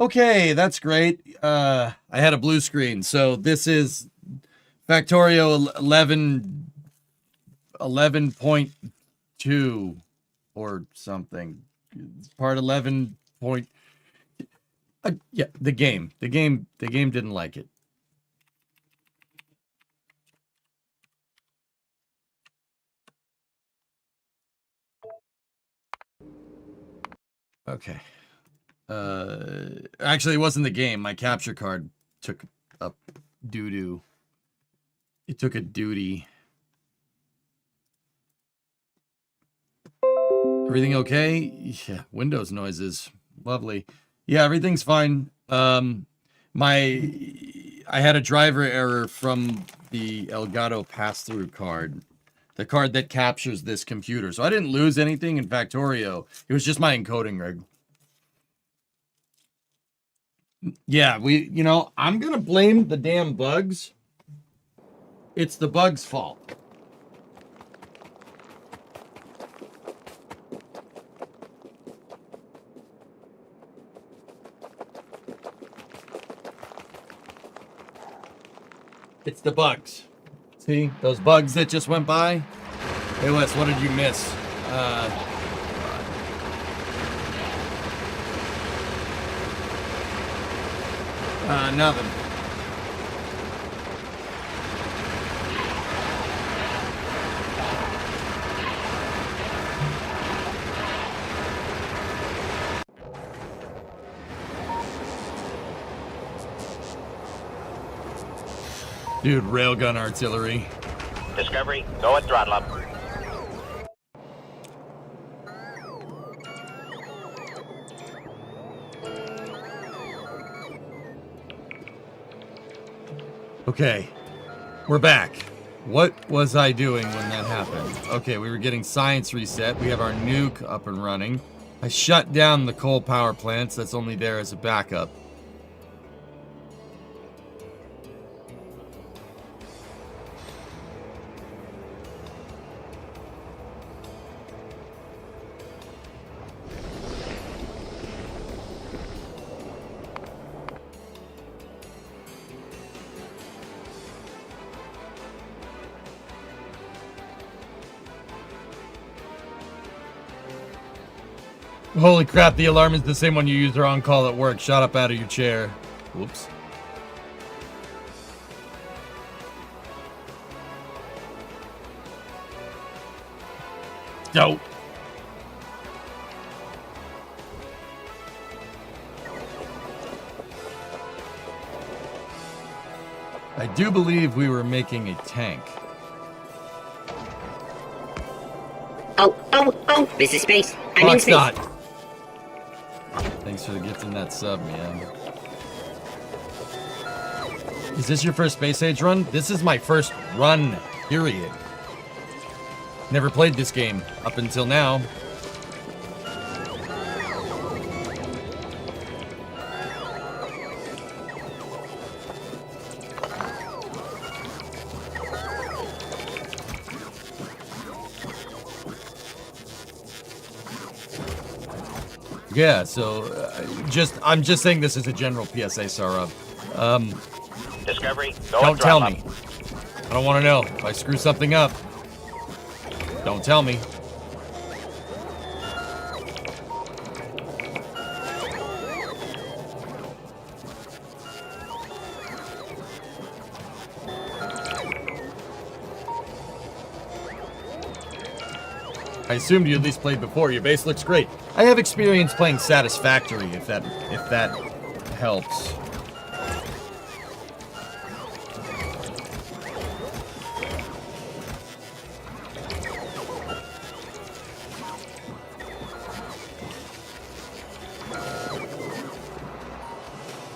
Okay, that's great. I had a blue screen. So this is Factorio 11.2 or something. It's part 11 point. Yeah, the game didn't like it. Okay. Actually, it wasn't the game. My capture card took a doo-doo. It took a duty. Everything okay? Yeah, Windows noises. Lovely. Yeah, everything's fine. I had a driver error from the Elgato pass-through card. The card that captures this computer. So I didn't lose anything in Factorio. It was just my encoding rig. Yeah, I'm gonna blame the damn bugs. It's the bugs' fault. It's the bugs. See, those bugs that just went by? Hey, Wes, what did you miss? Nothing. Dude, railgun artillery. Discovery, go at throttle up. Okay, we're back. What was I doing when that happened? Okay, we were getting science reset. We have our nuke up and running. I shut down the coal power plants. That's only there as a backup. Holy crap, the alarm is the same one you used her on call at work. Shot up out of your chair. Whoops. Dope. I do believe we were making a tank. Oh, this is space. I'm in space. Foxdot. Thanks for gifting that sub, man. Is this your first Space Age run? This is my first run, period. Never played this game up until now. Yeah, so I'm just saying this is a general PSA, Sarah. Discovery, go Don't at tell throttle me. I don't want to know. If I screw something up, don't tell me. I assumed you at least played before. Your base looks great. I have experience playing Satisfactory, if that helps.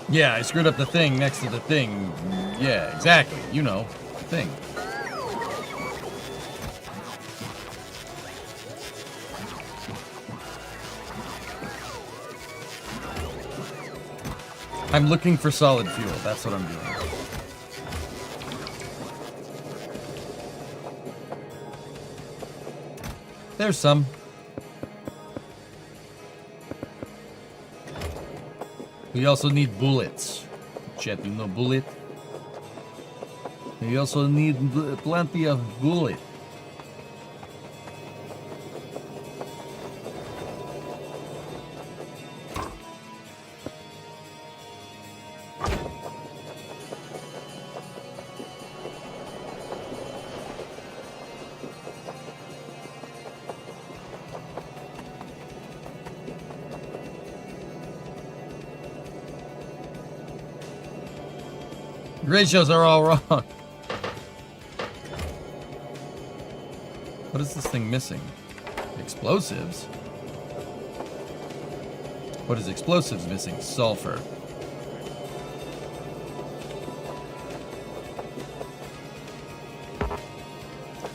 Yeah, I screwed up the thing next to the thing. Yeah, exactly. You know, the thing. I'm looking for solid fuel. That's what I'm doing. There's some. We also need bullets. Chat, you know bullet? We also need plenty of bullet. Ratios are all wrong. What is this thing missing? Explosives? What is explosives missing? Sulfur.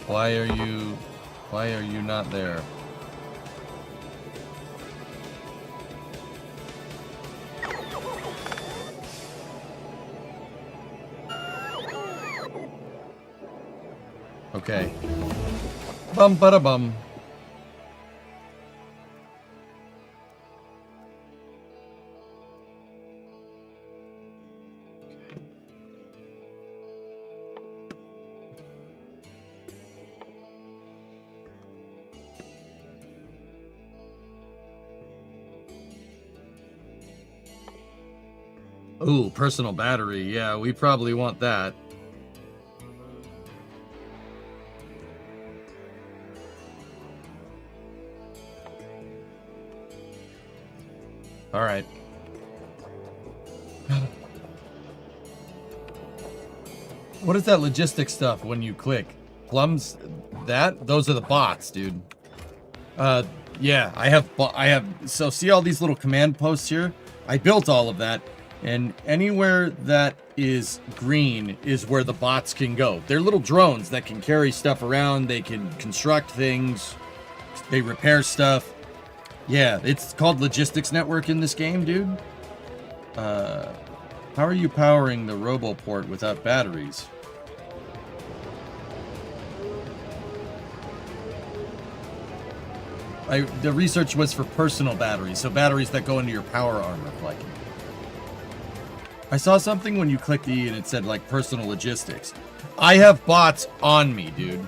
Why are you not there? Okay. Bum bada bum. Ooh, personal battery. Yeah, we probably want that. All right. What is that logistic stuff when you click? Plums? Those are the bots, dude. Yeah, I have, so see all these little command posts here? I built all of that, and anywhere that is green is where the bots can go. They're little drones that can carry stuff around, they can construct things, they repair stuff. Yeah, it's called Logistics Network in this game, dude. How are you powering the RoboPort without batteries? The research was for personal batteries, so batteries that go into your power armor, like. I saw something when you clicked E and it said, like, personal logistics. I have bots on me, dude.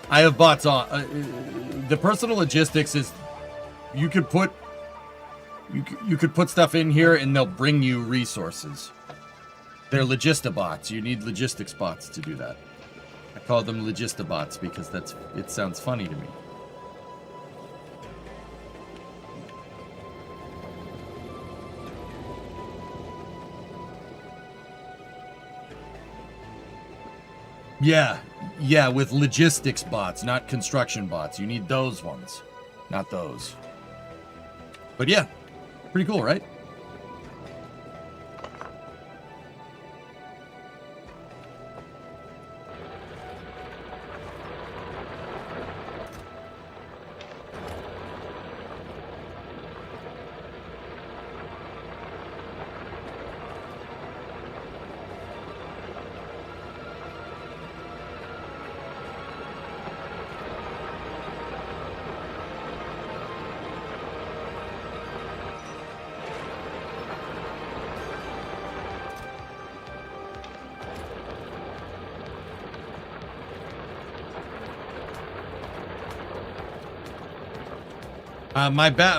I have bots on. The personal logistics is, you could put stuff in here and they'll bring you resources. They're logistibots. You need logistics bots to do that. I call them logistibots because it sounds funny to me. Yeah, with logistics bots, not construction bots. You need those ones, not those. But yeah, pretty cool, right?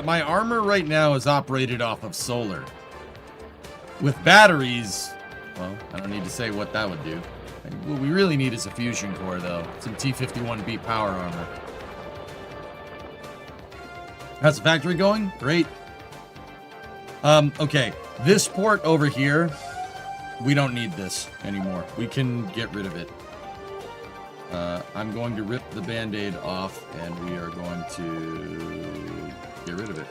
My armor right now is operated off of solar. With batteries, well, I don't need to say what that would do. What we really need is a fusion core, though. Some T51B power armor. How's the factory going? Great. Okay. This port over here, we don't need this anymore. We can get rid of it. I'm going to rip the Band-Aid off, and we are going to get rid of it.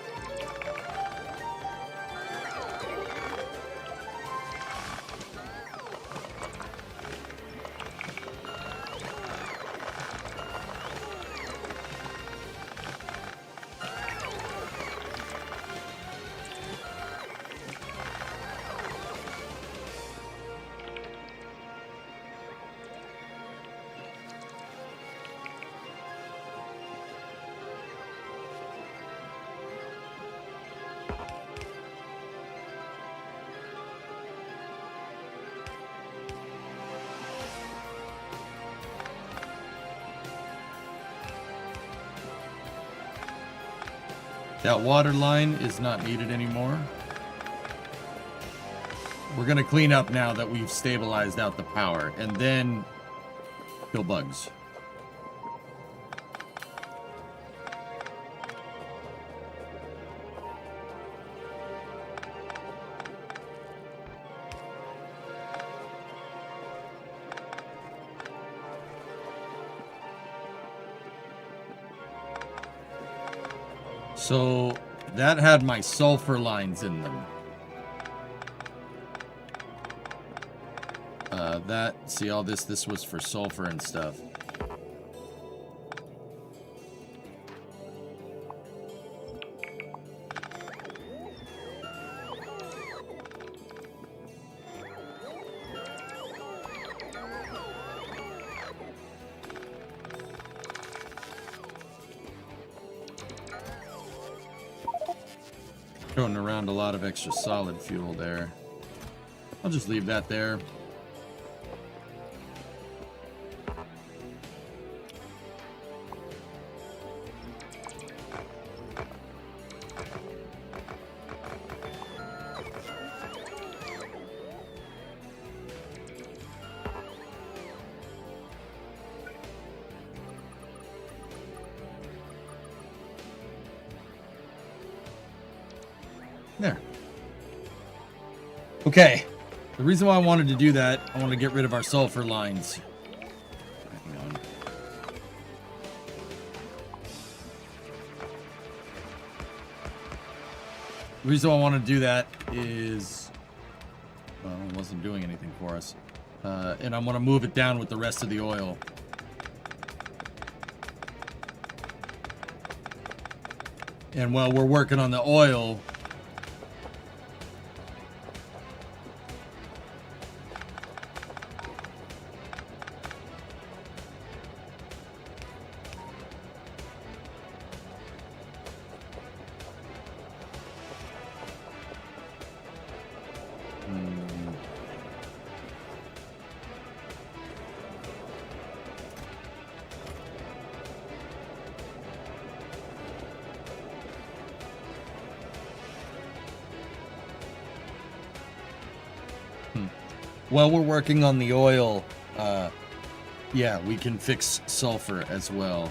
That water line is not needed anymore. We're gonna clean up now that we've stabilized out the power, and then kill bugs. So that had my sulfur lines in them. See all this was for sulfur and stuff. Throwing around a lot of extra solid fuel there. I'll just leave that there. There. Okay. The reason why I wanted to do that, I want to get rid of our sulfur lines. Hang on. The reason why I want to do that is, well, it wasn't doing anything for us. And I want to move it down with the rest of the oil. And while we're working on the oil, while we're working on the oil, yeah, we can fix sulfur as well.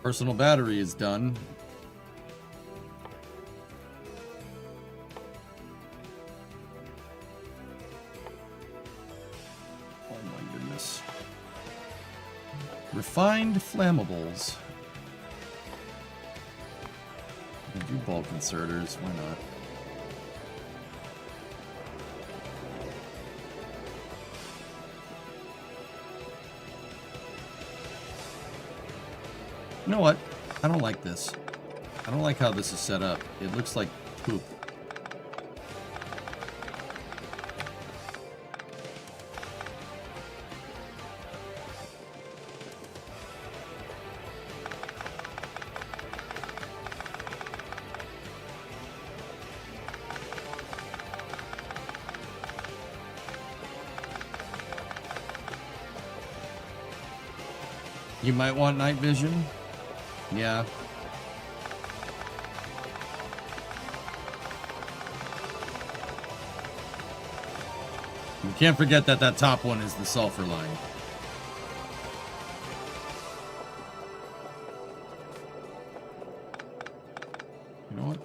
Personal battery is done. Oh my goodness. Refined flammables. I'll do bulk inserters, why not? You know what? I don't like this. I don't like how this is set up. It looks like poop. You might want night vision. Yeah. You can't forget that that top one is the sulfur line. You know what?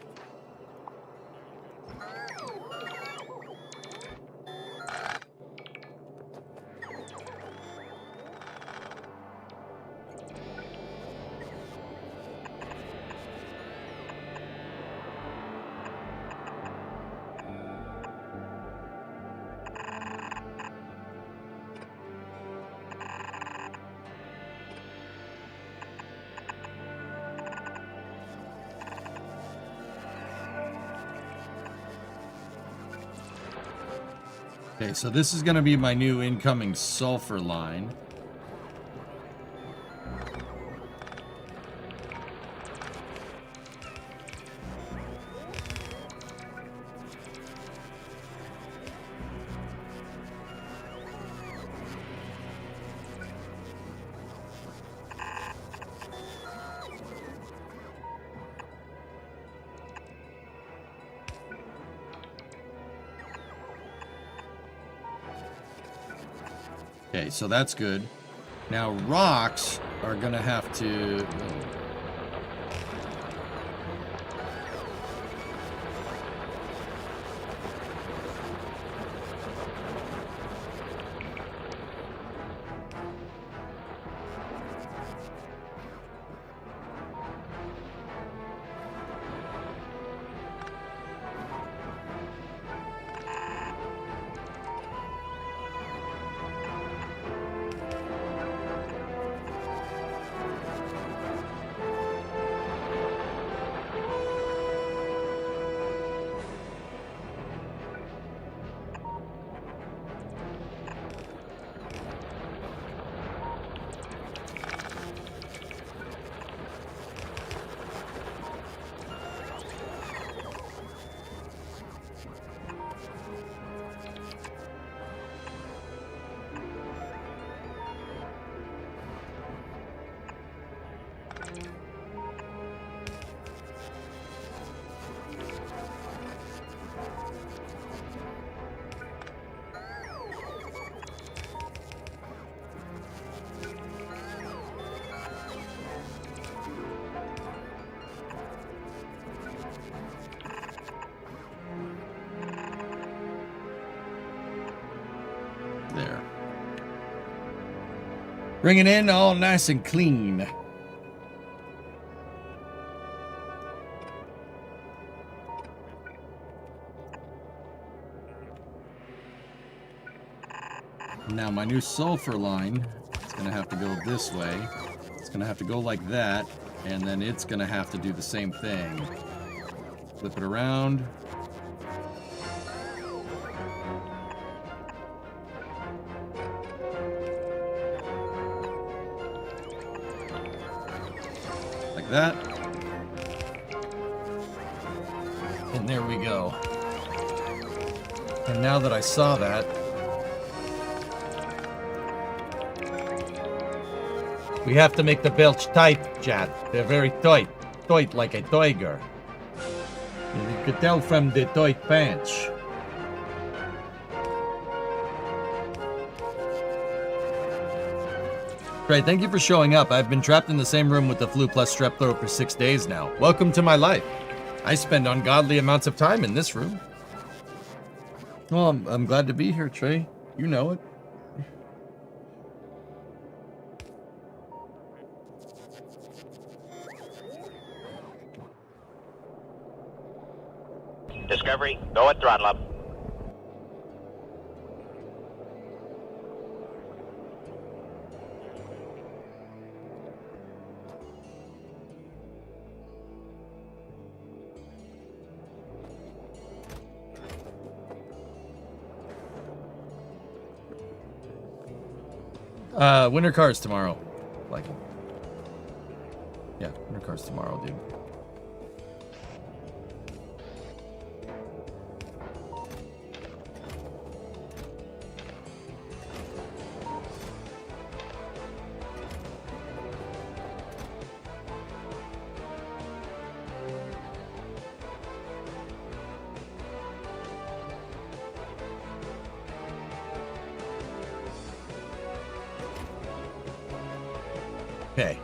Okay, so this is going to be my new incoming sulfur line. Okay, so that's good. Now rocks are gonna have to... There. Bring it in all nice and clean. Now my new sulfur line is going to have to go this way. It's going to have to go like that, and then it's going to have to do the same thing. Flip it around. Like that. And there we go. And now that I saw that, we have to make the belts tight, chat. They're very tight. Tight like a tiger. And you could tell from the tight pants. Great, thank you for showing up. I've been trapped in the same room with the flu plus strep throat for 6 days now. Welcome to my life. I spend ungodly amounts of time in this room. Well, I'm glad to be here, Trey. You know it. Discovery, go at throttle up. Winter cars tomorrow. Like, yeah, winter cars tomorrow, dude. Okay.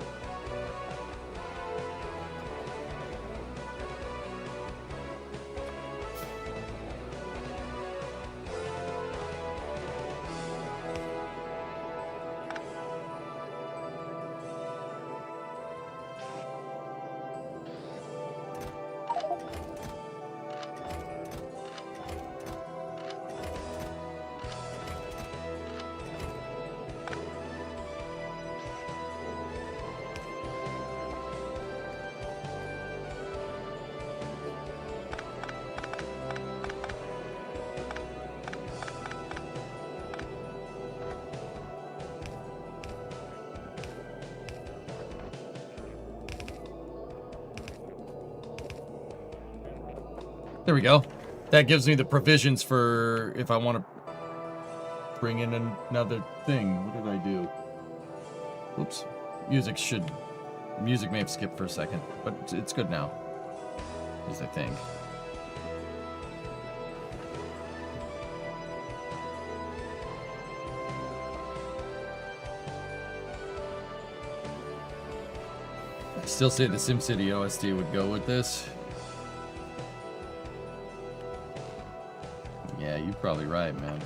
There we go. That gives me the provisions for if I want to bring in another thing. What did I do? Oops. Music may have skipped for a second, but it's good now. At least I think. I still say the SimCity OST would go with this. Yeah, you're probably right, man.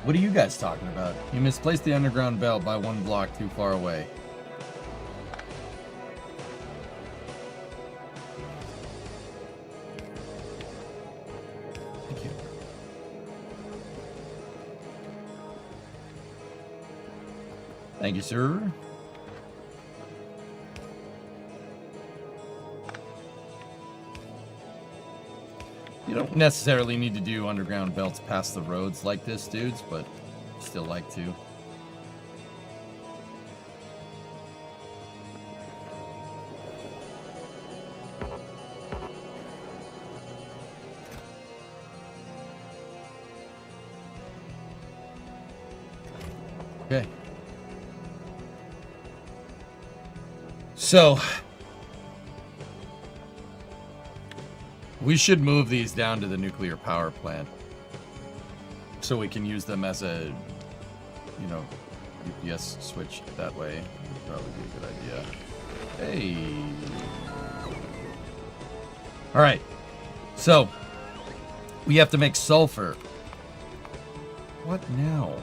What are you guys talking about? You misplaced the underground belt by 1 block too far away. Thank you. Thank you, sir. You don't necessarily need to do underground belts past the roads like this, dudes, but still like to. Okay. So, we should move these down to the nuclear power plant so we can use them as a, you know, UPS switch that way. Would probably be a good idea. Hey. All right. So, we have to make sulfur. What now?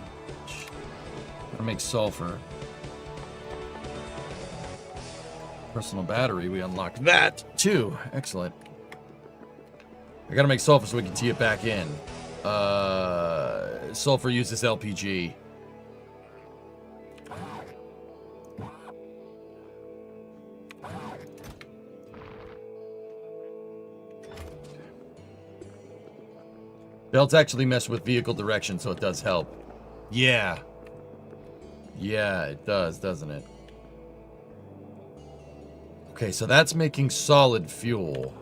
Gotta make sulfur. Personal battery, we unlocked that too. Excellent. I gotta make sulfur so we can tee it back in. Sulfur uses LPG. Belts actually mess with vehicle direction, so it does help. Yeah. Yeah, it does, doesn't it? Okay, so that's making solid fuel.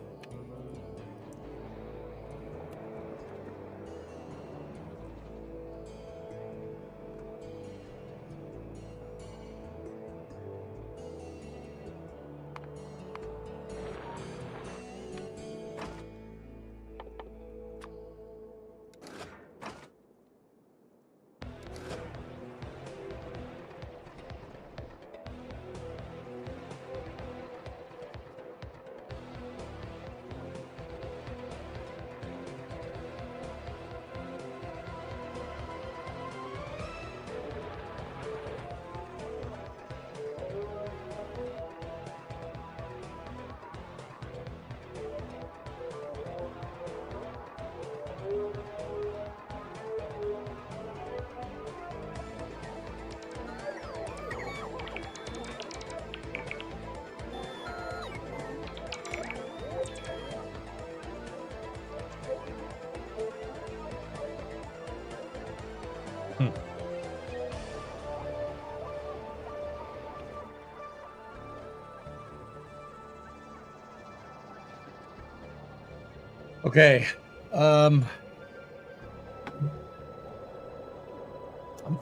Okay. I'm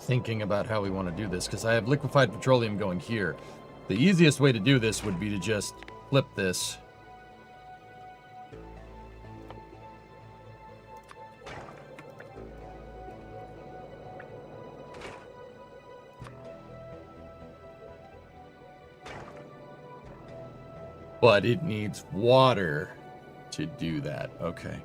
thinking about how we want to do this because I have liquefied petroleum going here. The easiest way to do this would be to just flip this. But it needs water to do that. Okay.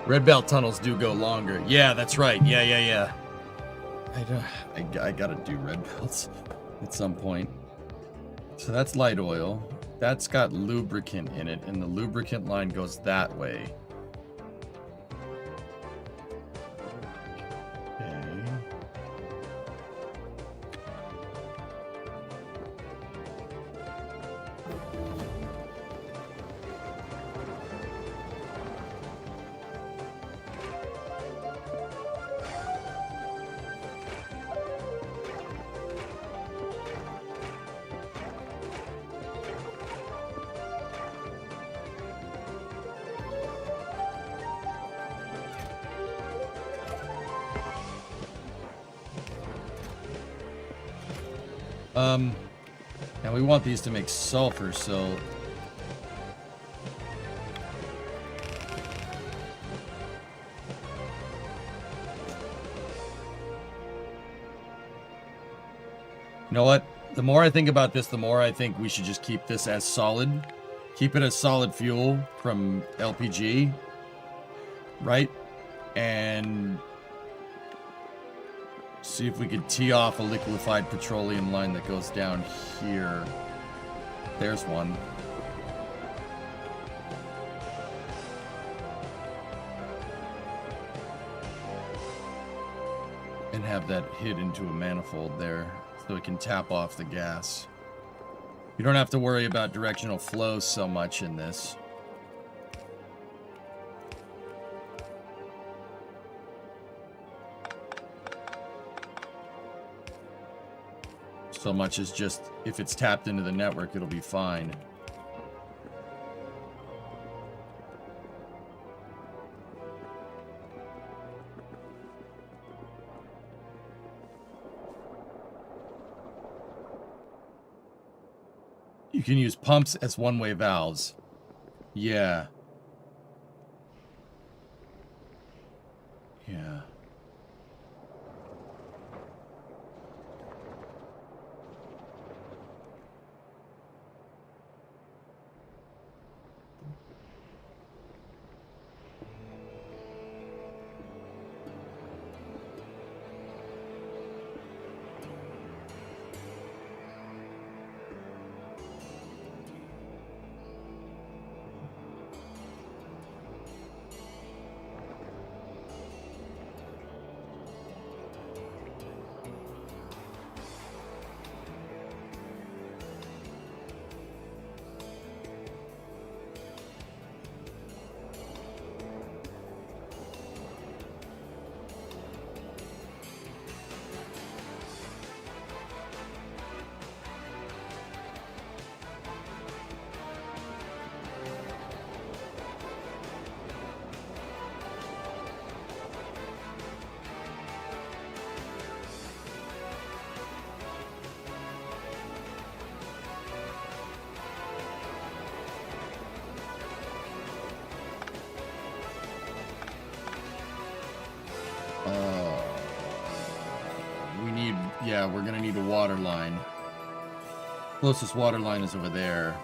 Red belt tunnels do go longer. Yeah, that's right. Yeah. I gotta do red belts at some point. So that's light oil. That's got lubricant in it, and the lubricant line goes that way. Okay. Now we want these to make sulfur, so you know what? The more I think about this, the more I think we should just keep this as solid. Keep it as solid fuel from LPG, right? And see if we could tee off a liquefied petroleum line that goes down here. There's one. And have that hit into a manifold there so it can tap off the gas. You don't have to worry about directional flow so much in this. So much as just, if it's tapped into the network, it'll be fine. You can use pumps as one-way valves. Yeah. Yeah. Yeah, we're gonna need a water line. Closest water line is over there.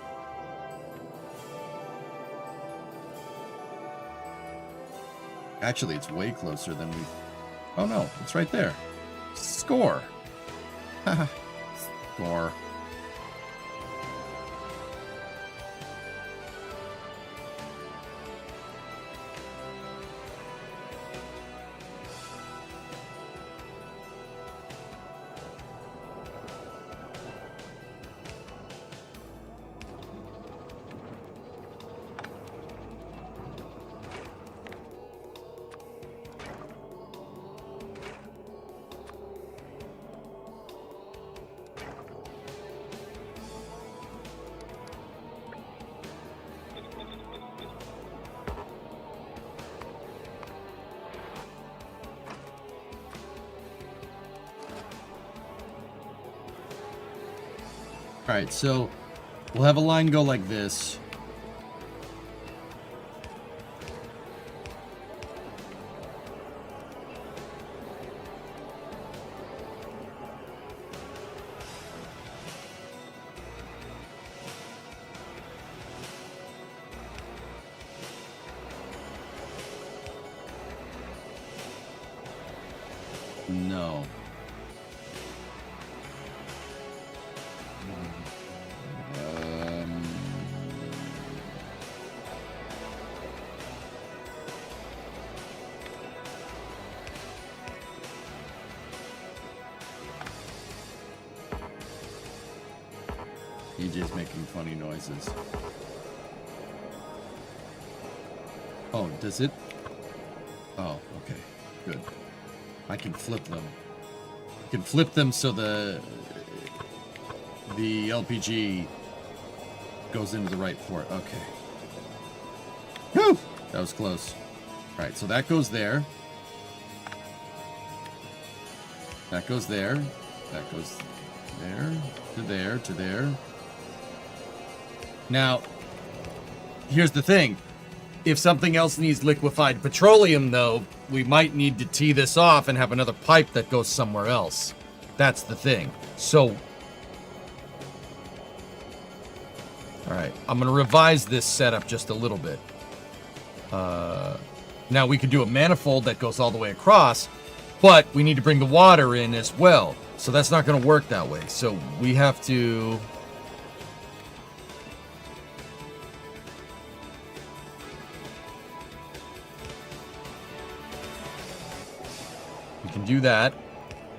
Actually, it's way closer than we... Oh no, it's right there. Score! Score. Alright, so we'll have a line go like this. No. EJ's making funny noises. Oh, does it? Oh, okay. Good. I can flip them. I can flip them so the LPG goes into the right port. Okay. Whew! That was close. Alright, so that goes there. That goes there. That goes there. To there. To there. Now, here's the thing. If something else needs liquefied petroleum, though, we might need to tee this off and have another pipe that goes somewhere else. That's the thing. So, alright, I'm going to revise this setup just a little bit. Now, we could do a manifold that goes all the way across, but we need to bring the water in as well. So that's not going to work that way. So we have to... We can do that,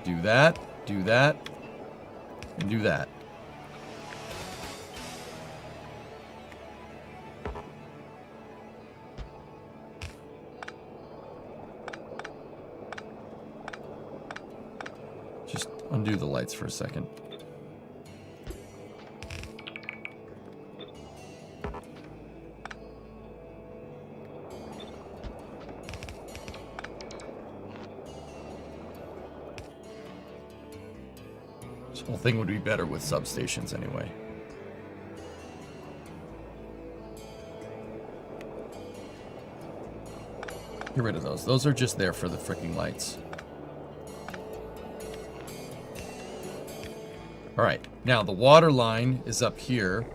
do that, do that, and do that. Just undo the lights for a second. This whole thing would be better with substations anyway. Get rid of those. Those are just there for the freaking lights. Alright, now the water line is up here.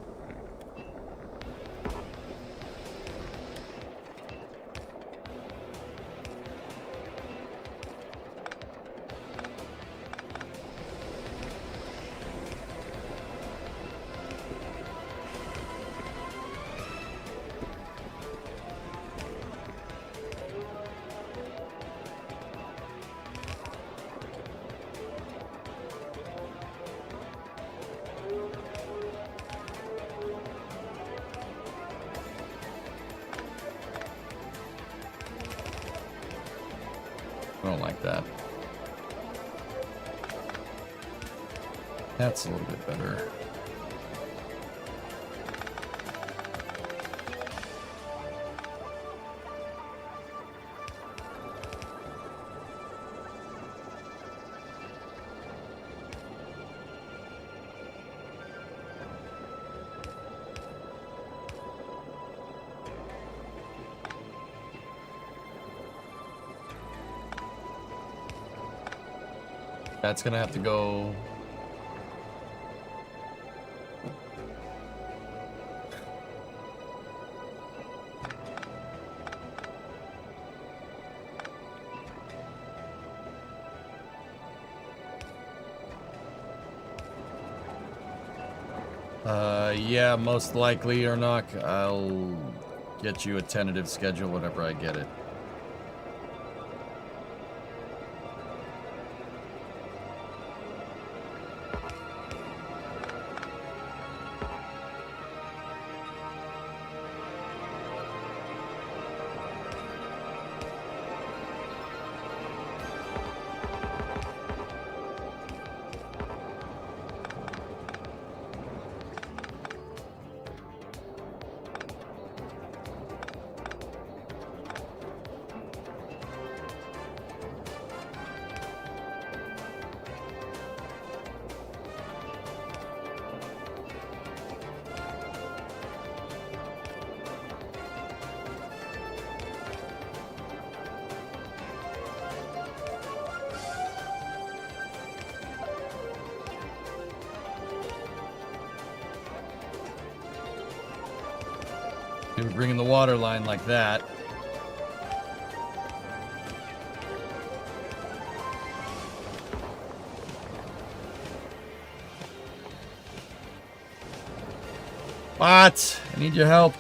I don't like that. That's a little bit better. That's gonna have to go. Yeah, most likely, Ernok. I'll get you a tentative schedule whenever I get it. Okay, we're bringing the water line like that. What? I need your help.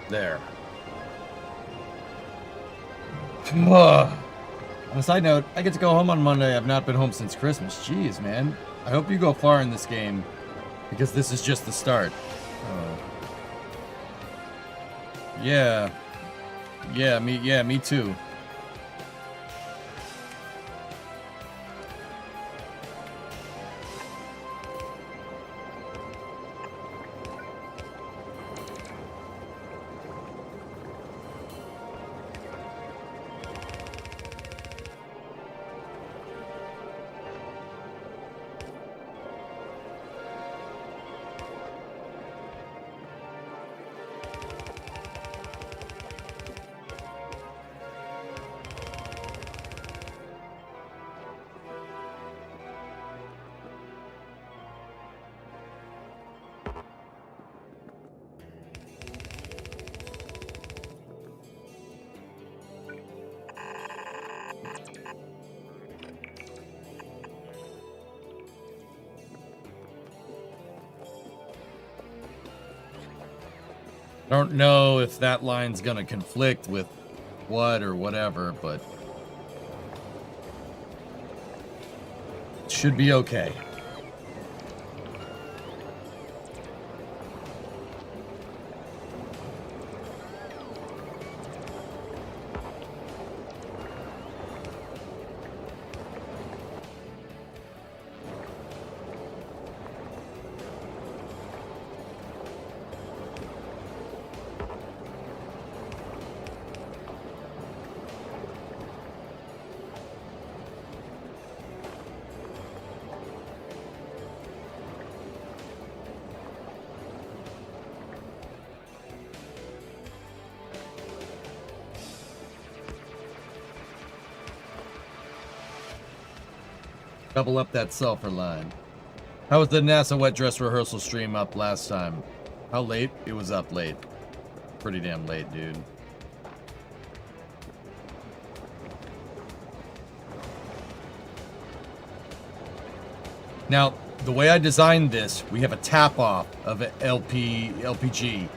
There. On a side note, I get to go home on Monday. I've not been home since Christmas. Jeez, man. I hope you go far in this game, because this is just the start. Yeah. Yeah, me too. I don't know if that line's gonna conflict with what or whatever, but it should be okay. Double up that sulfur line. How was the NASA wet dress rehearsal stream up last time? How late? It was up late. Pretty damn late, dude. Now, the way I designed this, we have a tap off of LPG.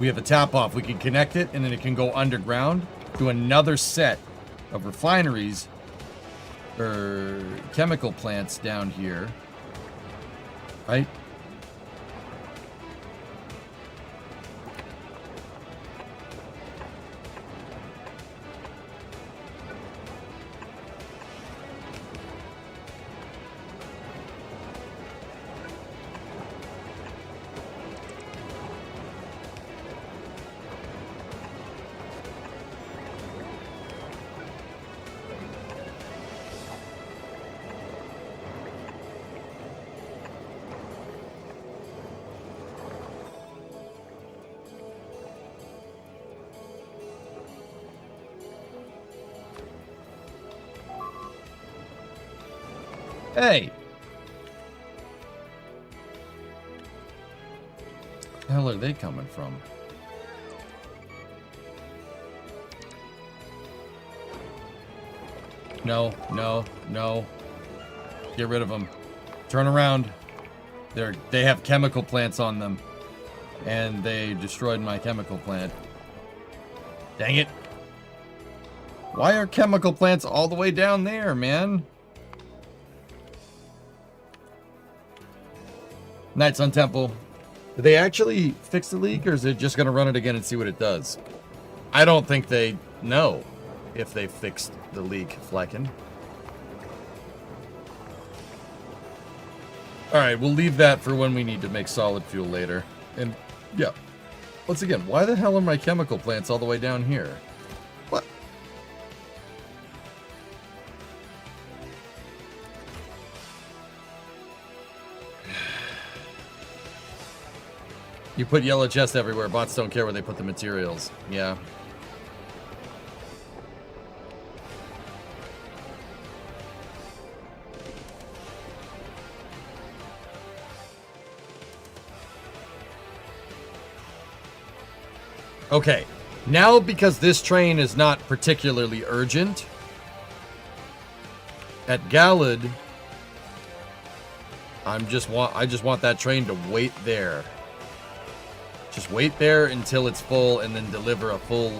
We have a tap off. We can connect it, and then it can go underground to another set of refineries or chemical plants down here, right? Hey! Where the hell are they coming from? No, no, no. Get rid of them. Turn around. They have chemical plants on them. And they destroyed my chemical plant. Dang it. Why are chemical plants all the way down there, man? Knights on Temple. Did they actually fix the leak, or is it just going to run it again and see what it does? I don't think they know if they fixed the leak, Flecken. Alright, we'll leave that for when we need to make solid fuel later. And, yeah. Once again, why the hell are my chemical plants all the way down here? What? You put yellow chests everywhere. Bots don't care where they put the materials. Yeah. Okay, now because this train is not particularly urgent, at Galad, I just want that train to wait there. Just wait there until it's full and then deliver a full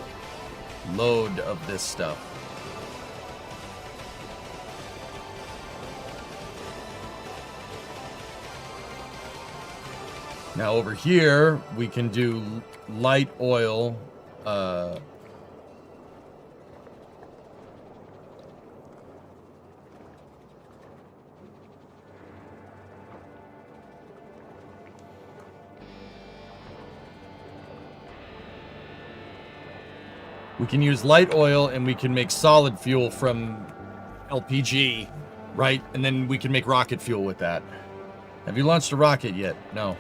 load of this stuff. Now over here, we can do light oil. We can use light oil and we can make solid fuel from LPG, right? And then we can make rocket fuel with that. Have you launched a rocket yet? No.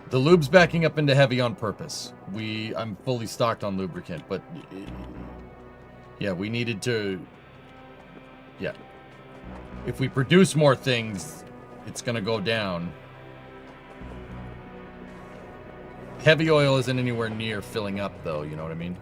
The lube's backing up into heavy on purpose. I'm fully stocked on lubricant, but yeah, we needed to, yeah. If we produce more things, it's gonna go down. Heavy oil isn't anywhere near filling up though, you know what I mean?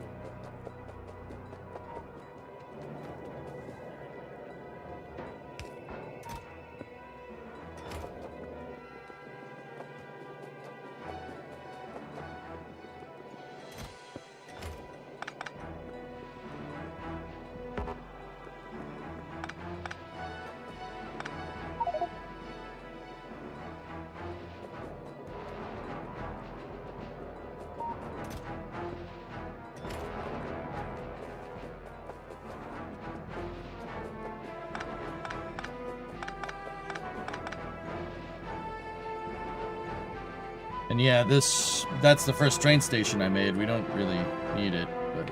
And yeah, that's the first train station I made. We don't really need it, but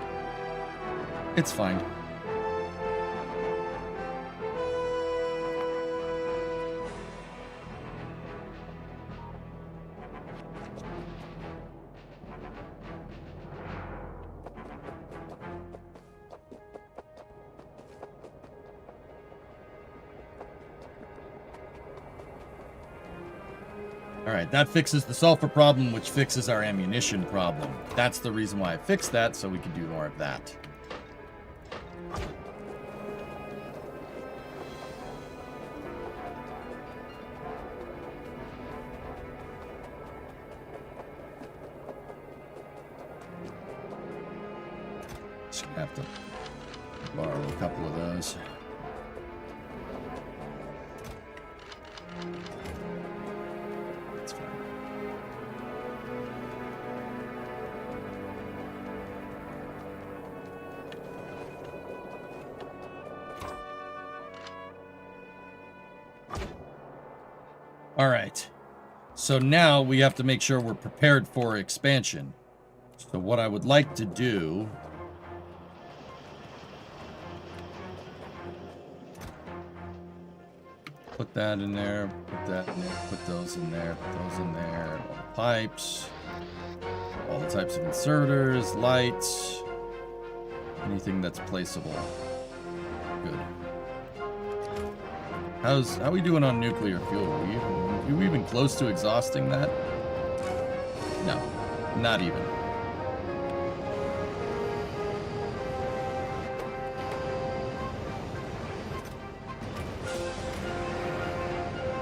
it's fine. Alright, that fixes the sulfur problem, which fixes our ammunition problem. That's the reason why I fixed that, so we can do more of that. Just gonna have to borrow a couple of those. All right, so now we have to make sure we're prepared for expansion. So what I would like to do put that in there, put that in there, put those in there, put those in there, all the pipes, all the types of inserters, lights, anything that's placeable. Good. How are we doing on nuclear fuel? Are we even close to exhausting that? No, not even.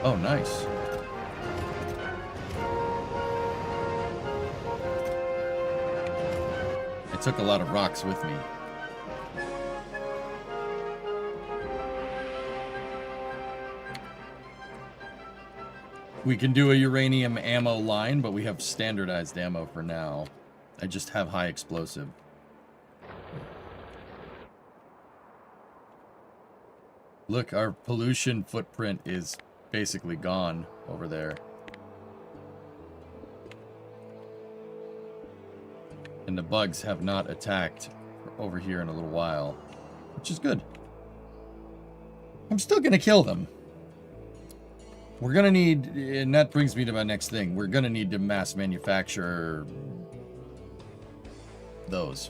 Oh, nice. I took a lot of rocks with me. We can do a uranium ammo line, but we have standardized ammo for now. I just have high explosive. Look, our pollution footprint is basically gone over there. And the bugs have not attacked over here in a little while, which is good. I'm still gonna kill them. We're gonna need, and that brings me to my next thing, we're gonna need to mass manufacture those.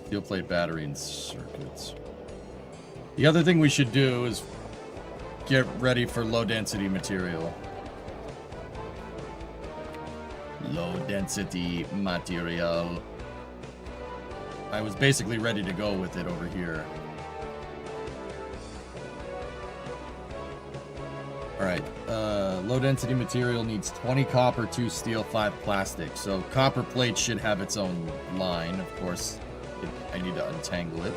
Steel plate battery and circuits. The other thing we should do is get ready for low density material. Low density material. I was basically ready to go with it over here. Alright, low density material needs 20 copper, 2 steel, 5 plastic. So copper plate should have its own line. Of course, I need to untangle it.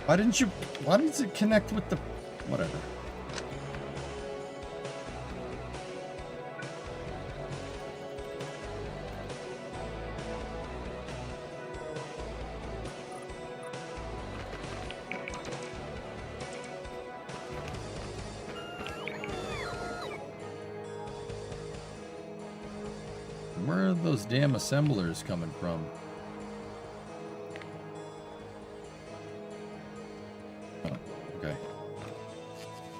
Why does it connect with the, whatever. Where are those damn assemblers coming from?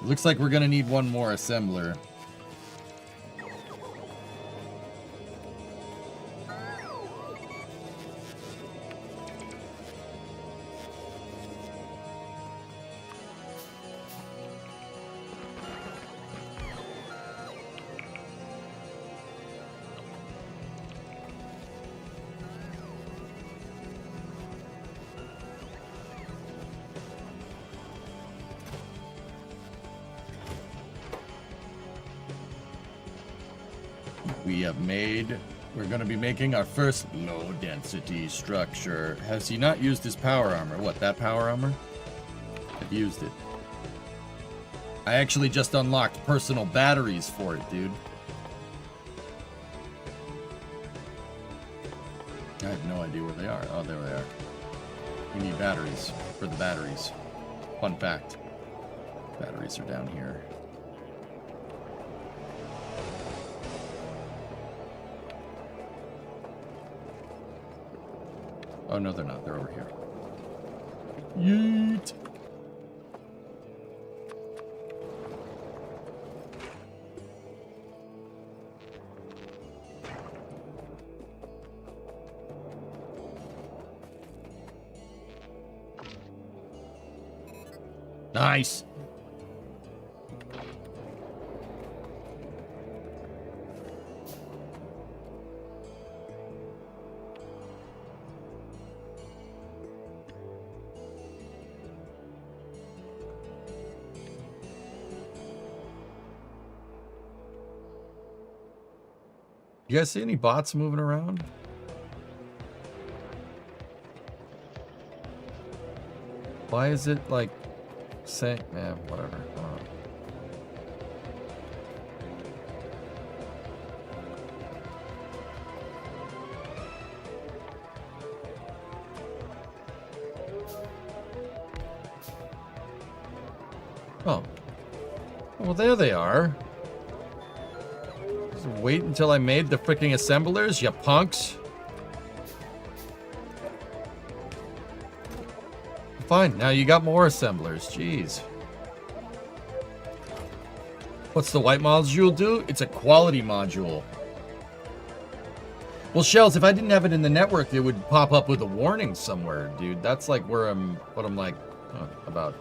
Looks like we're gonna need one more assembler. We're going to be making our first low density structure. Has he not used his power armor? What, that power armor? I've used it. I actually just unlocked personal batteries for it, dude. I have no idea where they are. Oh, there they are. You need batteries for the batteries. Fun fact. Batteries are down here. Oh, no, they're not. They're over here. Yeet! Nice! You guys see any bots moving around? Why is it like saying, man, whatever. Oh. Well, there they are. Just wait until I made the freaking assemblers, you punks. fine. Now you got more assemblers. Jeez. What's the white module do? It's a quality module. Well, Shells, if I didn't have it in the network, it would pop up with a warning somewhere, dude. That's like where I'm like, about.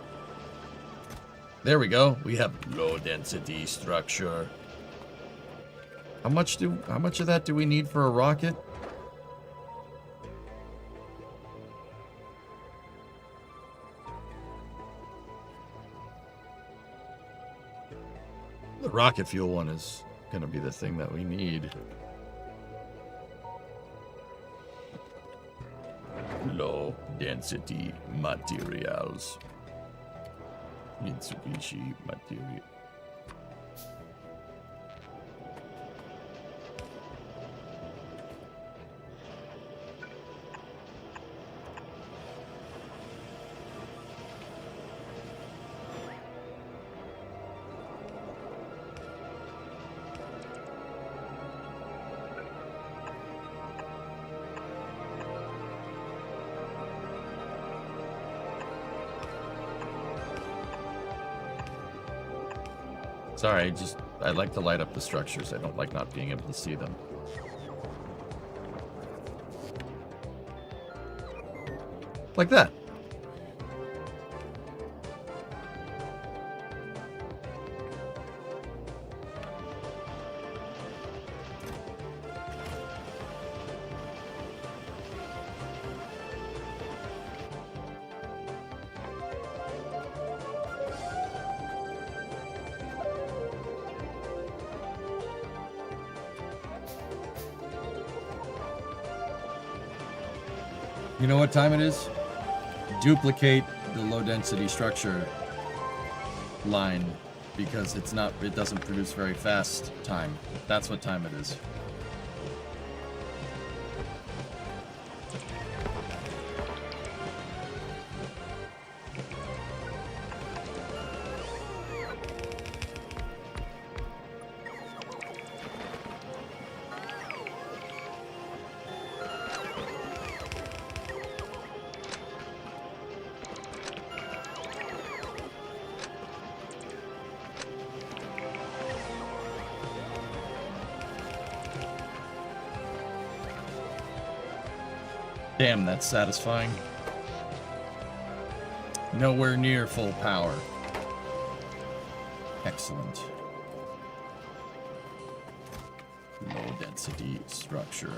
There we go. We have low density structure. How much of that do we need for a rocket? The rocket fuel one is going to be the thing that we need. Low density materials. Mitsubishi material. Sorry, I like to light up the structures. I don't like not being able to see them. Like that. You know what time it is? Duplicate the low density structure line because it doesn't produce very fast time. That's what time it is. Damn, that's satisfying. Nowhere near full power. Excellent. Low density structure.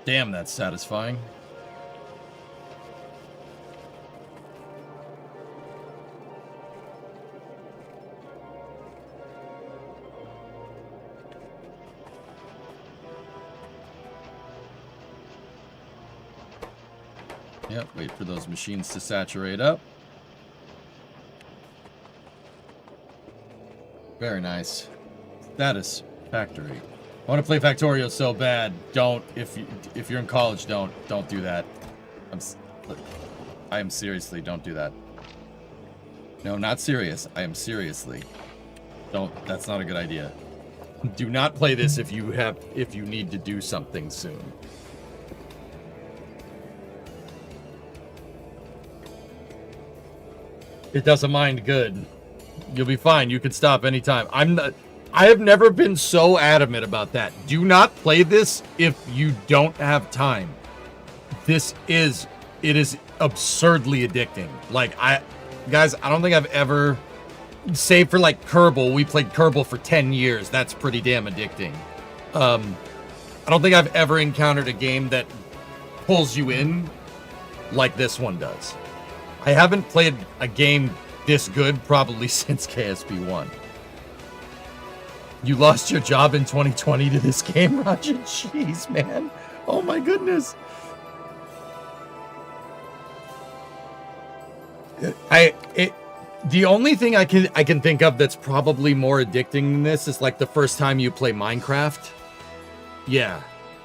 Damn, that's satisfying. Yep, wait for those machines to saturate up. Very nice. Status, factory. I want to play Factorio so bad. Don't, if you're in college, don't do that. I am seriously, don't do that. No, not serious. I am seriously. That's not a good idea. Do not play this if you need to do something soon. It doesn't mind good. You'll be fine. You can stop anytime. I have never been so adamant about that. Do not play this if you don't have time. It is absurdly addicting. Like, guys, I don't think I've ever, save for like Kerbal, we played Kerbal for 10 years. That's pretty damn addicting. I don't think I've ever encountered a game that pulls you in like this one does. I haven't played a game this good probably since KSP1. You lost your job in 2020 to this game, Roger? Jeez, man. Oh my goodness. The only thing I can think of that's probably more addicting than this is like the first time you play Minecraft. Yeah,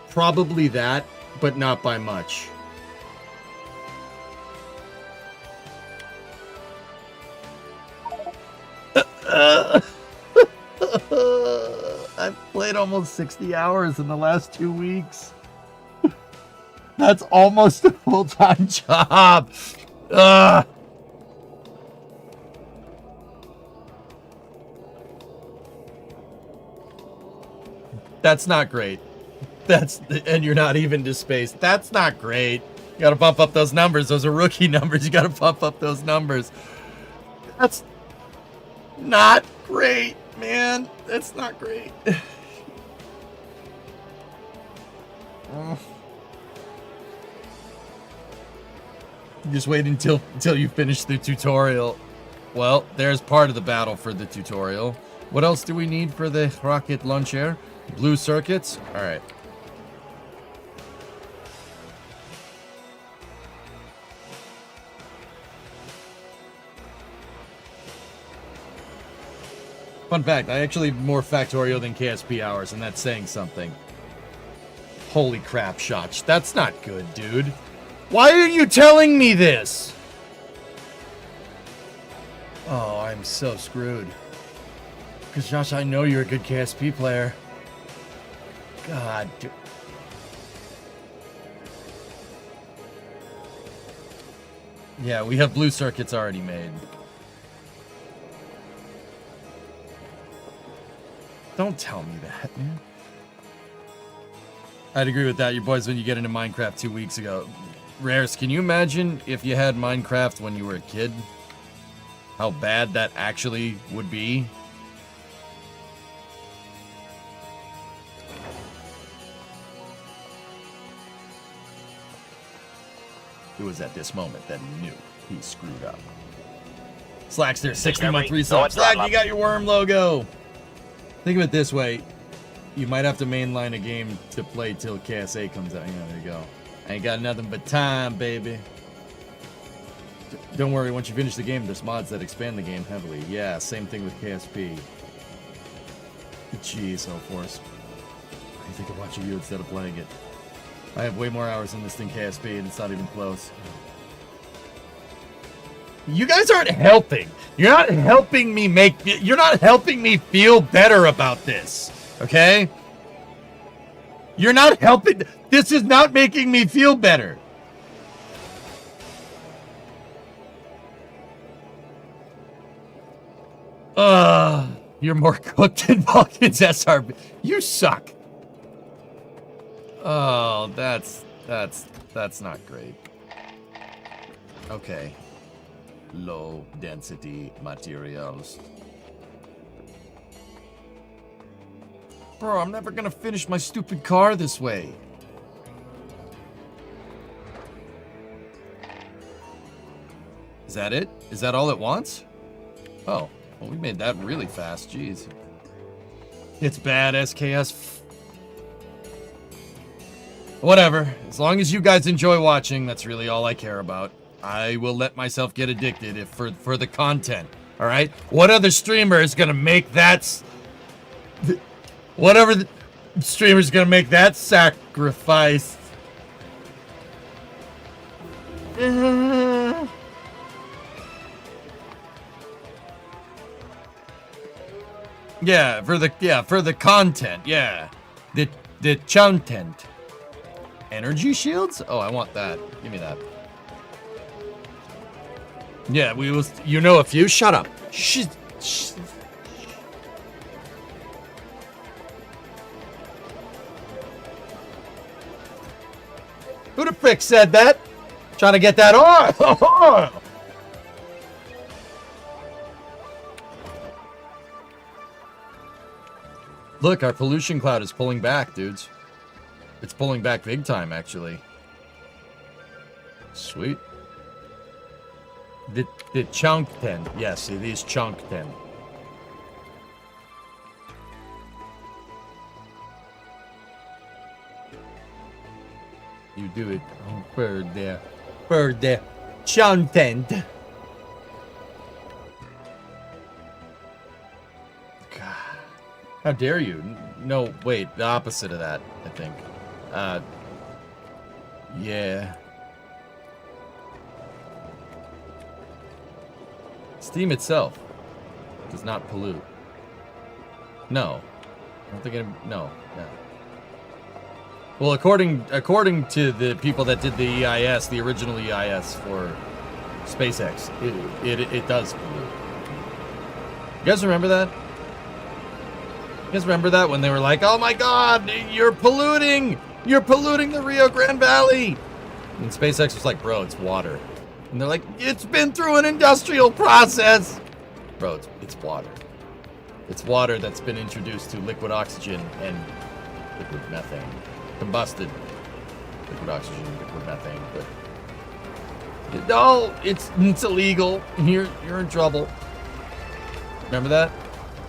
probably that, but not by much. I've played almost 60 hours in the last 2 weeks. That's almost a full-time job. Ugh. That's not great. And you're not even to space. That's not great. You gotta bump up those numbers. Those are rookie numbers. You gotta bump up those numbers. That's not great, man. That's not great. Just wait until you finish the tutorial. Well, there's part of the battle for the tutorial. What else do we need for the rocket launcher? Blue circuits? Alright. Fun fact, I actually more Factorio than KSP hours, and that's saying something. Holy crap, Shotch. That's not good, dude. Why are you telling me this? Oh, I'm so screwed. Because, Josh, I know you're a good KSP player. God, dude. Yeah, we have blue circuits already made. Don't tell me that, man. I'd agree with that. Your boys when you get into Minecraft 2 weeks ago. Rares, can you imagine if you had Minecraft when you were a kid? How bad that actually would be? It was at this moment that he knew he screwed up. Slacks there, 60-month resub. Slack, you got your worm logo. Think of it this way. You might have to mainline a game to play till KSA comes out. Yeah, there you go. I ain't got nothing but time, baby. Don't worry, once you finish the game, there's mods that expand the game heavily. Yeah, same thing with KSP. Jeez, Force. I think I'll watch you instead of playing it. I have way more hours in this than KSP, and it's not even close. You guys aren't helping. You're not helping me you're not helping me feel better about this. Okay? You're not helping. This is not making me feel better. You're more cooked than Vulcan's SRB. You suck. Oh, that's not great. Okay. Low density materials. Bro, I'm never gonna finish my stupid car this way. Is that it? Is that all it wants? Oh, well, we made that really fast. Jeez. It's bad, SKS. Whatever. As long as you guys enjoy watching, that's really all I care about. I will let myself get addicted if for the content. All right? What other streamer is gonna make that? Whatever the streamer's gonna make that sacrifice. Yeah, for the content. Yeah, the content. Energy shields? Oh, I want that. Give me that. Yeah, we will. You know a few. Shut up. Shh. Who the frick said that? Trying to get that oil. Look, our pollution cloud is pulling back, dudes. It's pulling back big time, actually. Sweet. The chunk 10. Yes, it is chunk 10. You do it for the content. God. How dare you? No, wait, the opposite of that, I think. Yeah. Steam itself does not pollute. No. I don't think no. Well, according to the people that did the EIS, the original EIS for SpaceX, it does pollute. You guys remember that? You guys remember that when they were like, "Oh my God, you're polluting the Rio Grande Valley," and SpaceX was like, "Bro, it's water," and they're like, "It's been through an industrial process." Bro, it's water. It's water that's been introduced to liquid oxygen and liquid methane. Combusted liquid oxygen and liquid methane. But no, it's illegal. You're in trouble. Remember that?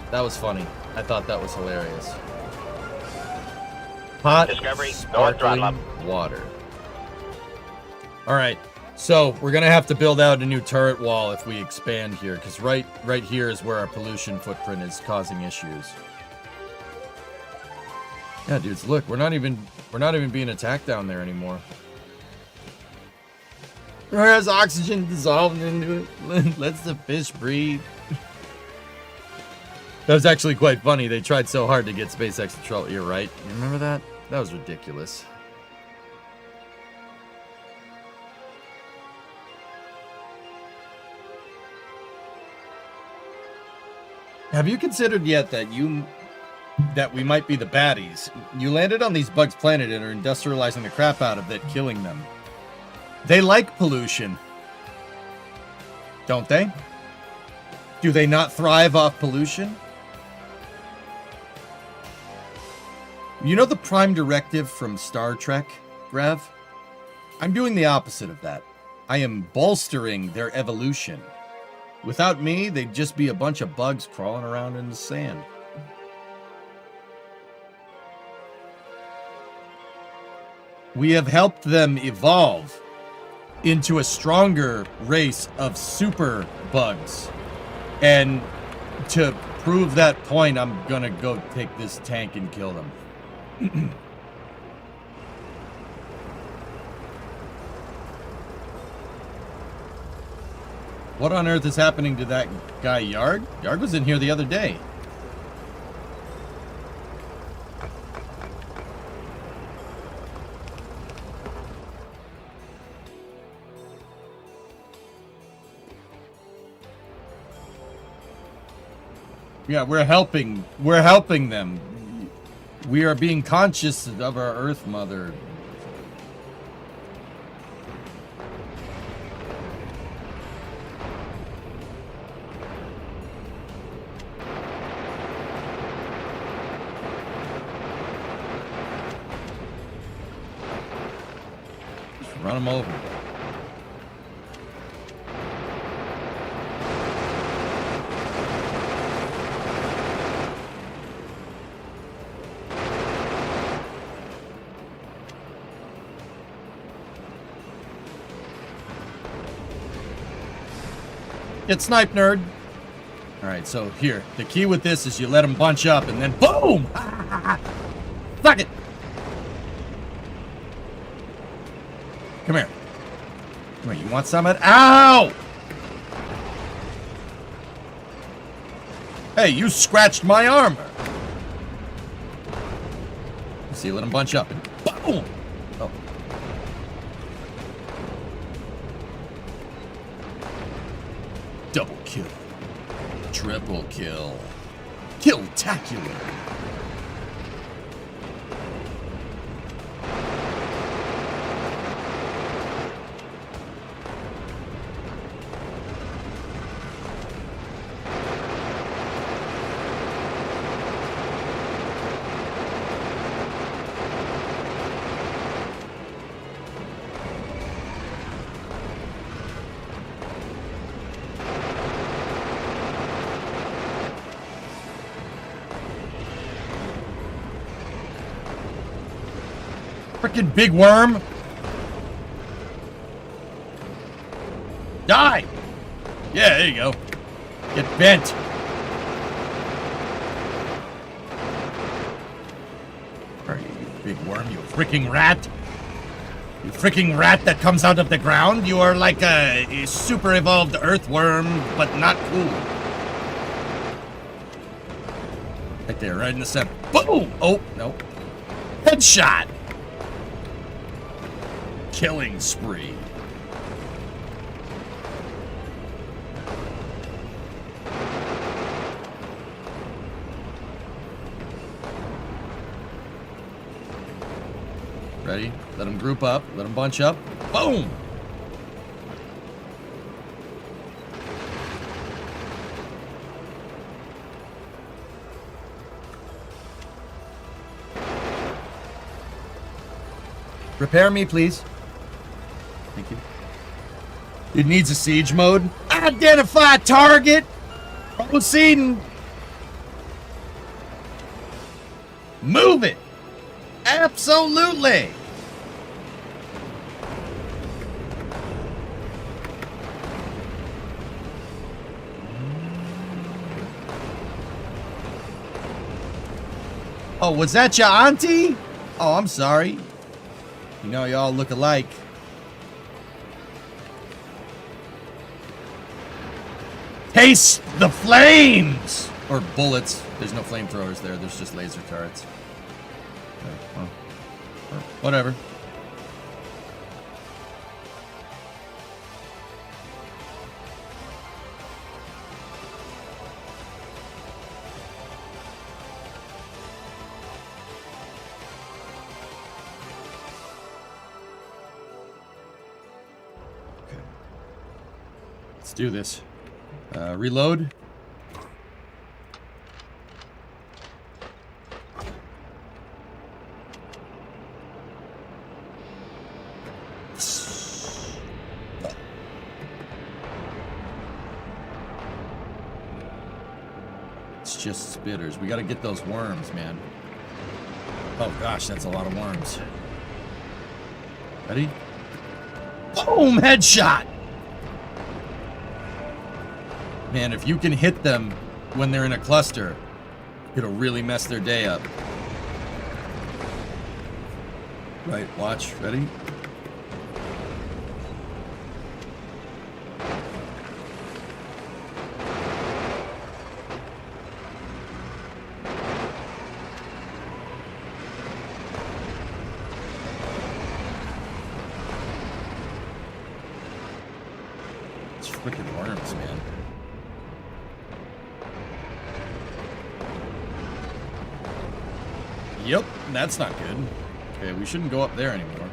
That was funny. I thought that was hilarious. Hot, Discovery, north throttle up. sparkling water. All right. So we're gonna have to build out a new turret wall if we expand here, because right here is where our pollution footprint is causing issues. Yeah, dudes, look, we're not even being attacked down there anymore. Whereas oxygen dissolved into it lets the fish breathe. That was actually quite funny. They tried so hard to get SpaceX in trouble. You're right. You remember that? That was ridiculous. Have you considered yet that we might be the baddies? You landed on these bugs' planet and are industrializing the crap out of it, killing them. They like pollution. Don't they? Do they not thrive off pollution? You know the prime directive from Star Trek, Rev? I'm doing the opposite of that. I am bolstering their evolution. Without me, they'd just be a bunch of bugs crawling around in the sand. We have helped them evolve into a stronger race of super bugs. And to prove that point, I'm gonna go take this tank and kill them. What on earth is happening to that guy, Yard? Yard was in here the other day. Yeah, we're helping them. We are being conscious of our Earth Mother. Just run them over. Get sniped, nerd. Alright, so here. The key with this is you let them bunch up and then boom! Fuck it! Come here. Come here, you want some of it? Ow! Hey, you scratched my armor! See, you let them bunch up and boom! Oh. Double kill. Triple kill. Kill-tacular. Frickin' big worm! Die! Yeah, there you go. Get bent. Are you big worm, you fricking rat? You fricking rat that comes out of the ground? You are like a super evolved earthworm, but not cool. I there, right in the center. Boom! Oh, no. Headshot! Killing spree. Ready? Let them group up. Let them bunch up. Boom! Repair me, please. Thank you. It needs a siege mode. Identify target. Proceeding. Move it. Absolutely. Oh, was that your auntie? Oh, I'm sorry. You know, y'all look alike. Taste the flames! Or bullets. There's no flamethrowers there. There's just laser turrets. Okay, well, whatever. Let's do this. Reload. It's just spitters. We gotta get those worms, man. Oh gosh, that's a lot of worms. Ready? Boom! Headshot! Man, if you can hit them when they're in a cluster, it'll really mess their day up. Right, watch. Ready? It's freaking worms, man. Yep, that's not good. Okay, we shouldn't go up there anymore.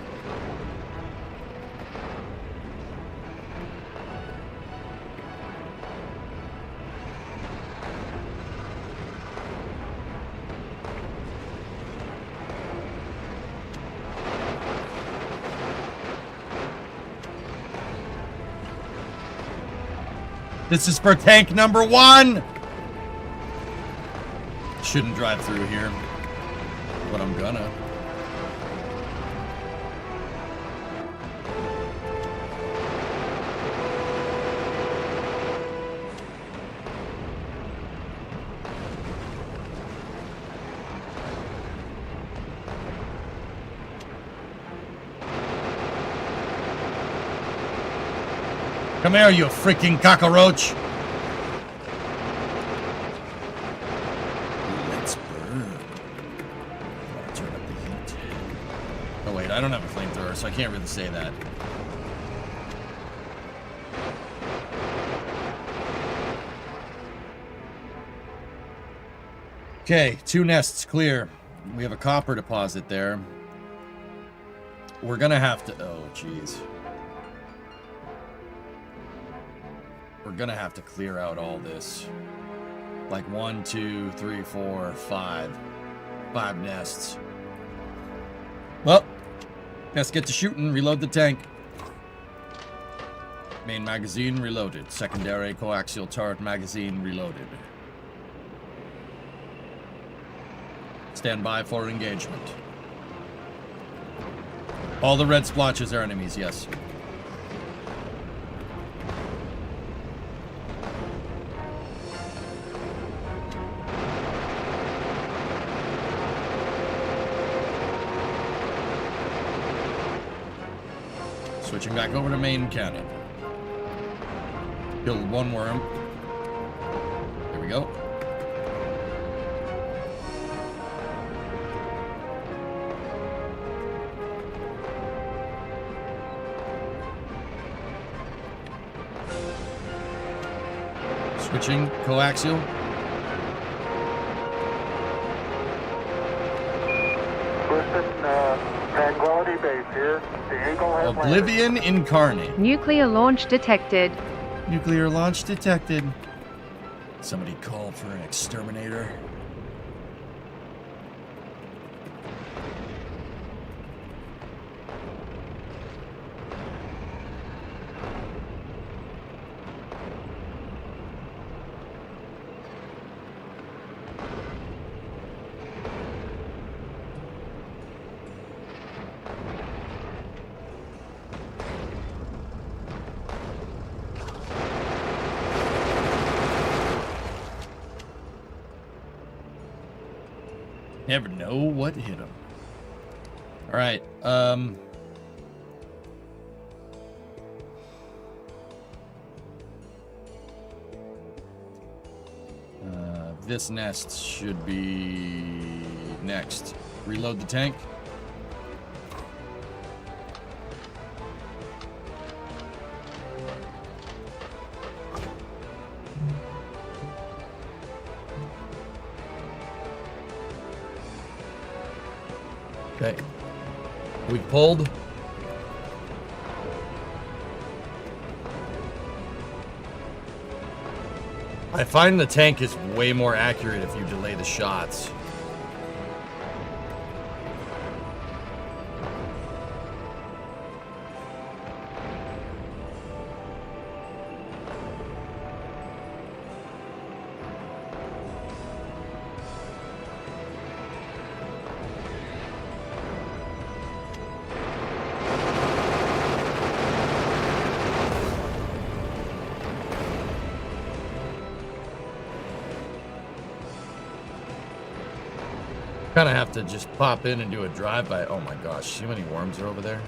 This is for tank number 1! Shouldn't drive through here. But I'm gonna. Come here, you freaking cockroach! I don't have a flamethrower, so I can't really say that. Okay, 2 nests clear. We have a copper deposit there. We're gonna have to... Oh, jeez. We're gonna have to clear out all this. Like 1, 2, 3, 4, 5. 5 nests. Well... Let's get to shooting. Reload the tank. Main magazine reloaded. Secondary coaxial turret magazine reloaded. Stand by for engagement. All the red splotches are enemies, yes. Switching back over to main cannon. Killed 1 worm. There we go. Switching coaxial. Tranquility Base here. The Eagle has landed. Oblivion incarnate. Nuclear launch detected. Nuclear launch detected. Somebody call for an exterminator. Never know what hit him. All right. This nest should be next. Reload the tank. Okay. We pulled. I find the tank is way more accurate if you delay the shots. Kind of have to just pop in and do a drive-by. Oh my gosh, see how many worms are over there?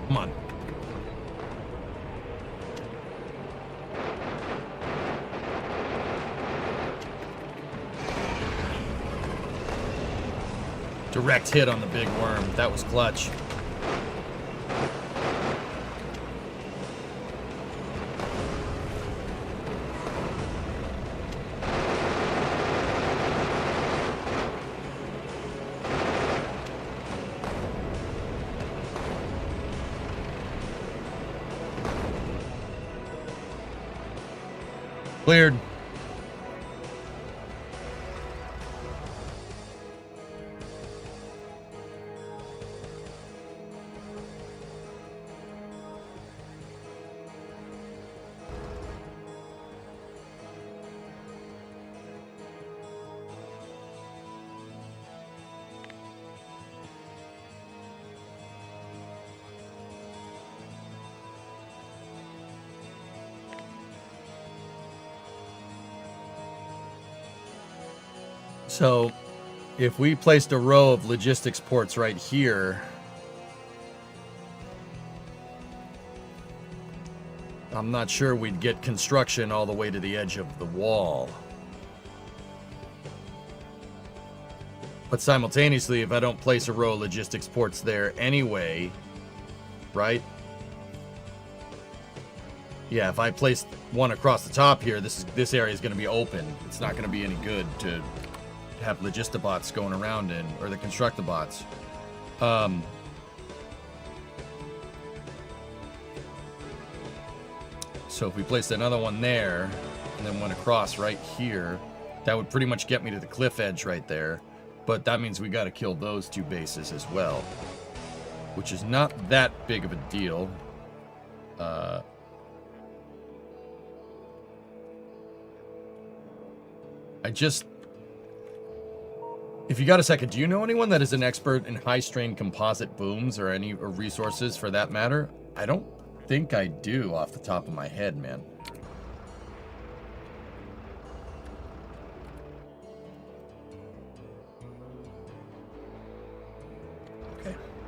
Come on. Direct hit on the big worm. That was clutch. Cleared. So, if we placed a row of logistics ports right here, I'm not sure we'd get construction all the way to the edge of the wall. But simultaneously, if I don't place a row of logistics ports there anyway, right? Yeah, if I place one across the top here, this area is going to be open. It's not going to be any good to have logistibots going around in, or the constructibots. So if we placed another one there, and then went across right here, that would pretty much get me to the cliff edge right there. But that means we got to kill those two bases as well, which is not that big of a deal. If you got a second, do you know anyone that is an expert in high-strain composite booms or any resources for that matter? I don't think I do off the top of my head, man.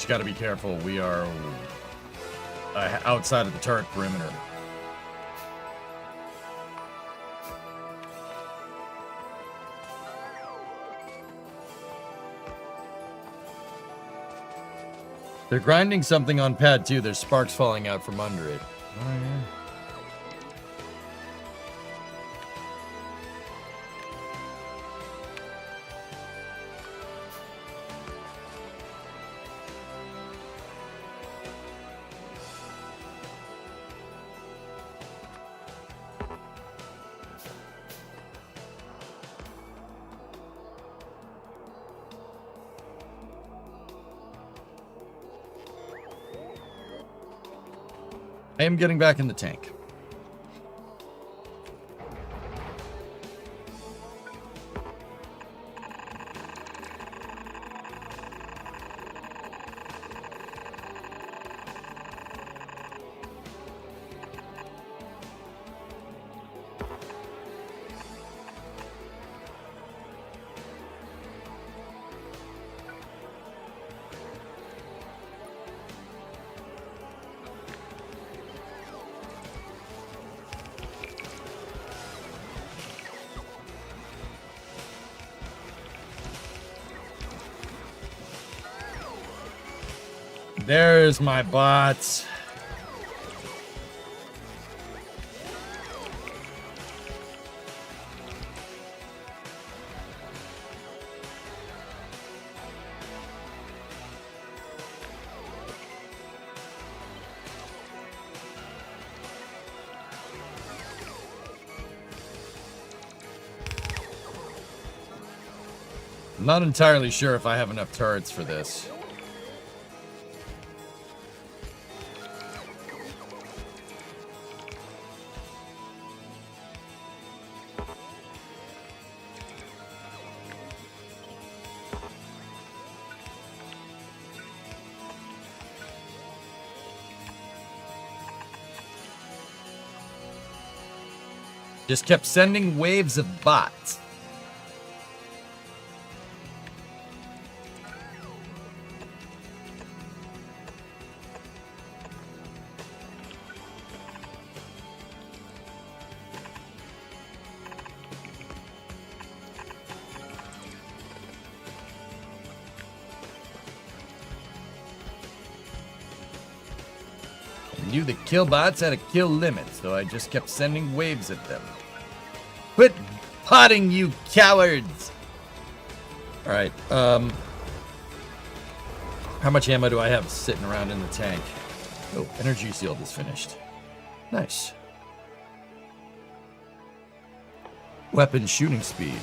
just got to be careful. We are outside of the turret perimeter. They're grinding something on pad 2. There's sparks falling out from under it. Oh, yeah. I am getting back in the tank. There's my bots. I'm not entirely sure if I have enough turrets for this. Just kept sending waves of bots. I knew the kill bots had a kill limit, so I just kept sending waves at them. Quit potting, you cowards! Alright, how much ammo do I have sitting around in the tank? Oh, energy shield is finished. Nice. Weapon shooting speed.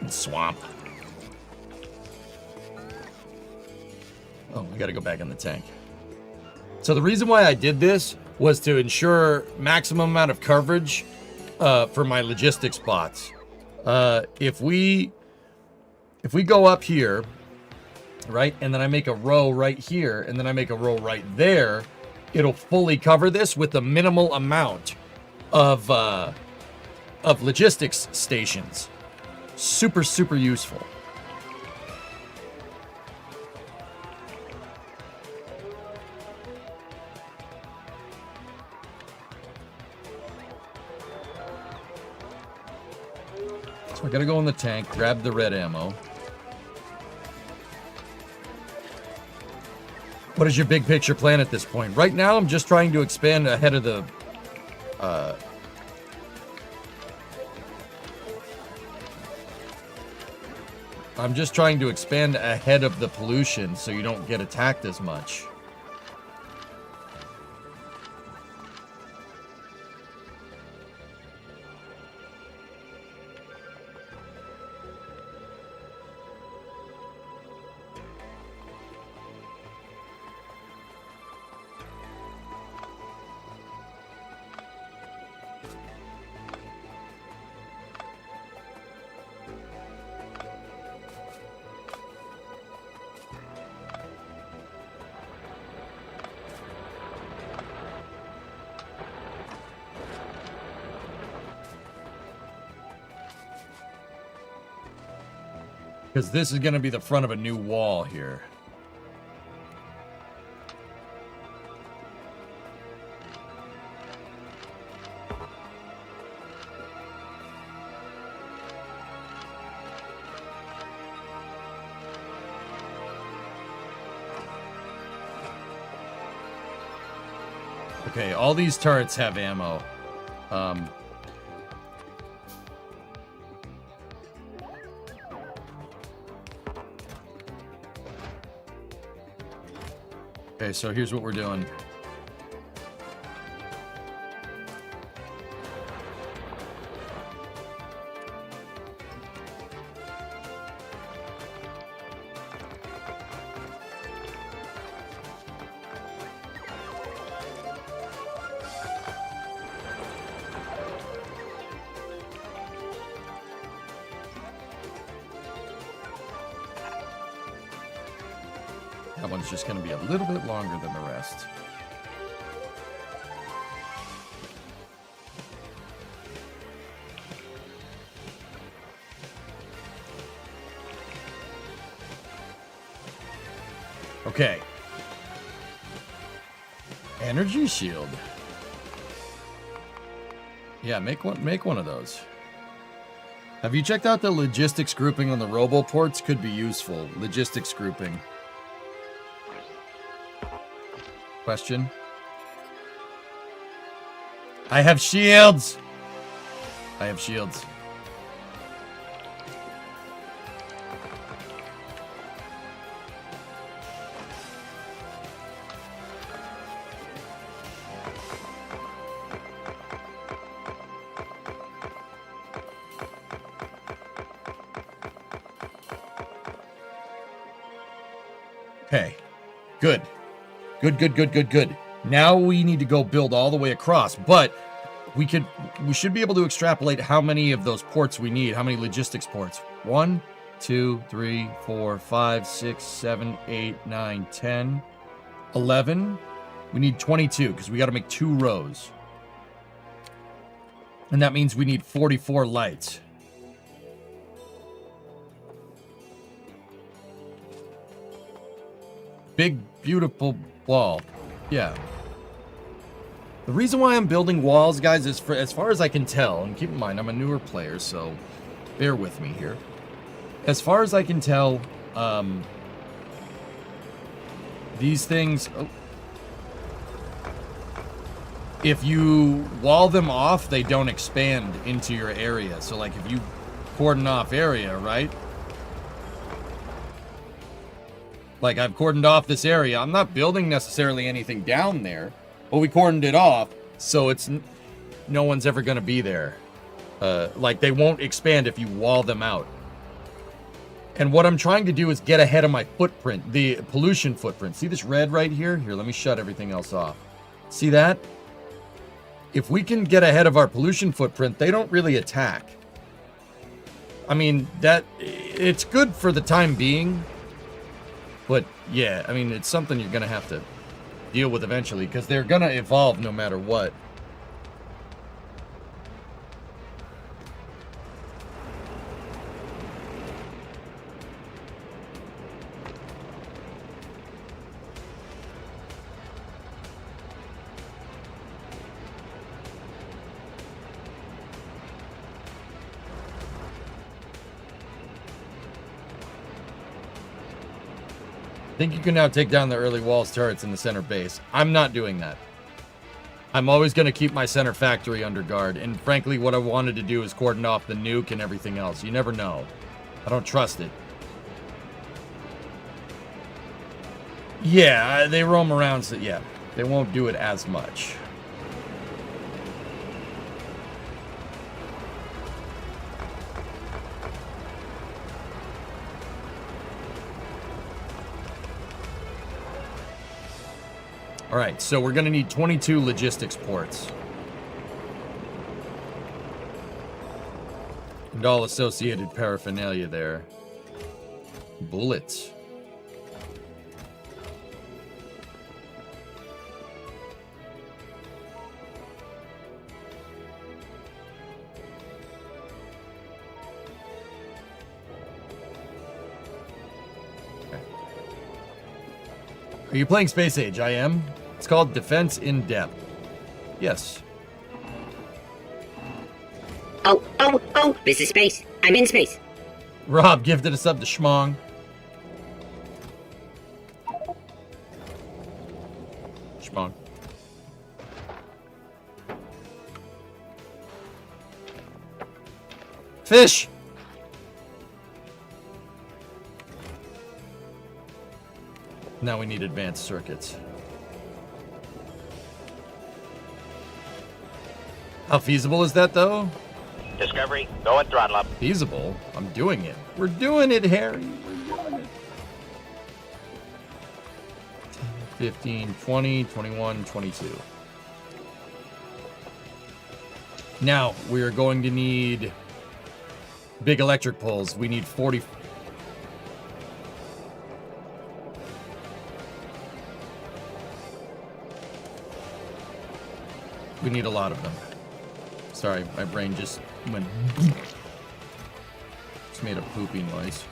Swamp. Oh, I gotta go back in the tank. So the reason why I did this was to ensure maximum amount of coverage for my logistics bots. If we go up here, right, and then I make a row right here, and then I make a row right there, it'll fully cover this with a minimal amount of logistics stations. Super, super useful. So I gotta go in the tank, grab the red ammo. What is your big picture plan at this point? Right now, I'm just trying to expand ahead of the I'm just trying to expand ahead of the pollution so you don't get attacked as much. Because this is going to be the front of a new wall here. Okay, all these turrets have ammo. Okay, so here's what we're doing. That one's just going to be a little bit longer than the rest. Okay. Energy shield. Yeah, make one of those. Have you checked out the logistics grouping on the roboports? Could be useful. Logistics grouping. Question. I have shields. I have shields. Okay. Good. Good. Now we need to go build all the way across, but we should be able to extrapolate how many of those ports we need, how many logistics ports. 1, 2, 3, 4, 5, 6, 7, 8, 9, 10, 11. We need 22 because we got to make 2 rows. And that means we need 44 lights. Big, beautiful wall. Yeah. The reason why I'm building walls, guys, is as far as I can tell, and keep in mind, I'm a newer player, so bear with me here. As far as I can tell, these things... Oh, if you wall them off, they don't expand into your area. So, like, if you cordon off area, right? Like, I've cordoned off this area. I'm not building necessarily anything down there, but we cordoned it off, so it's no one's ever going to be there. Like, they won't expand if you wall them out. And what I'm trying to do is get ahead of my footprint, the pollution footprint. See this red right here? Here, let me shut everything else off. See that? If we can get ahead of our pollution footprint, they don't really attack. I mean, it's good for the time being. But, yeah, I mean, it's something you're going to have to deal with eventually, because they're going to evolve no matter what. I think you can now take down the early walls turrets in the center base. I'm not doing that. I'm always going to keep my center factory under guard. And frankly, what I wanted to do is cordon off the nuke and everything else. You never know. I don't trust it. Yeah, they roam around, so yeah, they won't do it as much. All right, so we're going to need 22 logistics ports. And all associated paraphernalia there. Bullets. Are you playing Space Age? I am. It's called Defense in Depth. Yes. Oh, this is space. I'm in space. Rob gifted us up to Schmong. Schmong. Fish! Now we need advanced circuits. How feasible is that, though? Discovery, go and throttle up. Feasible? I'm doing it. We're doing it, Harry. We're doing it. 10, 15, 20, 21, 22. Now, we are going to need big electric poles. We need 40... We need a lot of them. Sorry, my brain just went... Just made a poopy noise.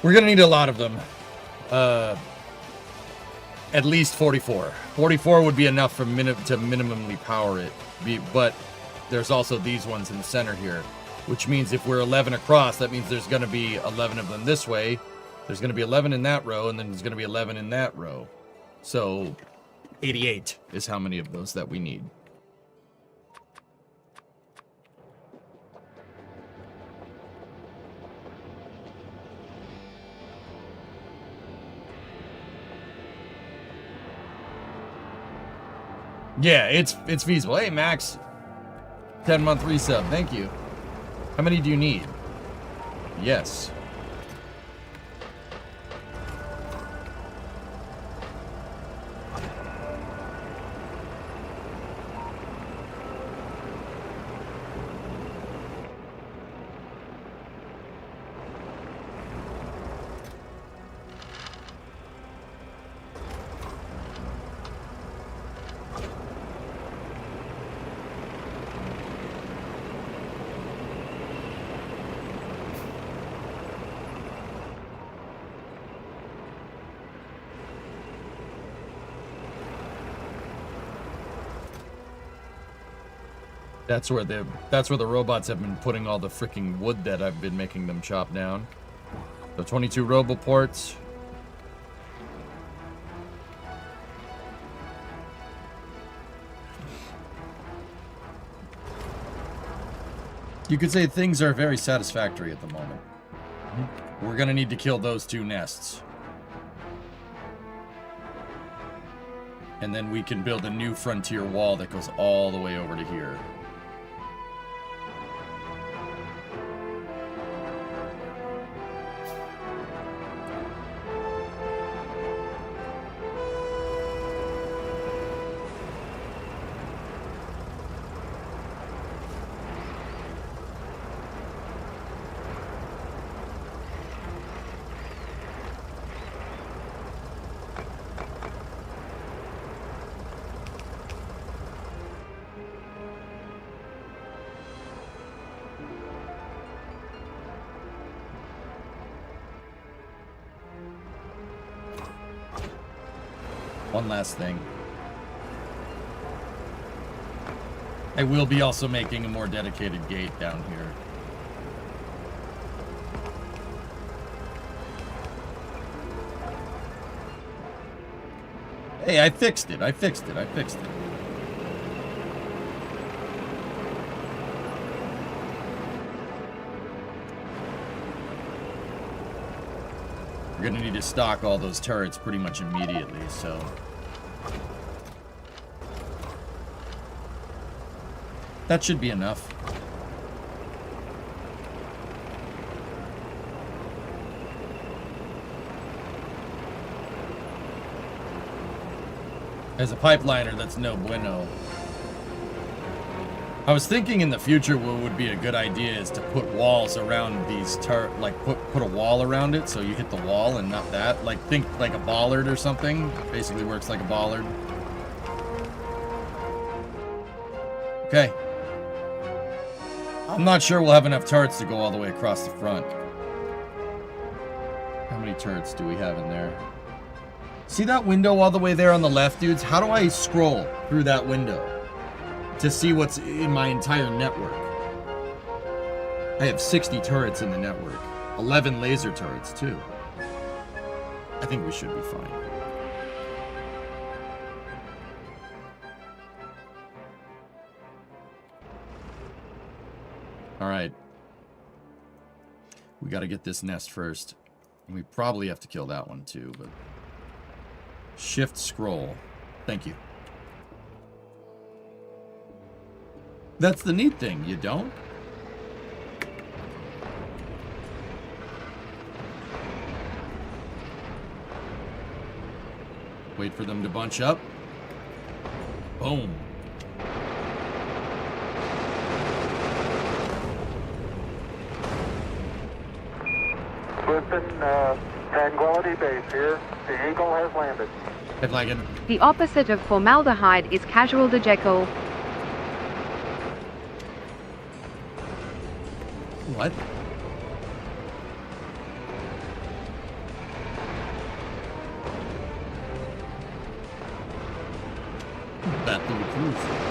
We're gonna need a lot of them. At least 44. 44 would be enough for to minimally power it. But there's also these ones in the center here. Which means if we're 11 across, that means there's going to be 11 of them this way. There's going to be 11 in that row, and then there's going to be 11 in that row. So, 88 is how many of those that we need. Yeah, it's feasible. Hey, Max. 10-month resub. Thank you. How many do you need? Yes. That's where the robots have been putting all the freaking wood that I've been making them chop down. So 22 roboports. You could say things are very satisfactory at the moment. We're gonna need to kill those 2 nests. And then we can build a new frontier wall that goes all the way over to here. One last thing. I will be also making a more dedicated gate down here. Hey, I fixed it. We're gonna need to stock all those turrets pretty much immediately, so... That should be enough. As a pipeliner, that's no bueno. I was thinking in the future what would be a good idea is to put walls around these like put a wall around it so you hit the wall and not that. Like think like a bollard or something. Basically works like a bollard. Okay. I'm not sure we'll have enough turrets to go all the way across the front. How many turrets do we have in there? See that window all the way there on the left, dudes? How do I scroll through that window to see what's in my entire network? I have 60 turrets in the network. 11 laser turrets, too. I think we should be fine. Alright. We gotta get this nest first. And we probably have to kill that one too, but... Shift scroll. Thank you. That's the neat thing, you don't? Wait for them to bunch up. Boom. Listen, Tranquility Base here. The Eagle has landed. Headlagging. The opposite of formaldehyde is casual dejekyll. What? Battle Cruise.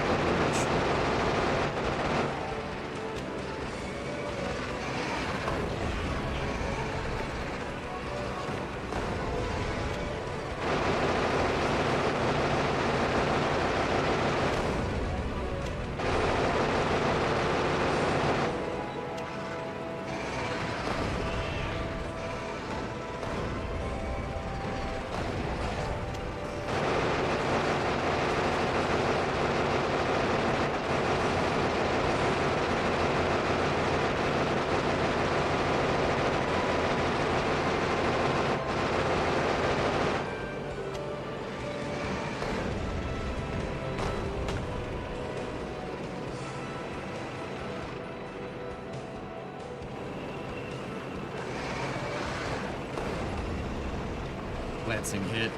Glancing hit.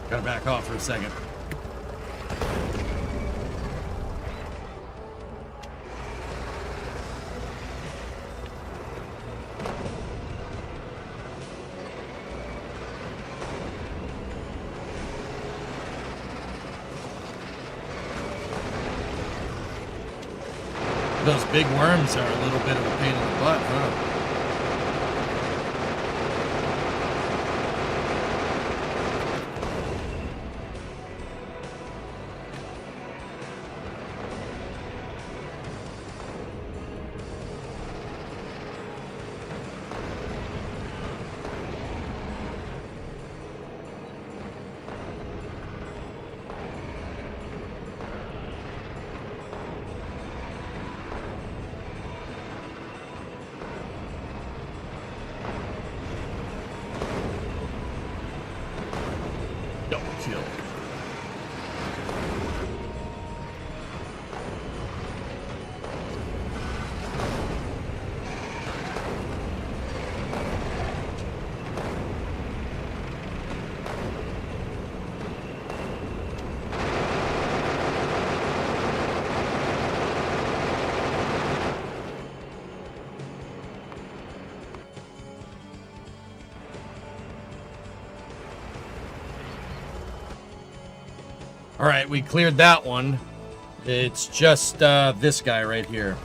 Gotta back off for a second. Those big worms are a little bit of a pain in the butt, huh? Double kill. All right, we cleared that one. It's just this guy right here.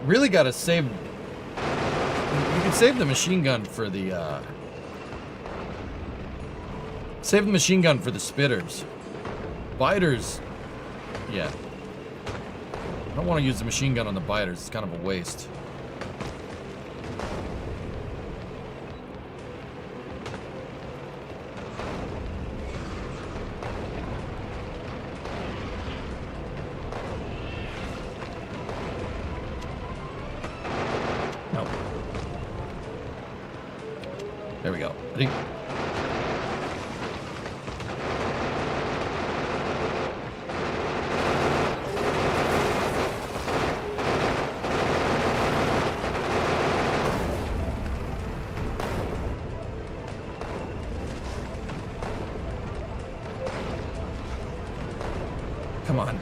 Really gotta save... You can save the machine gun for the, Save the machine gun for the spitters. Biters... Yeah. I don't want to use the machine gun on the biters. It's kind of a waste. No. There we go. Ready? Come on.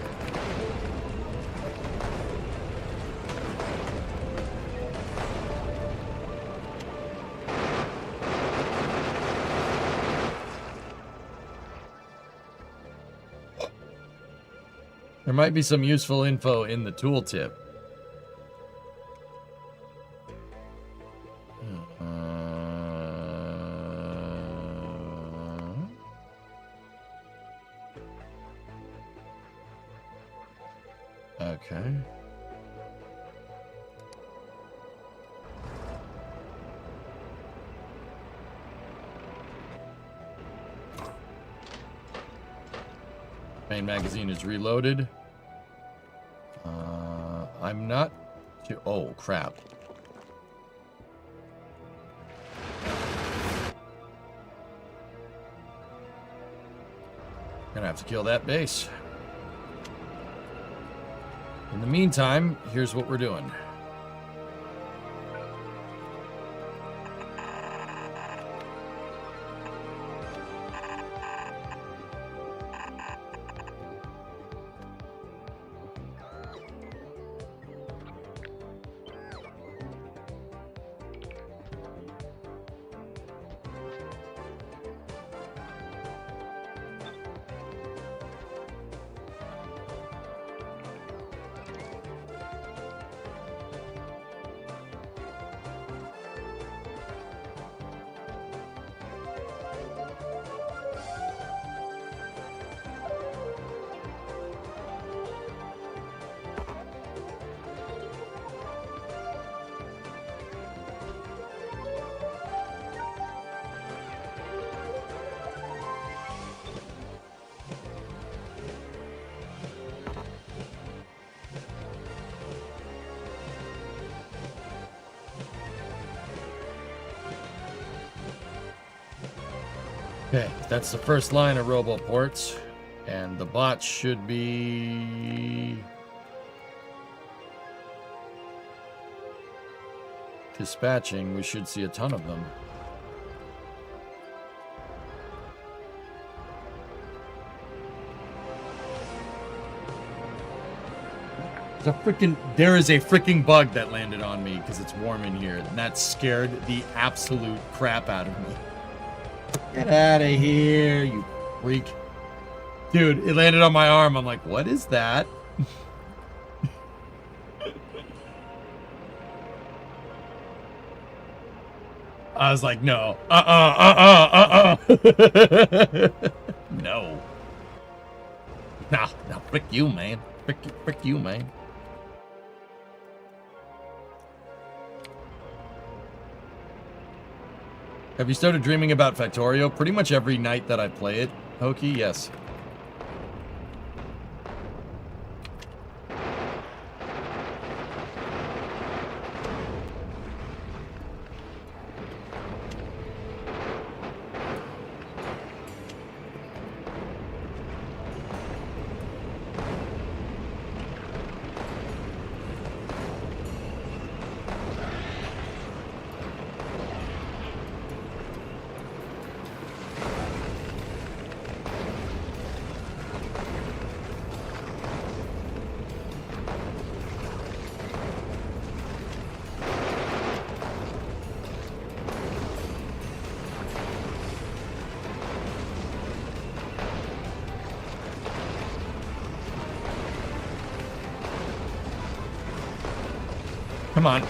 There might be some useful info in the tooltip. Okay. Main magazine is reloaded. I'm not too... Oh, crap. Gonna have to kill that base. In the meantime, here's what we're doing. Okay, that's the first line of roboports, and the bots should be dispatching. We should see a ton of them. There is a freaking bug that landed on me because it's warm in here, and that scared the absolute crap out of me. Get out of here, you freak. Dude, it landed on my arm. I'm like, what is that? I was like, no. No. Nah, frick you, man. Frick you, man. Have you started dreaming about Factorio? Pretty much every night that I play it, Hokey, yes. Come on.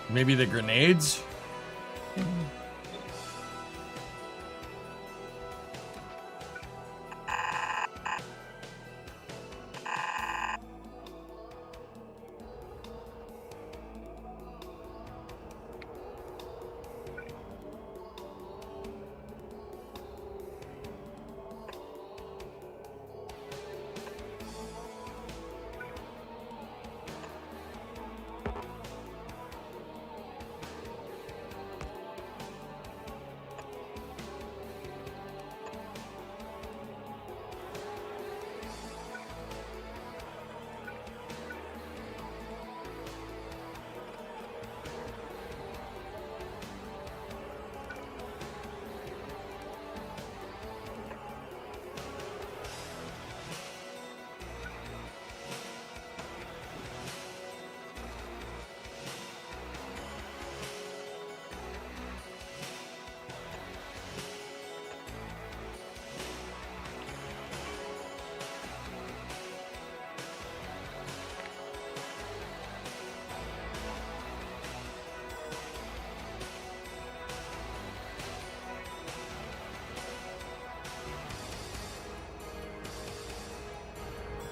Maybe the grenades?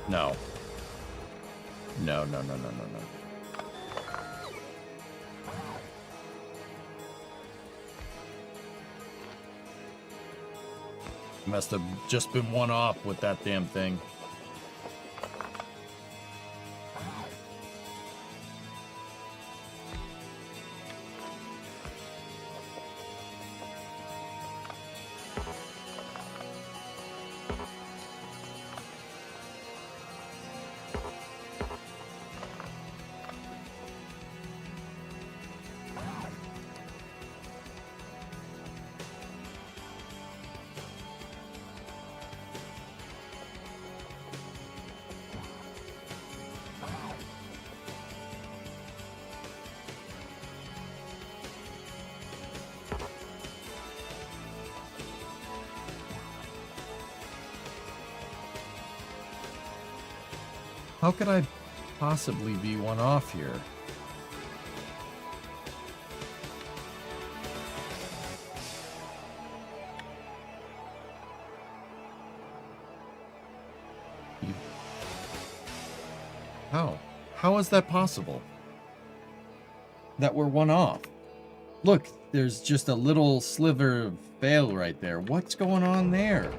No. No, no, no, no, no, no. Must have just been one off with that damn thing. How could I possibly be one off here? How? How is that possible? That we're one off. Look, there's just a little sliver of fail right there. What's going on there?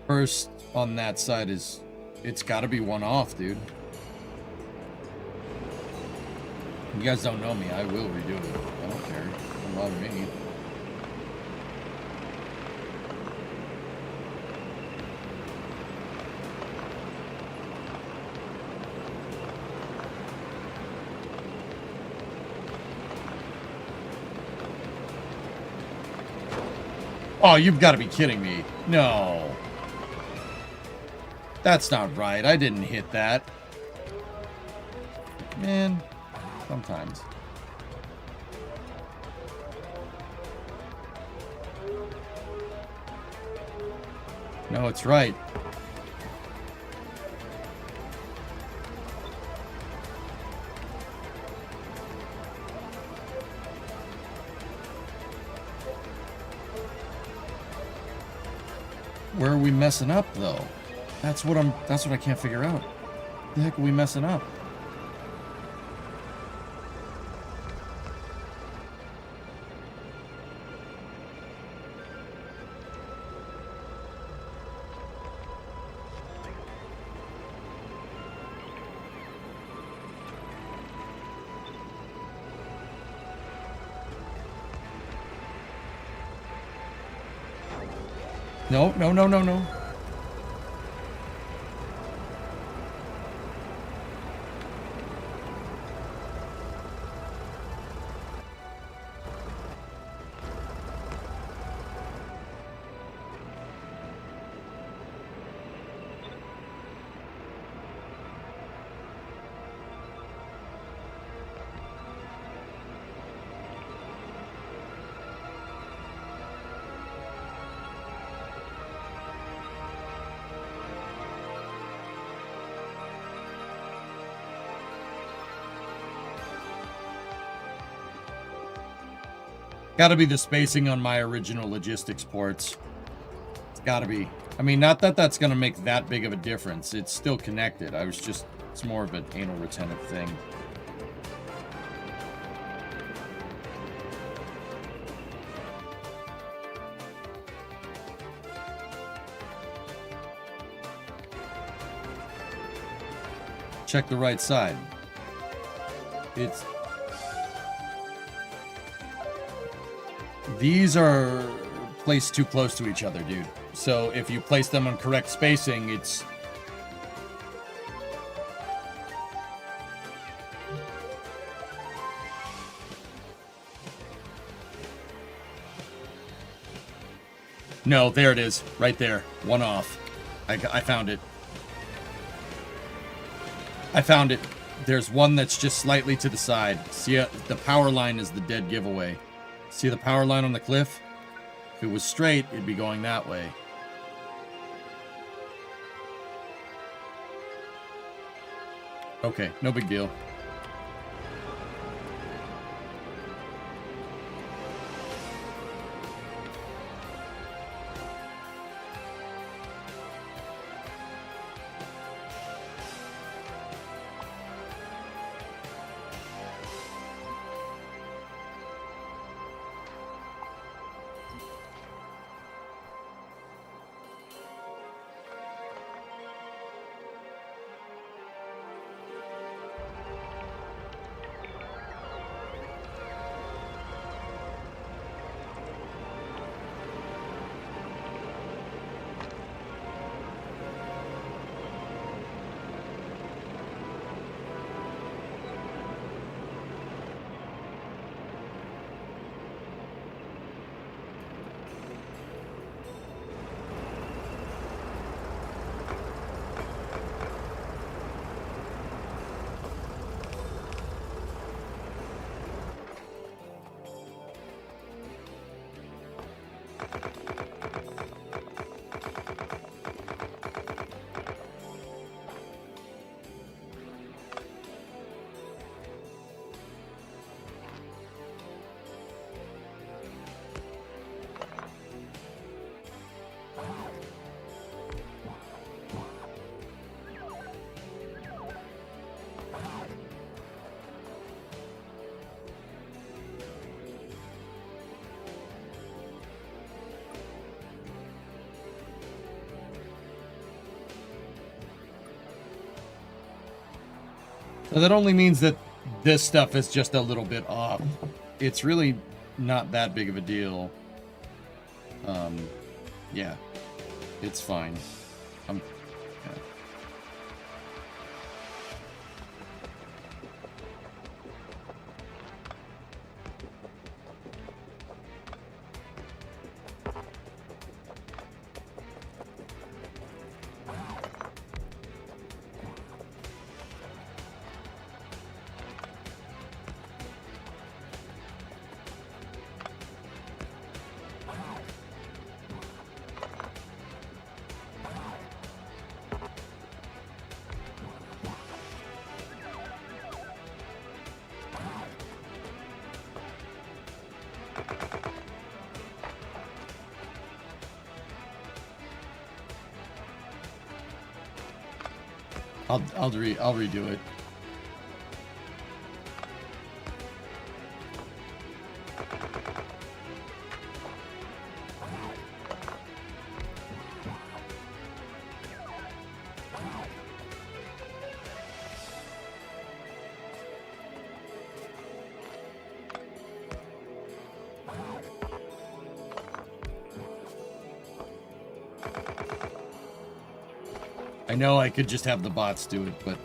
First on that side is, it's got to be one off, dude. You guys don't know me. I will redo it. I don't care. Don't bother me. Oh, you've got to be kidding me. No. That's not right. I didn't hit that. Man, sometimes. No, it's right. Where are we messing up, though? That's what I can't figure out. The heck are we messing up? No, no, no, no, no. Gotta be the spacing on my original logistics ports. It's gotta be. I mean, not that that's gonna make that big of a difference. It's still connected. It's more of an anal retentive thing. Check the right side. These are placed too close to each other, dude. So if you place them on correct spacing, it's... No, there it is. Right there. One off. I found it. I found it. There's one that's just slightly to the side. See, the power line is the dead giveaway. See the power line on the cliff? If it was straight, it'd be going that way. Okay, no big deal. So that only means that this stuff is just a little bit off. It's really not that big of a deal. Yeah, it's fine. Yeah. I'll redo it. I know I could just have the bots do it, but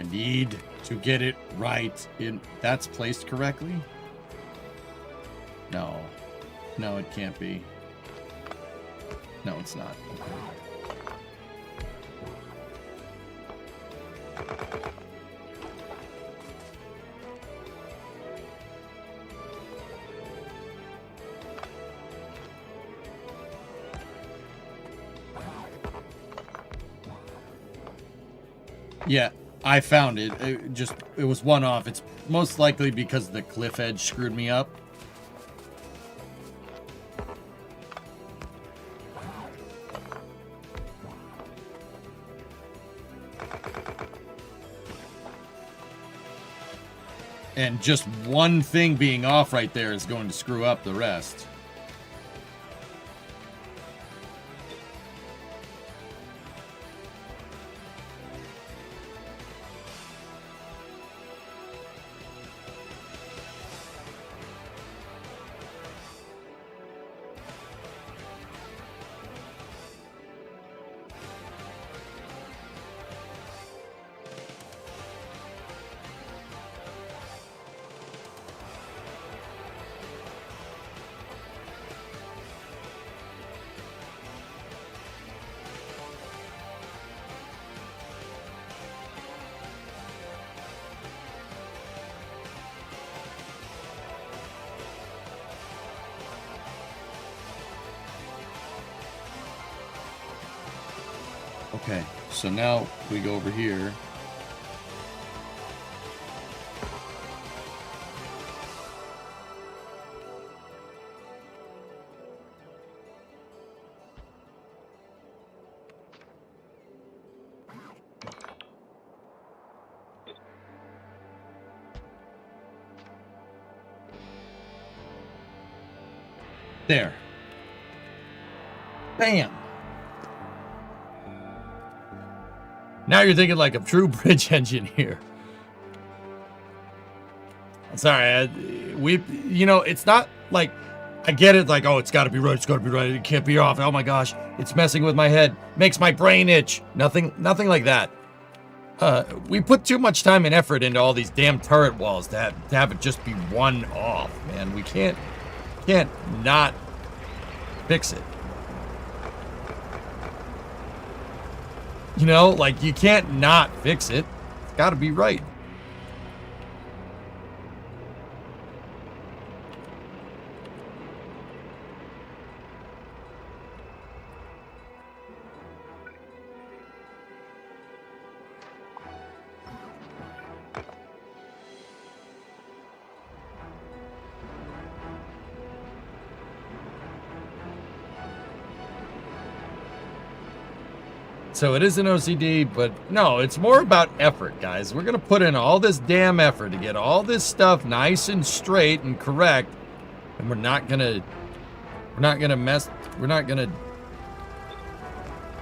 I need to get it right. That's placed correctly? No. No, it can't be. No, it's not. Yeah, I found it. It was one off. It's most likely because the cliff edge screwed me up. And just one thing being off right there is going to screw up the rest. Okay, so now we go over here. There. Bam. Now you're thinking like a true bridge engineer. I'm sorry, it's not like, I get it, like, oh, it's gotta be right, it can't be off, oh my gosh, it's messing with my head, makes my brain itch. Nothing like that. We put too much time and effort into all these damn turret walls to have it just be one off, man. We can't not fix it. You know, like, you can't not fix it. It's gotta be right. So it is an OCD, but no, it's more about effort, guys. We're gonna put in all this damn effort to get all this stuff nice and straight and correct, and we're not gonna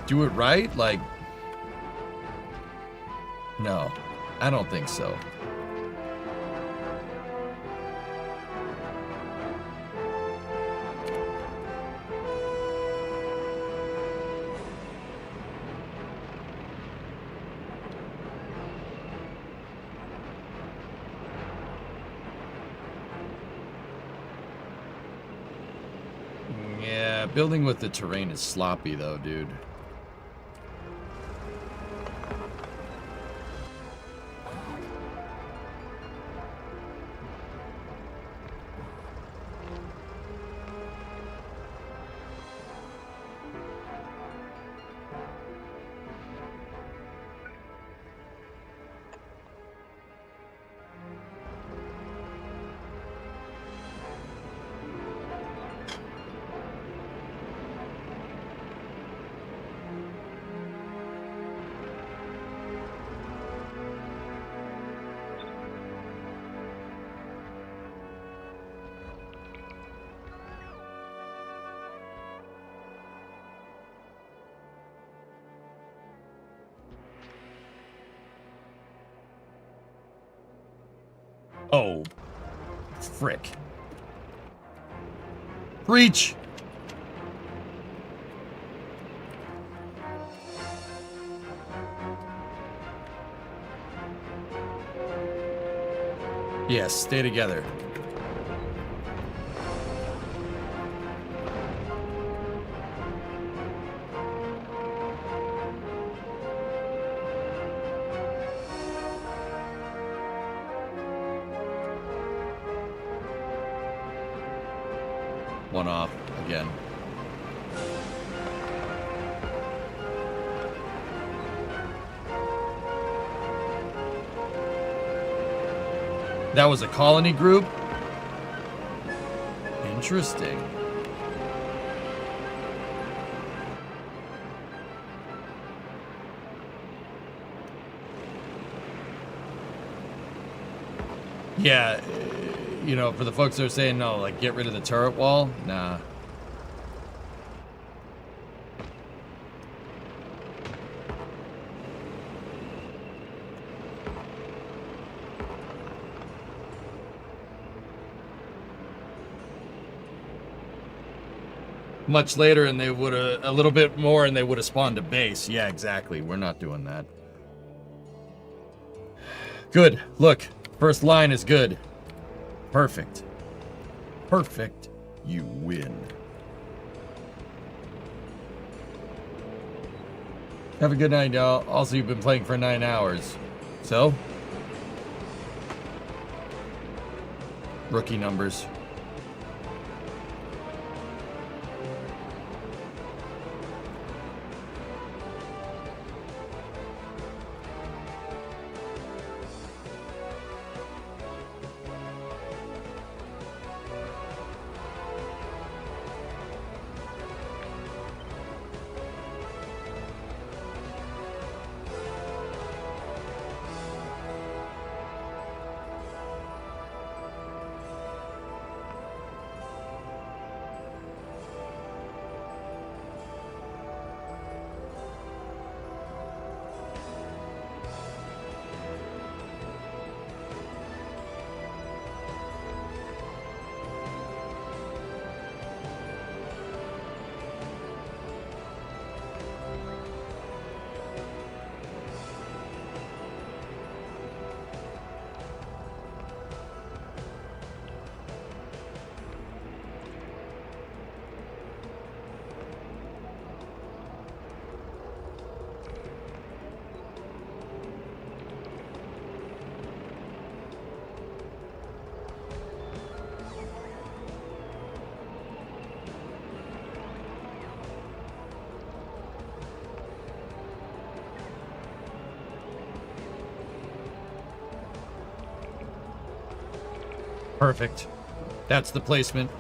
do it right? Like, no, I don't think so. Yeah, building with the terrain is sloppy though, dude. Oh. Frick. Breach! Yes, stay together. One off again. That was a colony group? Interesting. Yeah, you know, for the folks that are saying no, like get rid of the turret wall, nah. Much later and they would have, a little bit more and they would have spawned a base. Yeah, exactly. We're not doing that. Good. Look, first line is good. Perfect. Perfect. You win. Have a good night, y'all. Also, you've been playing for 9 hours. So? Rookie numbers. Perfect. That's the placement.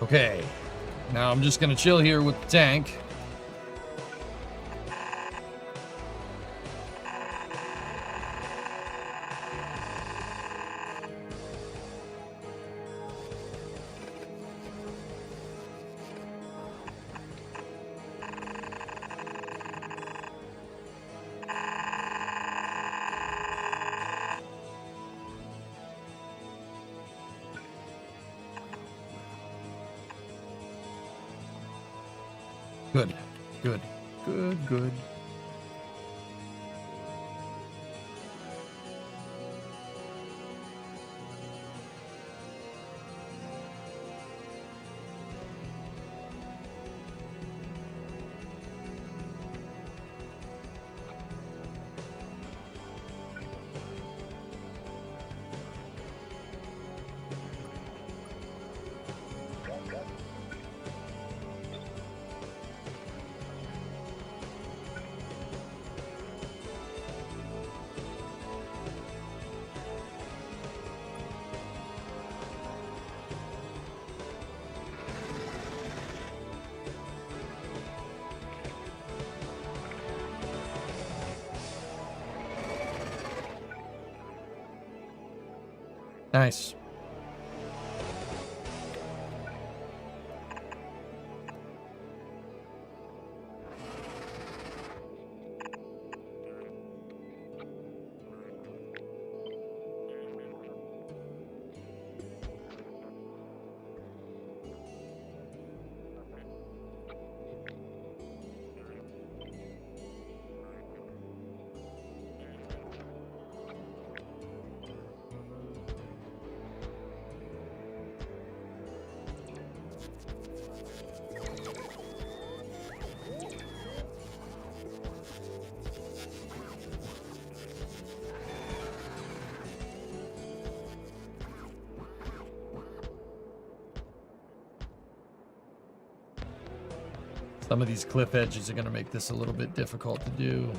Okay, now I'm just gonna chill here with the tank. Good, good, good, good. Nice. Some of these cliff edges are going to make this a little bit difficult to do.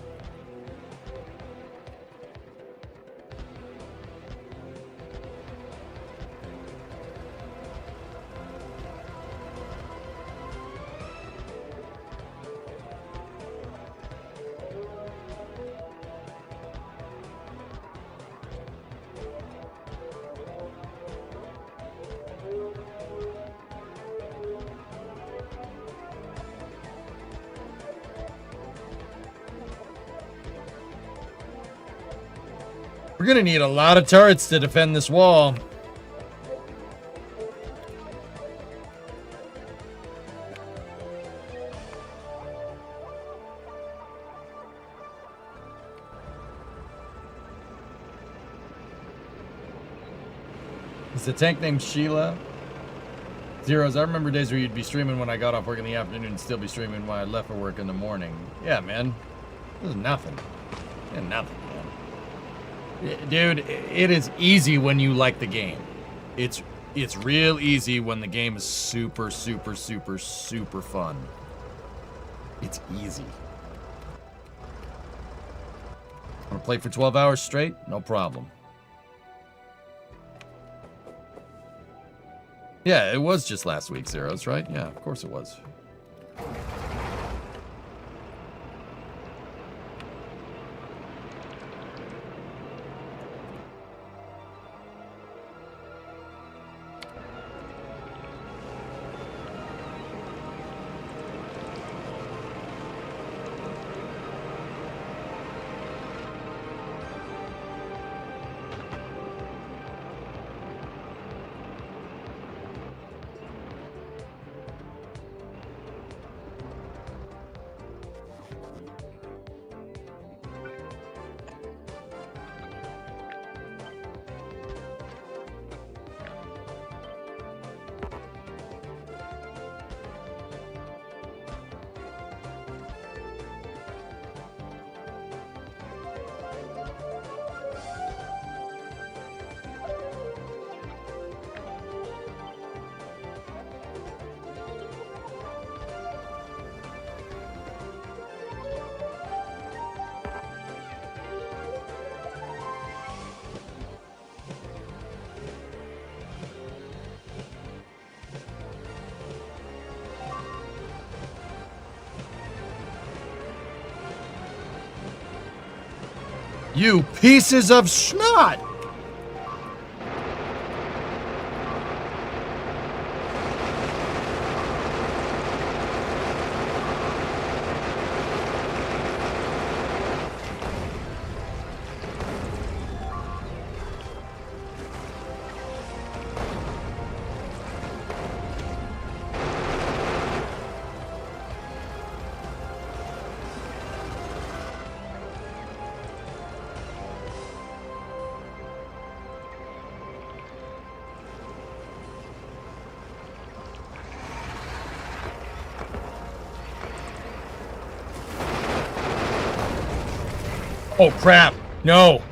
We're gonna need a lot of turrets to defend this wall. Is the tank named Sheila? Zeros, I remember days where you'd be streaming when I got off work in the afternoon and still be streaming when I left for work in the morning. Yeah, man. This is nothing. Yeah, nothing, man. Dude, it is easy when you like the game. It's real easy when the game is super, super, super, super fun. It's easy. Want to play for 12 hours straight? No problem. Yeah, it was just last week, Zeros, right? Yeah, of course it was. You pieces of snot! Oh crap, no.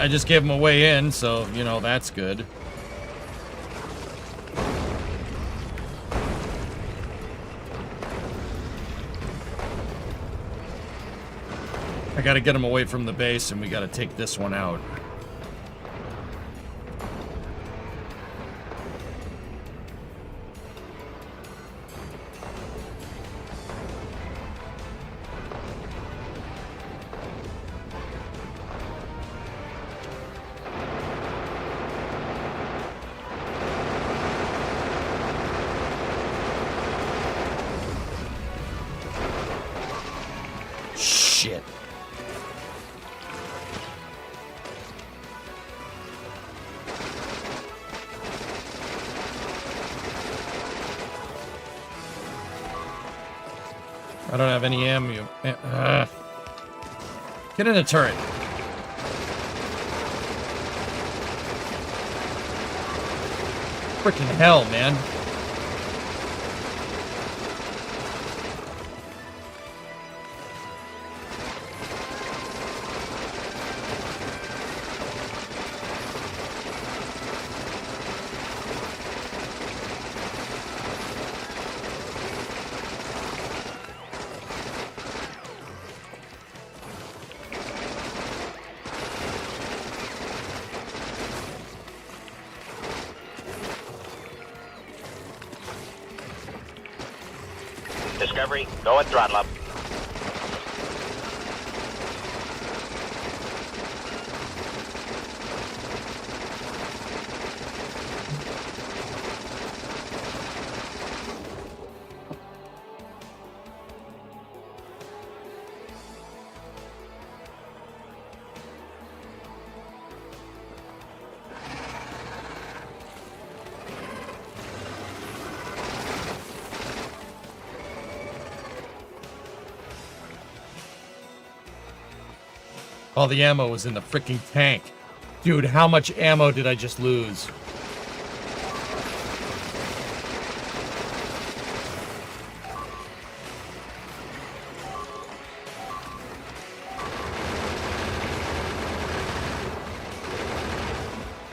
I just gave him a way in, so, you know, that's good. I gotta get him away from the base, and we gotta take this one out. Shit. I don't have any ammo. Get in the turret. Freaking hell, man. Discovery, go and throttle up. All the ammo was in the freaking tank. Dude, how much ammo did I just lose?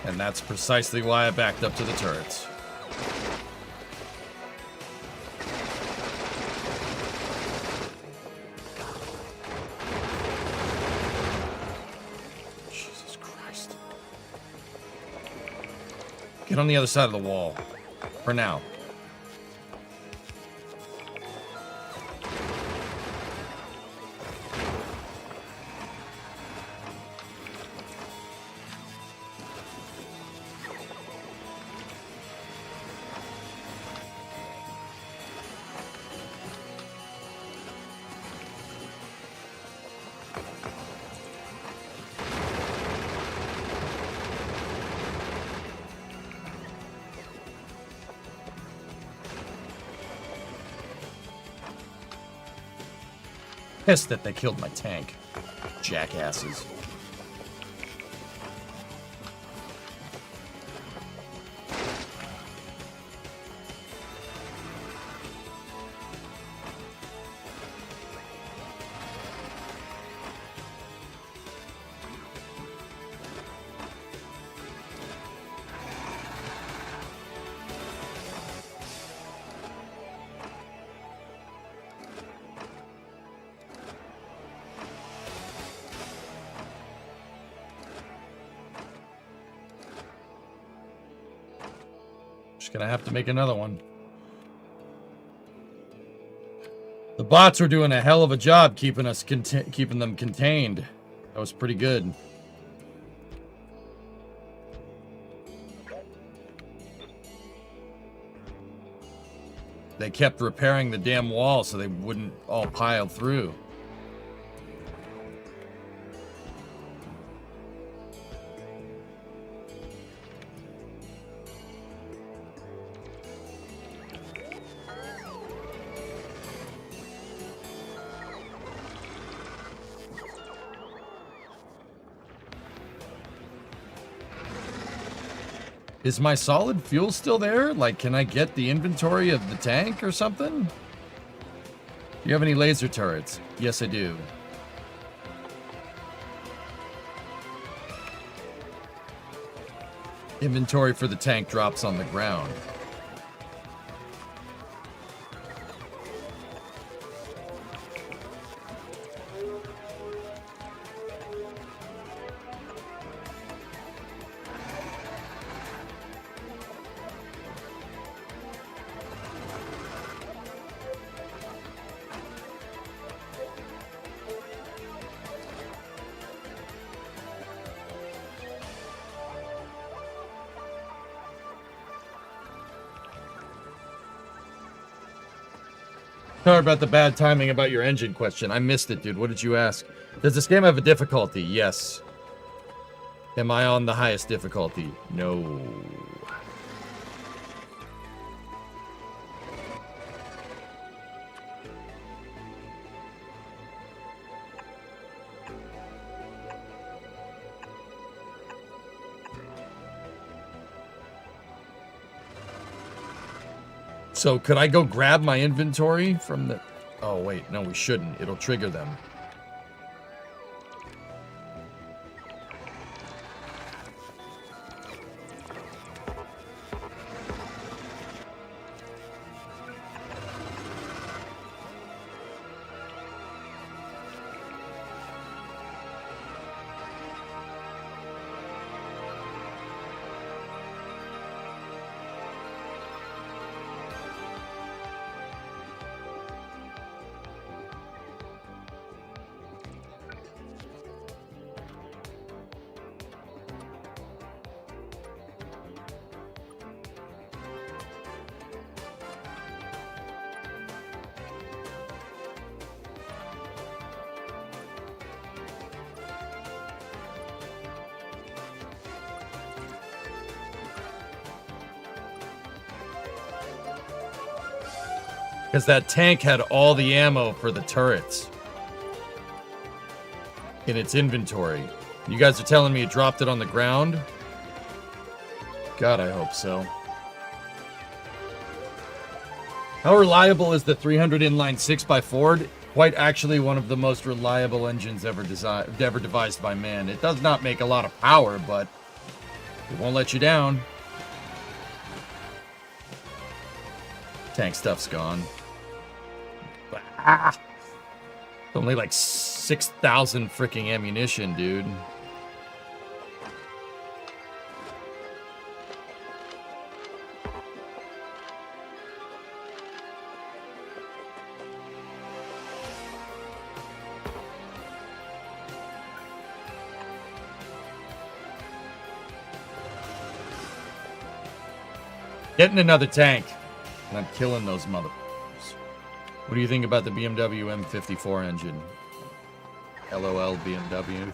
And that's precisely why I backed up to the turrets. Get on the other side of the wall. For now. Pissed that they killed my tank. Jackasses. Just gonna have to make another one. The bots were doing a hell of a job keeping them contained. That was pretty good. They kept repairing the damn wall so they wouldn't all pile through. Is my solid fuel still there? Like, can I get the inventory of the tank or something? Do you have any laser turrets? Yes, I do. Inventory for the tank drops on the ground. Sorry about the bad timing about your engine question. I missed it, dude. What did you ask? Does this game have a difficulty? Yes. Am I on the highest difficulty? No. So could I go grab my inventory from the... Oh, wait. No, we shouldn't. It'll trigger them. Because that tank had all the ammo for the turrets in its inventory. You guys are telling me it dropped it on the ground? God, I hope so. How reliable is the 300 inline 6 by Ford? Quite actually one of the most reliable engines ever devised by man. It does not make a lot of power, but it won't let you down. Tank stuff's gone. Ah. Only like 6,000 freaking ammunition, dude. Getting another tank. And I'm killing those motherfuckers. What do you think about the BMW M54 engine? LOL BMW.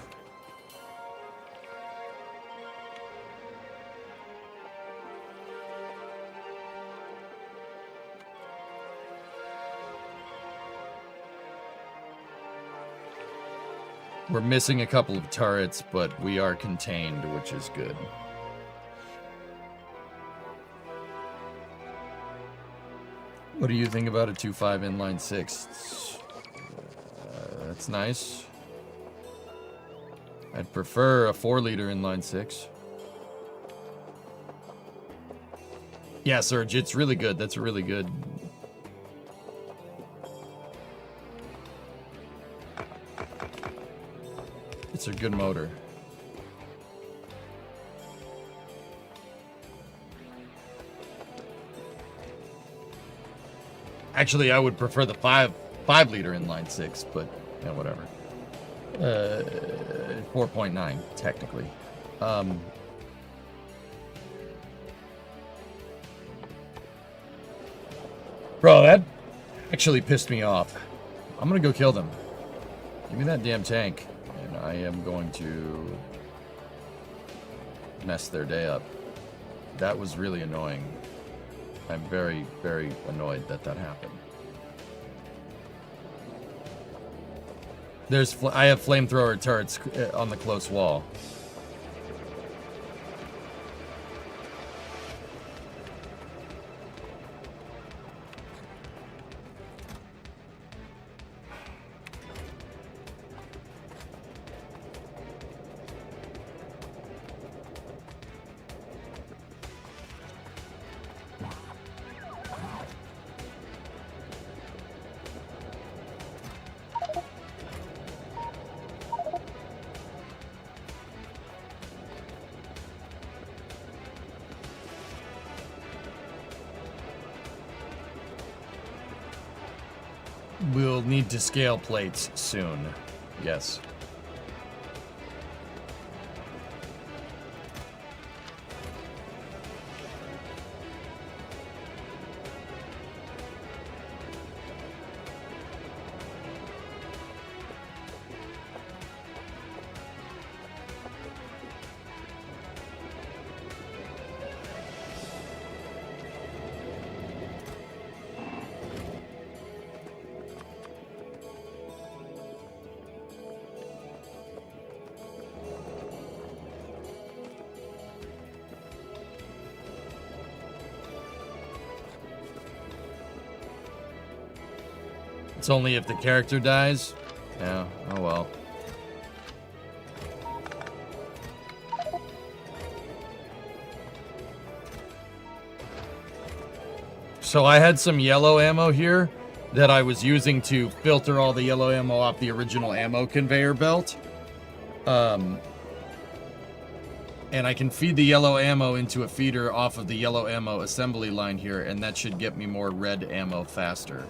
We're missing a couple of turrets, but we are contained, which is good. What do you think about a 2.5 inline 6? That's nice. I'd prefer a 4-liter inline 6. Yeah, Serge, it's really good. That's really good. It's a good motor. Actually, I would prefer the 5-liter inline 6, but yeah, whatever. 4.9 technically. Bro, that actually pissed me off. I'm gonna go kill them. Give me that damn tank, and I am going to mess their day up. That was really annoying. I'm very, very annoyed that that happened. I have flamethrower turrets on the close wall. We'll need to scale plates soon. Yes. It's only if the character dies? Yeah, oh well. So I had some yellow ammo here that I was using to filter all the yellow ammo off the original ammo conveyor belt. And I can feed the yellow ammo into a feeder off of the yellow ammo assembly line here, and that should get me more red ammo faster.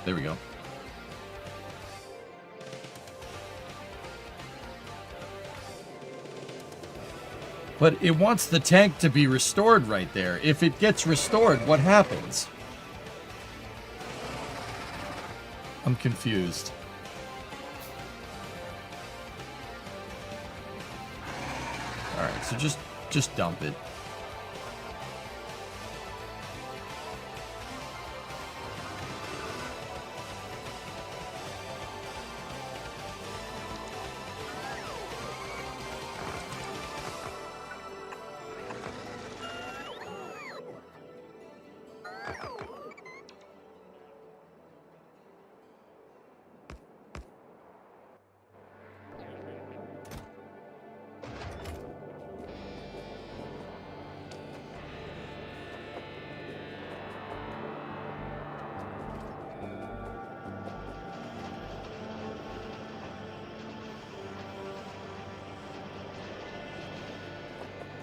There we go. But it wants the tank to be restored right there. If it gets restored, what happens? I'm confused. Alright, so just dump it.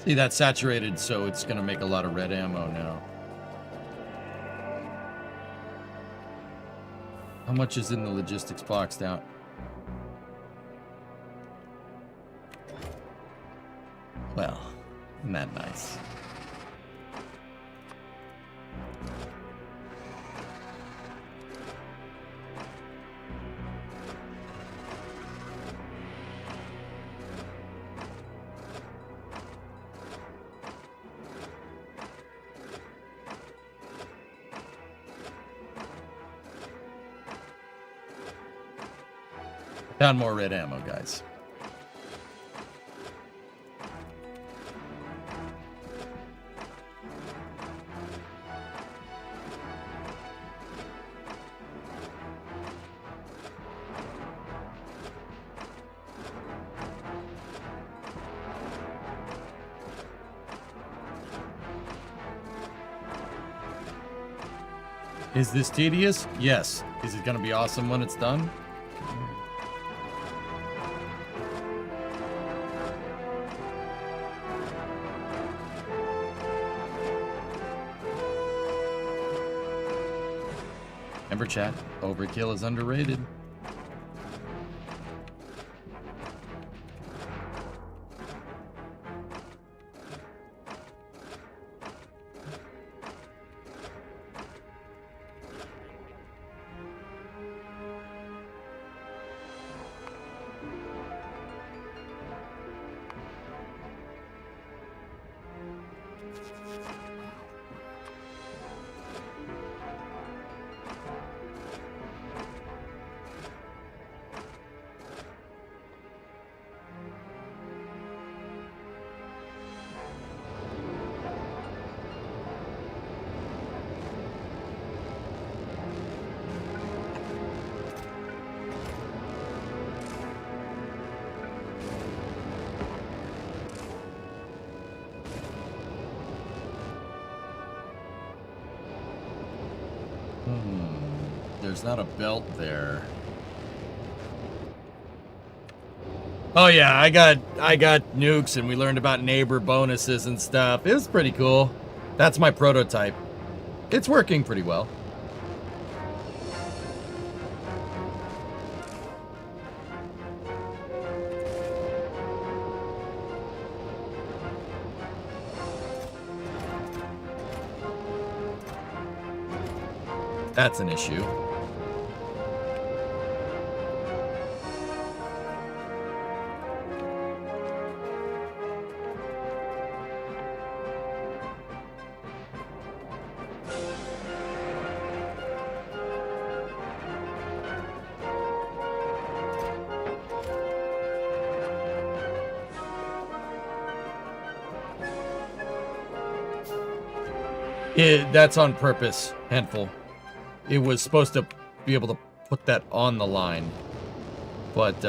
See, that's saturated, so it's going to make a lot of red ammo now. How much is in the logistics box down? Well, isn't that nice? Found more red ammo, guys. Is this tedious? Yes. Is it going to be awesome when it's done? Remember, chat, overkill is underrated. There's not a belt there. Oh yeah, I got nukes and we learned about neighbor bonuses and stuff. It was pretty cool. That's my prototype. It's working pretty well. That's an issue. That's on purpose, Handful. It was supposed to be able to put that on the line. But,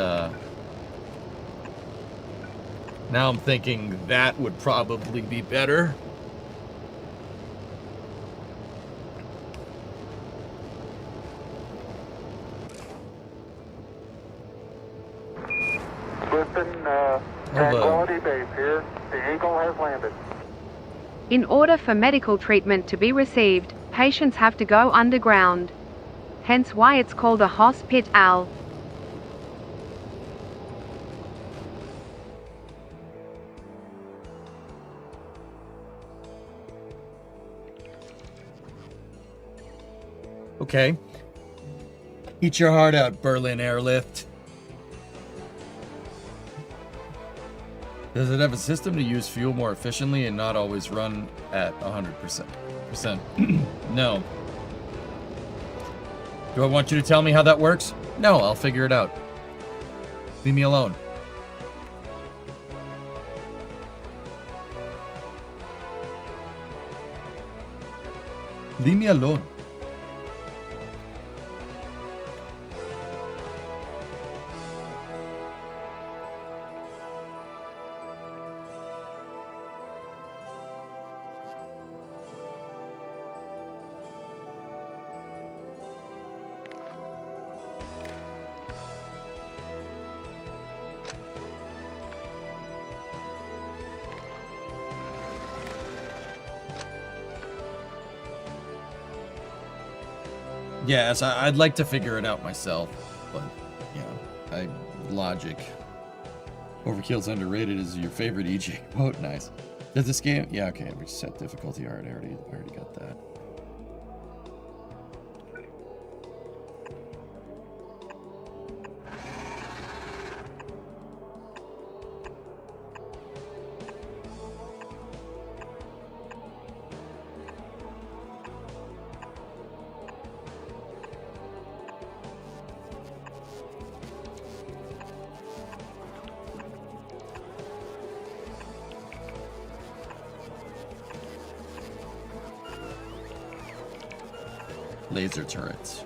now I'm thinking that would probably be better. Listen, Tranquility Base here. The Eagle has landed. In order for medical treatment to be received, patients have to go underground. Hence why it's called a hospital. Okay. Eat your heart out, Berlin Airlift. Does it have a system to use fuel more efficiently and not always run at 100%? No. Do I want you to tell me how that works? No, I'll figure it out. Leave me alone. Leave me alone. Yes, I'd like to figure it out myself, but, yeah, logic. Overkill's underrated is your favorite EJ boat. Nice. Does this game? Yeah, okay, we set difficulty. Alright, I already got that. Laser turrets.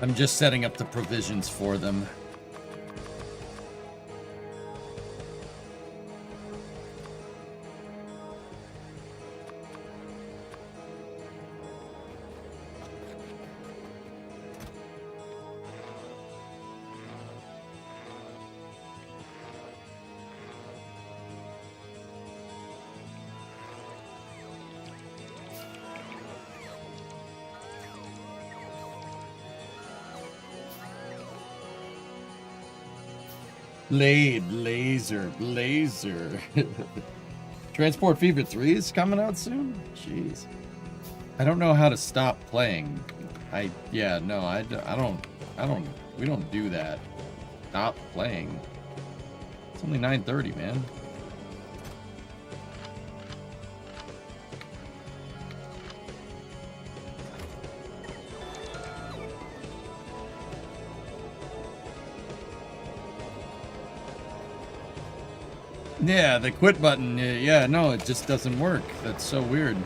I'm just setting up the provisions for them. Laser. Transport Fever 3 is coming out soon? Jeez. I don't know how to stop playing. I don't, we don't do that. Stop playing. It's only 9:30, man. Yeah, the quit button. Yeah, no, it just doesn't work. That's so weird.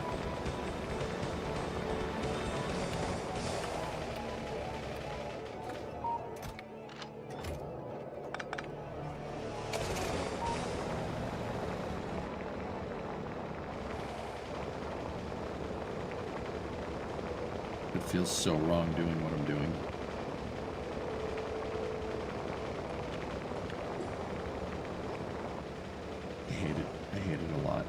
It feels so wrong doing what I'm doing. I hate it. I hate it a lot.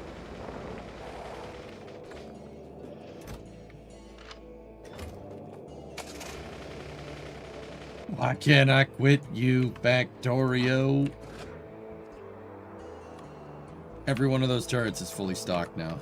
Why can't I quit you, Factorio? Every one of those turrets is fully stocked now.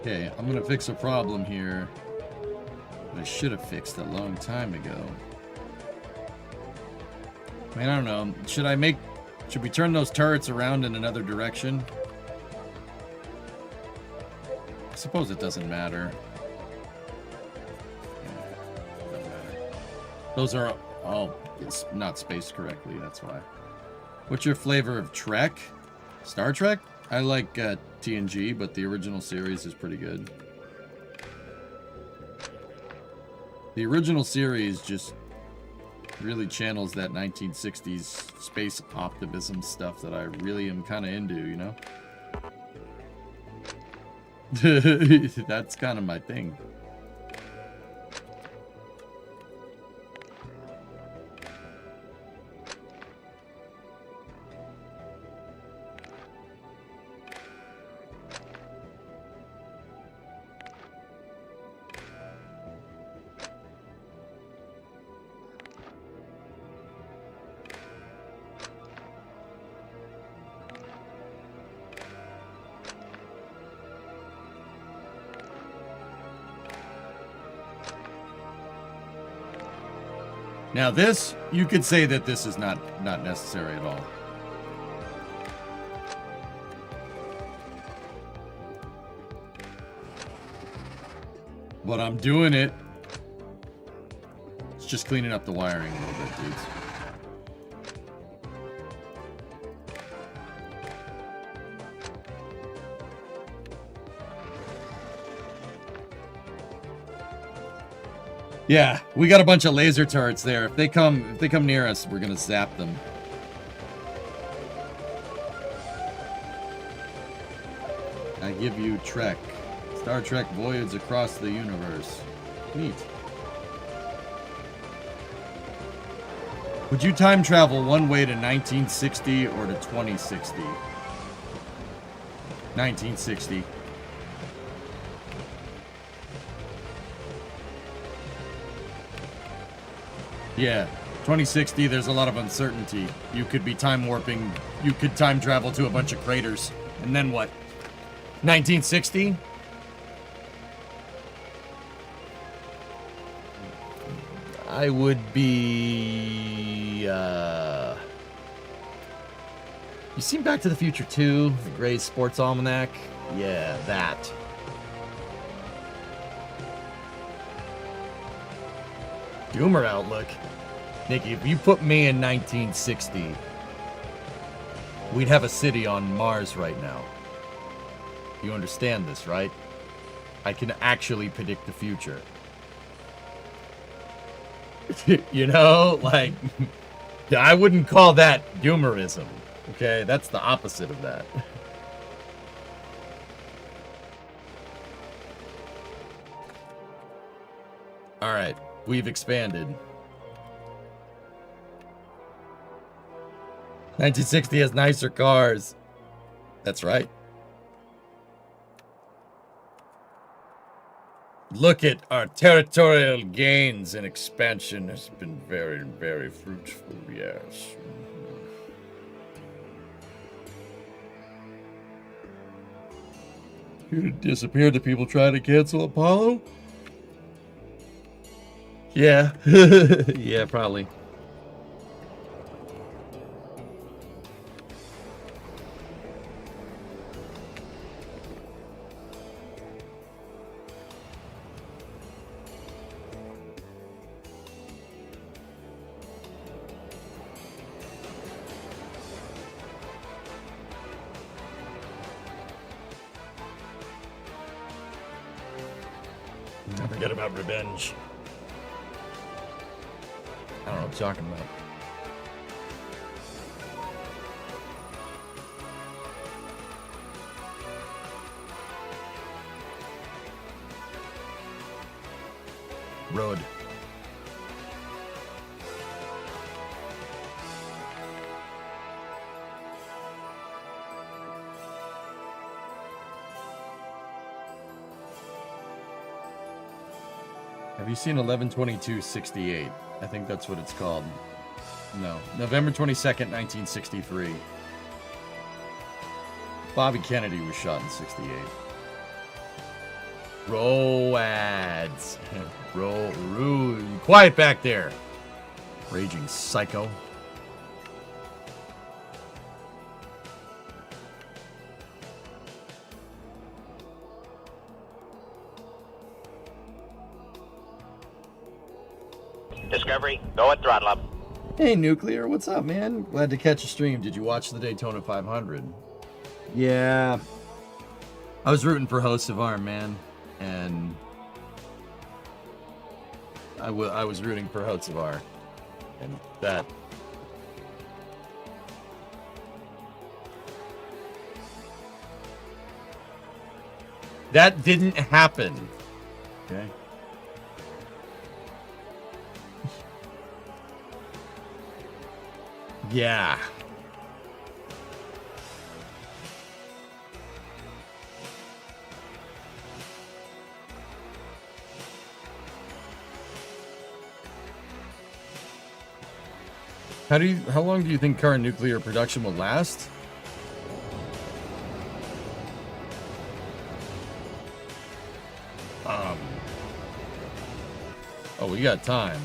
Okay, I'm gonna fix a problem here that I should have fixed a long time ago. I mean, I don't know. Should we turn those turrets around in another direction? I suppose it doesn't matter. Doesn't matter. Those are, oh, it's not spaced correctly, that's why. What's your flavor of Trek? Star Trek? I like TNG, but the original series is pretty good. The original series just really channels that 1960s space optimism stuff that I really am kind of into, you know? That's kind of my thing. Now this, you could say that this is not necessary at all. But I'm doing it. It's just cleaning up the wiring a little bit, dudes. Yeah, we got a bunch of laser turrets there. If they come near us, we're gonna zap them. I give you Trek. Star Trek Voyage Across the Universe. Neat. Would you time travel one way to 1960 or to 2060? 1960. Yeah, 2060, there's a lot of uncertainty. You could be time warping, you could time travel to a bunch of craters. And then what? 1960? I would be, You seen Back to the Future 2? The Gray's Sports Almanac? Yeah, that. Doomer outlook. Nikki, if you put me in 1960, we'd have a city on Mars right now. You understand this, right? I can actually predict the future. You know, like, I wouldn't call that doomerism. Okay, that's the opposite of that. All right, we've expanded. 1960 has nicer cars. That's right. Look at our territorial gains and expansion has been very, very fruitful, yes. You disappeared the people trying to cancel Apollo? Yeah. Yeah, probably. Don't forget about revenge. I don't know what I'm talking about. Road. Have you seen 11/22/68? I think that's what it's called. No. November 22nd, 1963. Bobby Kennedy was shot in 68. Roads. Quiet back there. Raging psycho. Discovery, go at throttle up. Hey, Nuclear, what's up, man? Glad to catch a stream. Did you watch the Daytona 500? Yeah. I was rooting for Hocevar, man. And I was rooting for Hocevar. And that didn't happen. Okay. Yeah. How long do you think current nuclear production will last? Oh, we got time.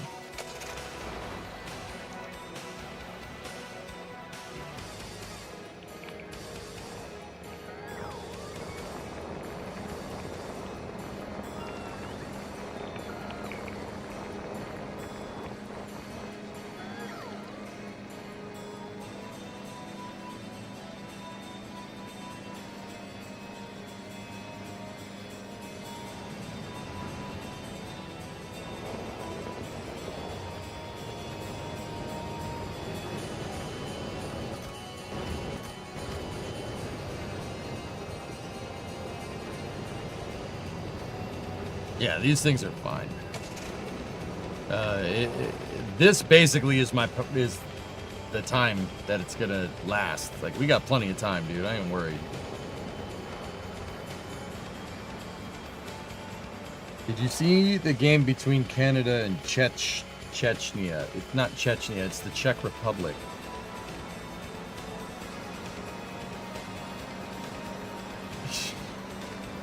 Yeah, these things are fine. This basically is the time that it's gonna last. Like, we got plenty of time, dude. I ain't worried. Did you see the game between Canada and Chechnya? It's not Chechnya, it's the Czech Republic.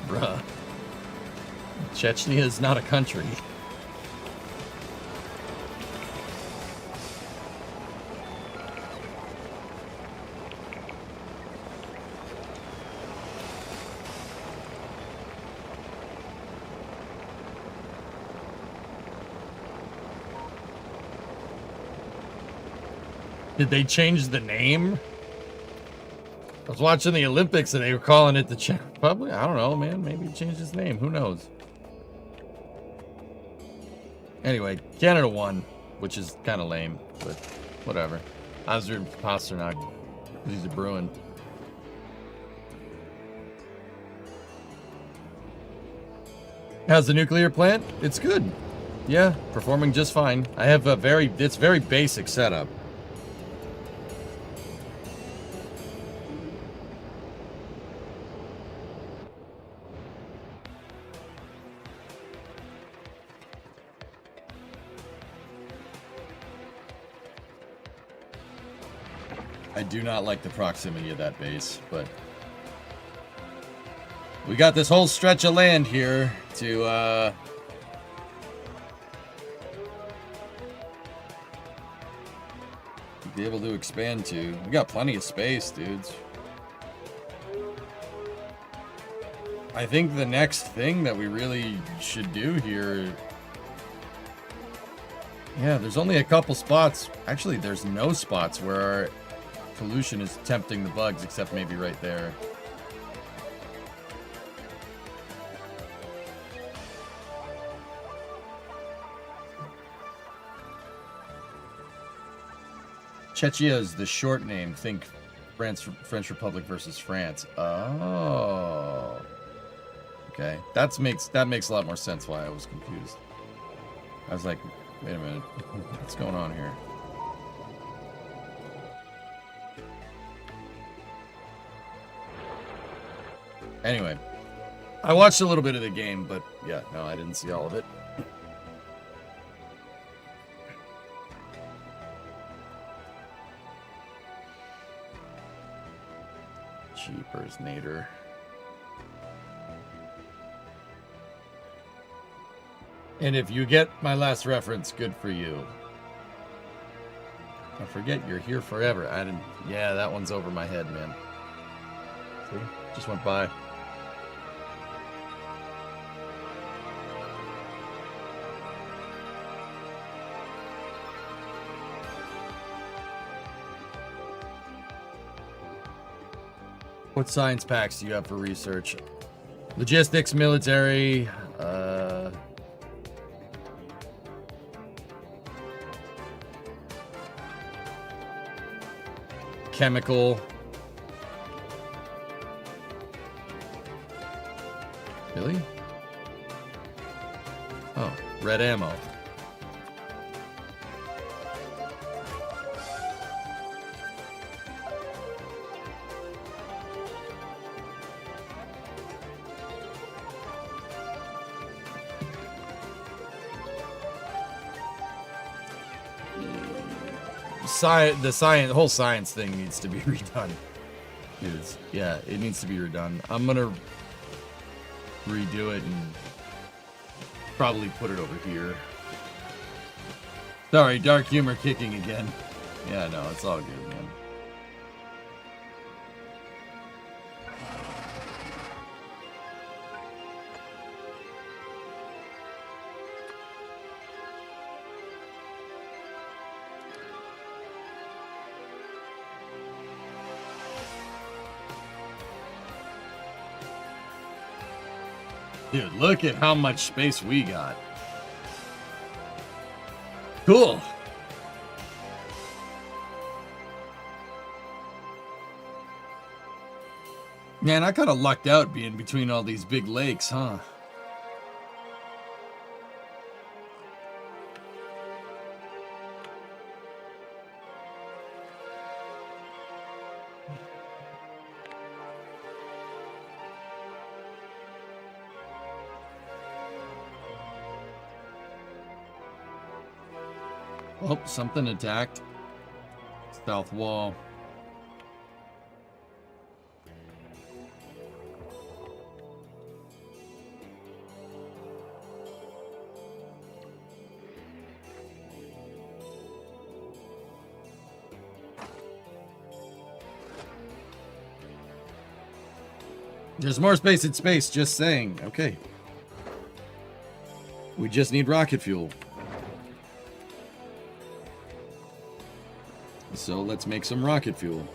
Bruh. Chechnya is not a country. Did they change the name? I was watching the Olympics and they were calling it the Czech Republic. I don't know, man. Maybe it changed its name. Who knows? Anyway, Canada won, which is kind of lame, but whatever. I was rooting for Pasternak. He's a Bruin. How's the nuclear plant? It's good. Yeah, performing just fine. I have a very basic setup. I do not like the proximity of that base, but we got this whole stretch of land here to be able to expand to. We got plenty of space, dudes. I think the next thing that we really should do here... Yeah, there's only a couple spots. Actually, there's no spots where our pollution is tempting the bugs, except maybe right there. Czechia is the short name. Think French Republic versus France. Oh. Okay. That makes a lot more sense why I was confused. I was like, wait a minute. What's going on here? Anyway. I watched a little bit of the game, but yeah, no, I didn't see all of it. Jeepers, Nader. And if you get my last reference, good for you. I forget you're here forever. I didn't. Yeah, that one's over my head, man. See? Just went by. What science packs do you have for research? Logistics, military, chemical. Really? Oh, red ammo. The whole science thing needs to be redone. Yeah, it needs to be redone. I'm gonna redo it and probably put it over here. Sorry, dark humor kicking again. Yeah, no, it's all good, man. Dude, look at how much space we got. Cool. Man, I kind of lucked out being between all these big lakes, huh? Oh, something attacked. South wall. There's more space in space, just saying. Okay. We just need rocket fuel. So let's make some rocket fuel.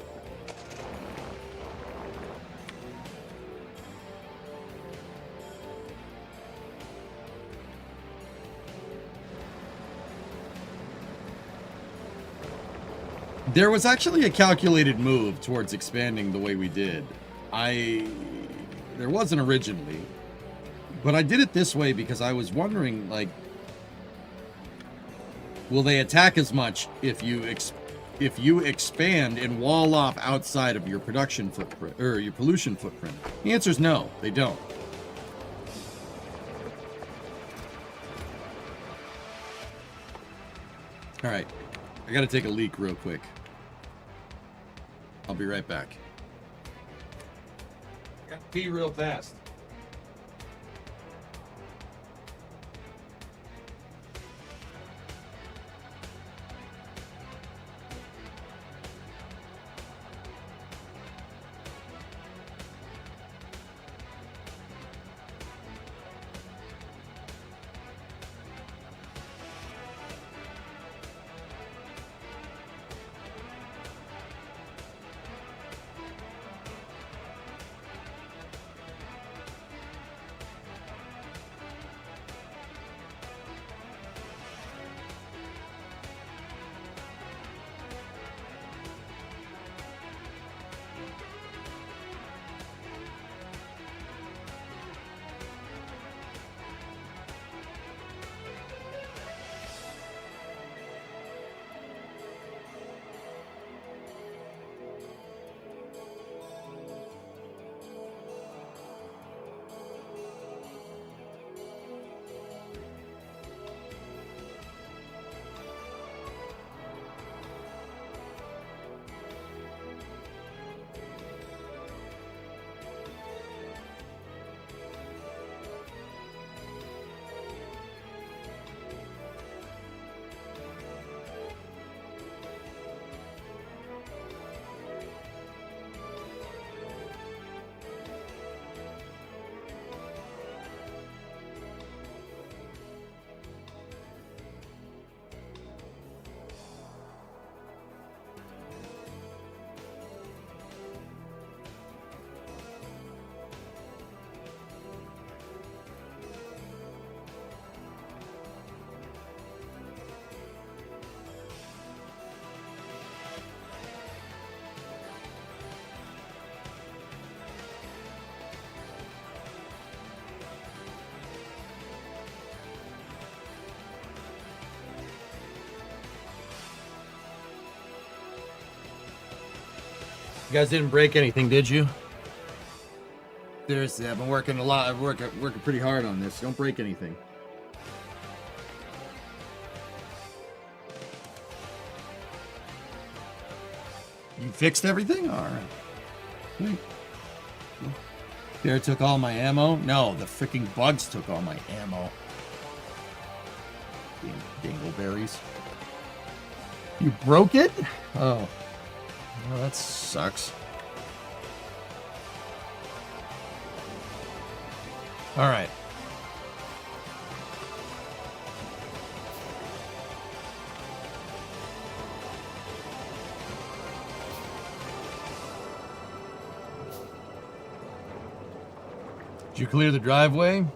There was actually a calculated move towards expanding the way we did. There wasn't originally, but I did it this way because I was wondering, like, will they attack as much if you expand and wall off outside of your production footprint or your pollution footprint? The answer is no, they don't. All right, I gotta take a leak real quick. I'll be right back. Got to pee real fast. You guys didn't break anything, did you? Seriously, I've been working a lot. I'm working pretty hard on this. Don't break anything. You fixed everything? All right. Sweet. Bear took all my ammo? No, the freaking bugs took all my ammo. Dingleberries. You broke it? Oh. Well, that sucks. All right. Did you clear the driveway?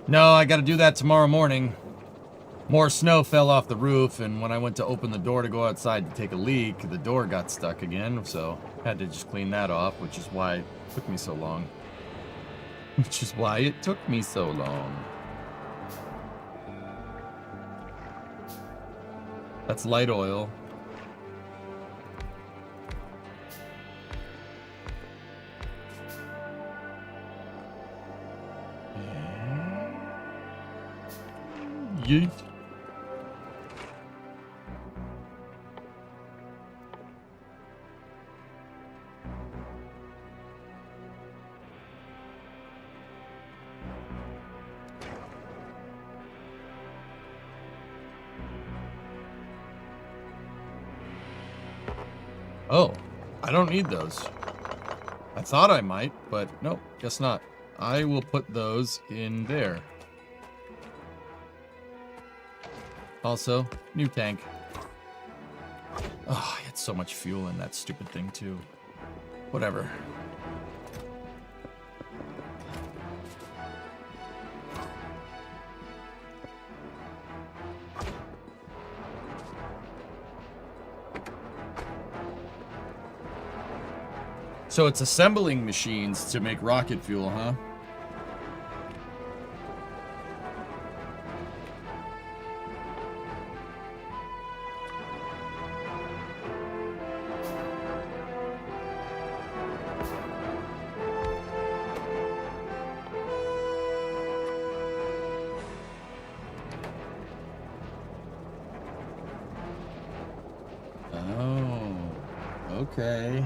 No, I got to do that tomorrow morning. More snow fell off the roof, and when I went to open the door to go outside to take a leak, the door got stuck again, so I had to just clean that off, which is why it took me so long. That's light oil. Yeet. Oh, I don't need those. I thought I might, but nope, guess not. I will put those in there. Also, new tank. Oh, I had so much fuel in that stupid thing too. Whatever. So it's assembling machines to make rocket fuel, huh? Oh, okay.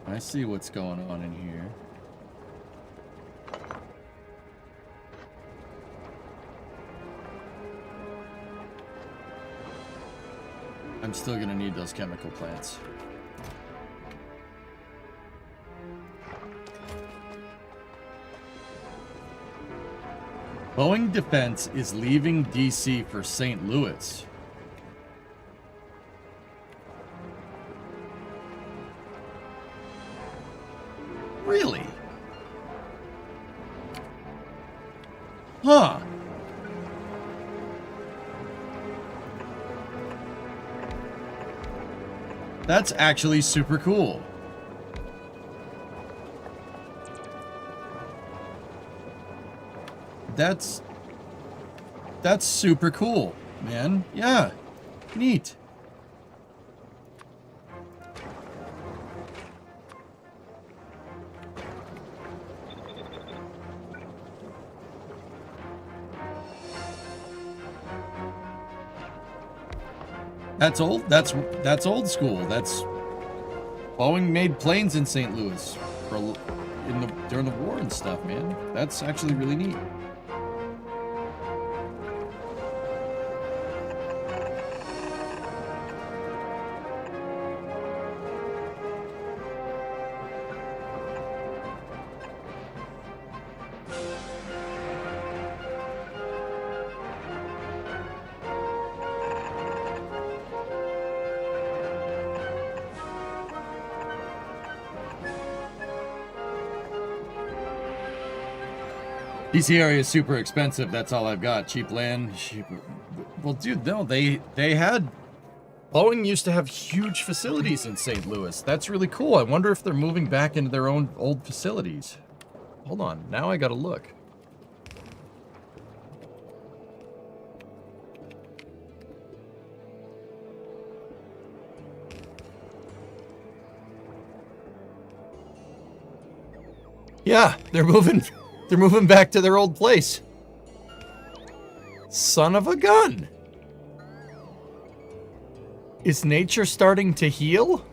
I see what's going on in here. I'm still gonna need those chemical plants. Boeing Defense is leaving DC for St. Louis. Really? Huh. That's actually super cool. That's super cool, man. Yeah. Neat. That's old. That's old school. That's Boeing made planes in St. Louis for during the war and stuff, man. That's actually really neat. DC area is super expensive. That's all I've got. Cheap land. Well, dude, no, they had... Boeing used to have huge facilities in St. Louis. That's really cool. I wonder if they're moving back into their own old facilities. Hold on. Now I gotta look. Yeah, they're moving... They're moving back to their old place. Son of a gun. Is nature starting to heal?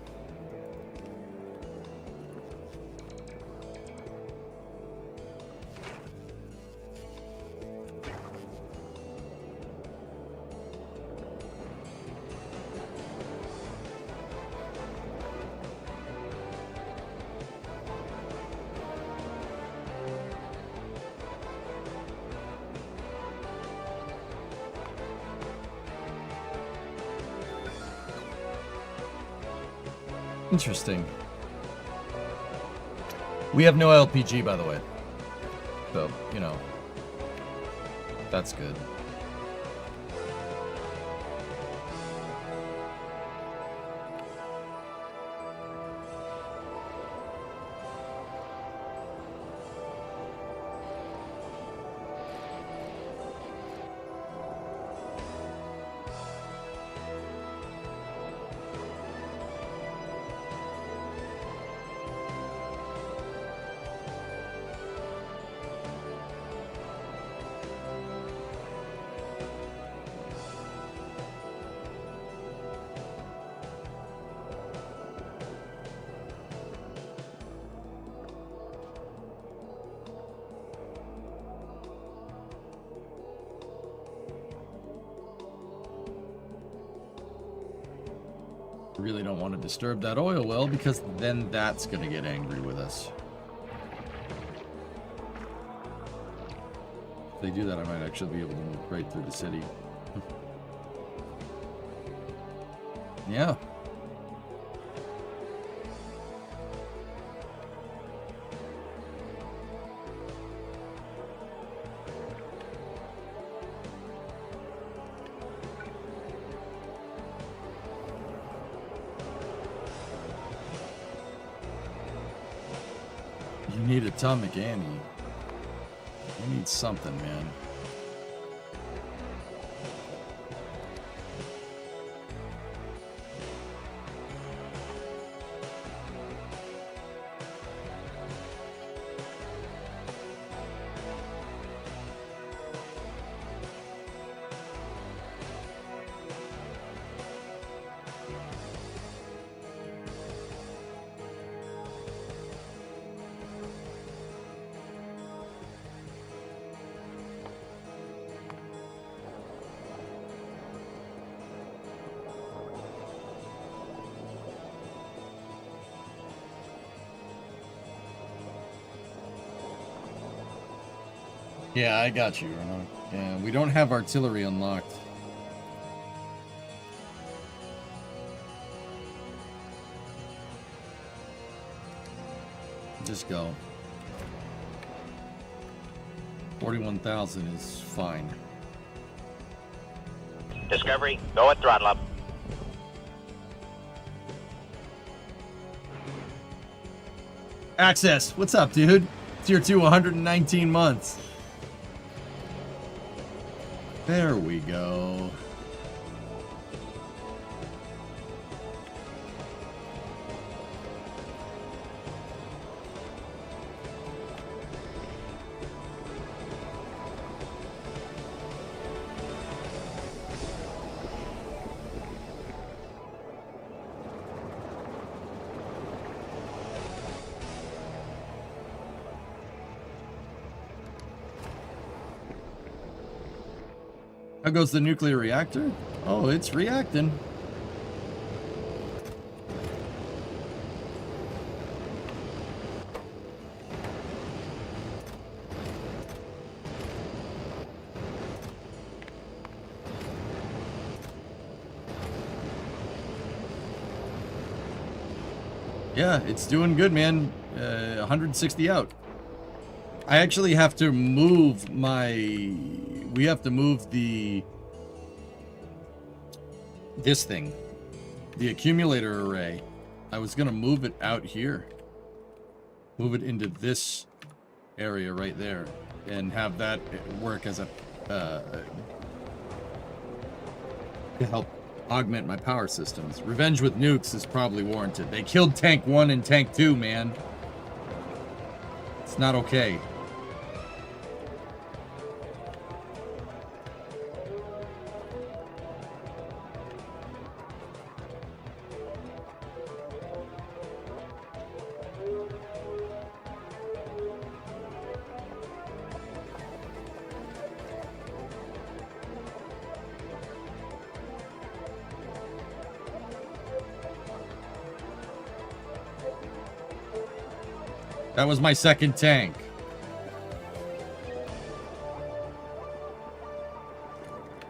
Interesting. We have no LPG, by the way. So, you know, that's good. Really don't want to disturb that oil well, because then that's going to get angry with us. If they do that, I might actually be able to move right through the city. Yeah. You need Atomic Annie. You need something, man. Yeah, I got you, Ronald. Yeah, we don't have artillery unlocked. Just go. 41,000 is fine. Discovery, go at throttle up. Access, what's up, dude? Tier 2, 119 months. There we go. How goes the nuclear reactor? Oh, it's reacting. Yeah, it's doing good, man. 160 out. I actually have to move my... We have to move this thing. The accumulator array. I was going to move it out here. Move it into this area right there. And have that work as a... to help augment my power systems. Revenge with nukes is probably warranted. They killed Tank 1 and Tank 2, man. It's not okay. That was my second tank.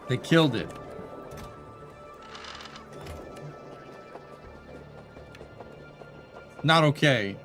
They killed it. Not okay.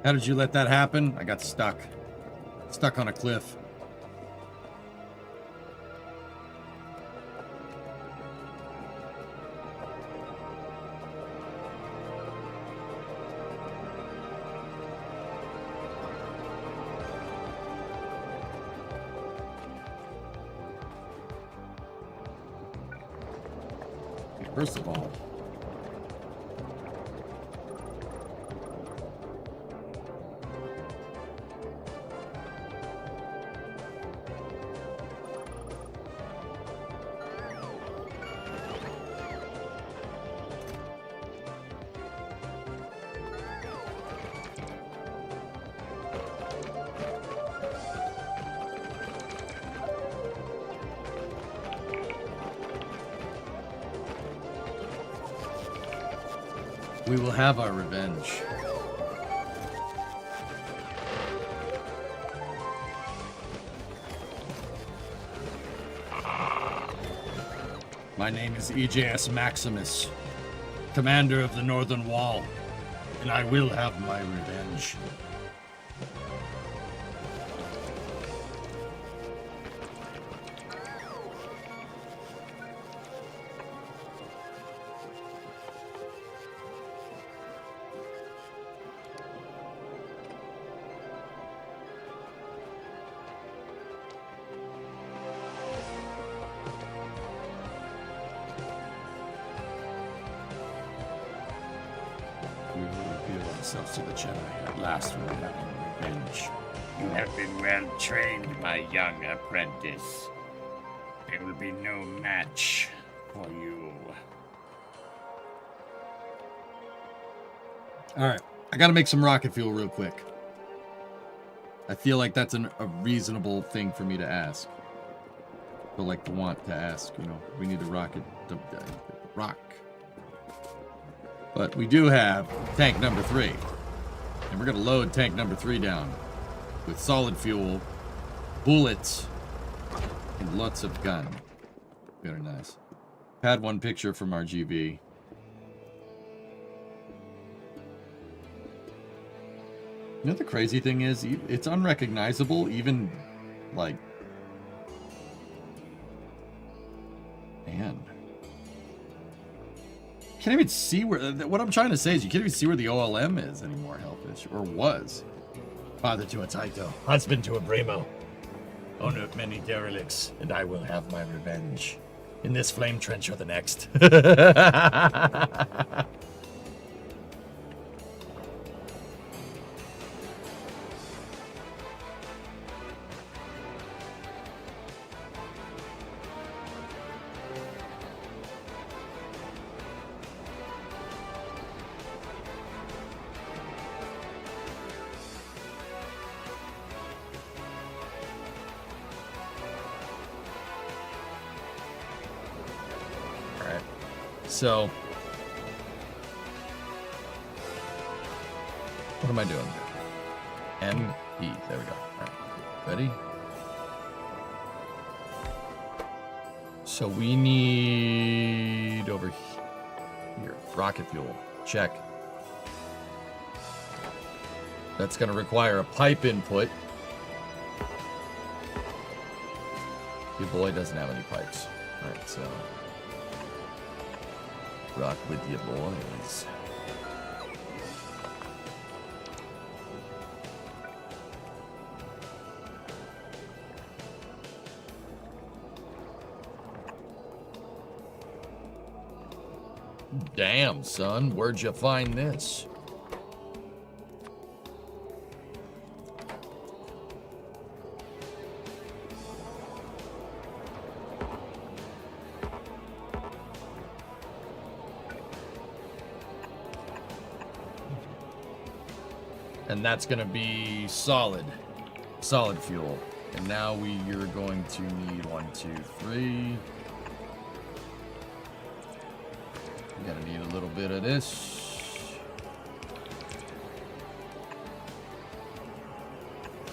How did you let that happen? I got stuck. Stuck on a cliff. First of all, we will have our revenge. My name is EJS Maximus, commander of the Northern Wall, and I will have my revenge. We will reveal ourselves to the Jedi. At last we will have our revenge. You have been well trained, my young apprentice. There will be no match for you. Alright, I gotta make some rocket fuel real quick. I feel like that's a reasonable thing for me to ask. I like to want to ask, you know, we need a rocket, rock. But we do have tank number 3. And we're gonna load tank number 3 down with solid fuel, bullets, and lots of gun. Very nice. Had one picture from our GV. You know the crazy thing is, it's unrecognizable, even, like... Man. Can't even see where... What I'm trying to say is you can't even see where the OLM is anymore, Hellfish. Or was. Father to a Taito. Husband to a Bremo. Owner of many derelicts, and I will have my revenge. In this flame trench or the next. So, what am I doing? M-E, there we go. All right, ready? So we need over here, rocket fuel, check. That's gonna require a pipe input. Your boy doesn't have any pipes. All right, so. Rock with your boys. Damn, son, where'd you find this? And that's going to be solid fuel. And now you're going to need 1, 2, 3. You're going to need a little bit of this.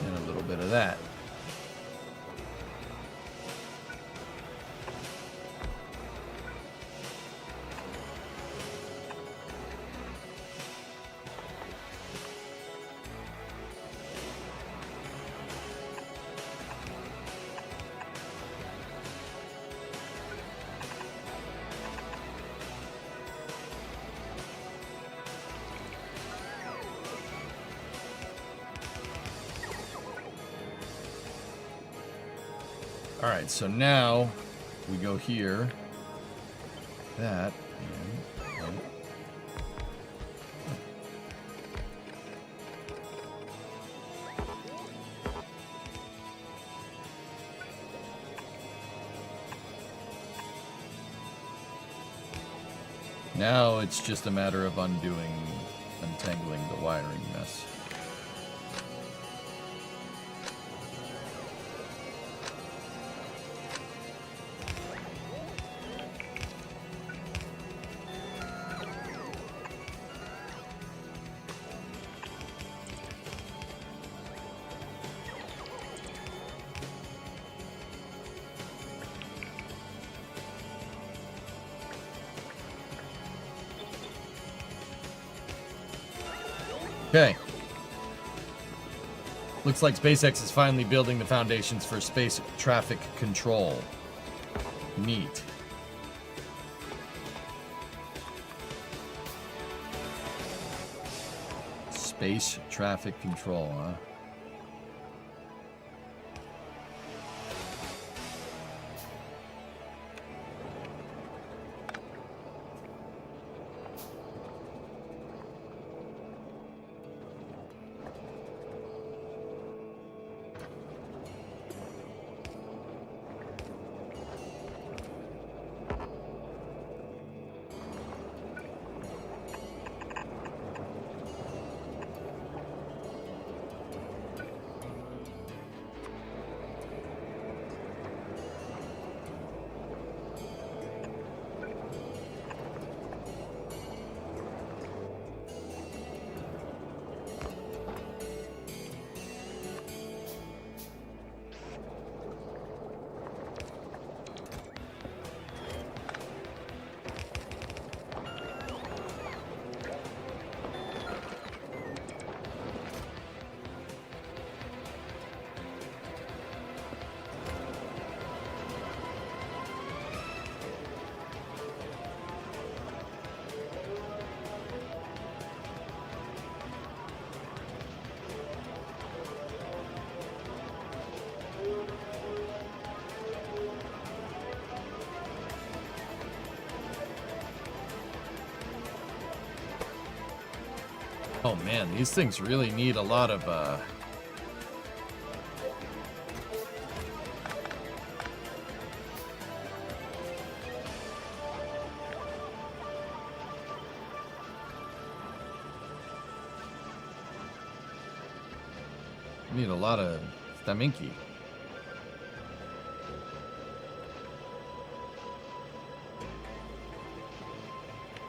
And a little bit of that. All right, so now we go here, that, and now it's just a matter of untangling the wiring mess. Okay. Looks like SpaceX is finally building the foundations for space traffic control. Neat. Space traffic control, huh? Oh man, these things really need a lot of need a lot of staminki.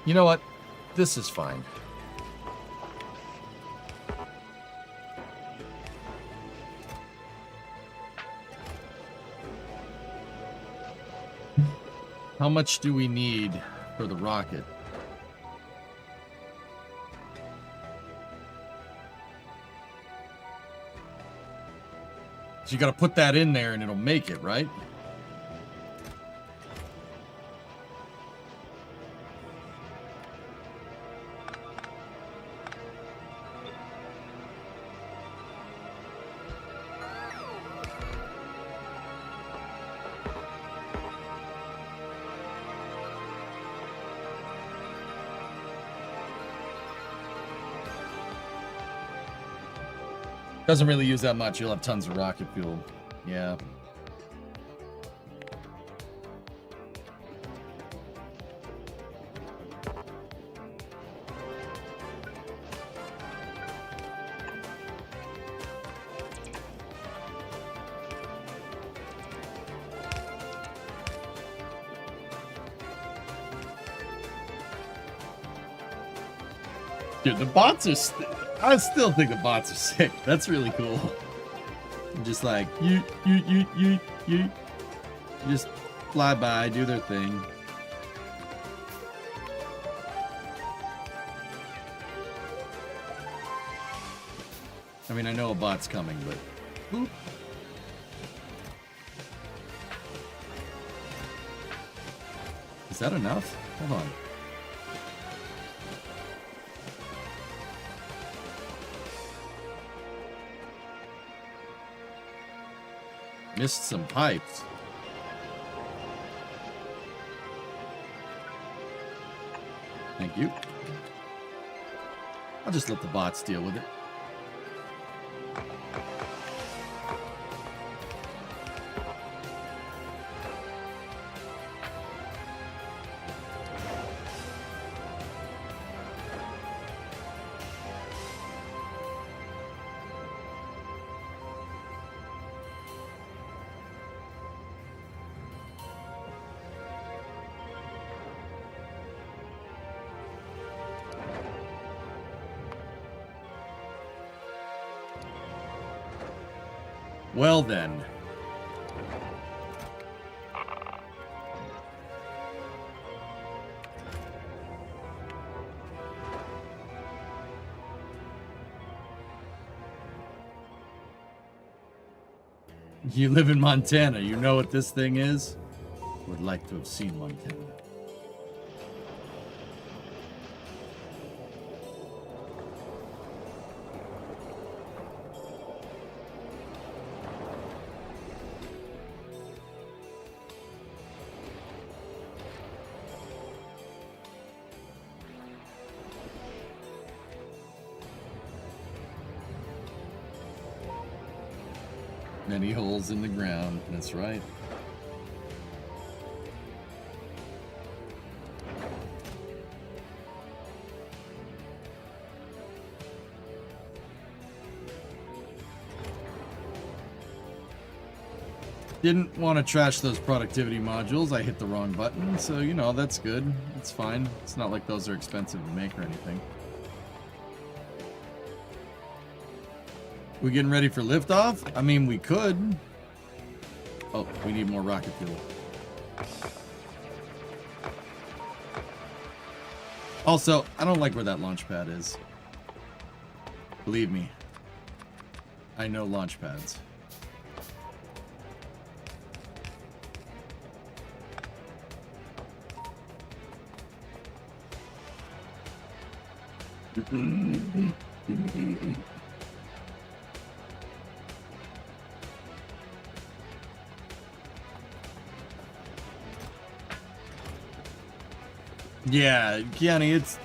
You know what? This is fine. How much do we need for the rocket? So you gotta put that in there and it'll make it, right? Doesn't really use that much. You'll have tons of rocket fuel. Yeah. Dude, the bots are... I still think the bots are sick. That's really cool. Just like, you just fly by, do their thing. I mean, I know a bot's coming, but... Boop. Is that enough? Hold on. Missed some pipes. Thank you. I'll just let the bots deal with it. Well then. You live in Montana. You know what this thing is? Would like to have seen Montana. Many holes in the ground, that's right. Didn't want to trash those productivity modules. I hit the wrong button, so you know, that's good. It's fine. It's not like those are expensive to make or anything. We getting ready for liftoff? I mean, we could. Oh, we need more rocket fuel. Also, I don't like where that launch pad is. Believe me, I know launch pads. Yeah, Keanu, it's...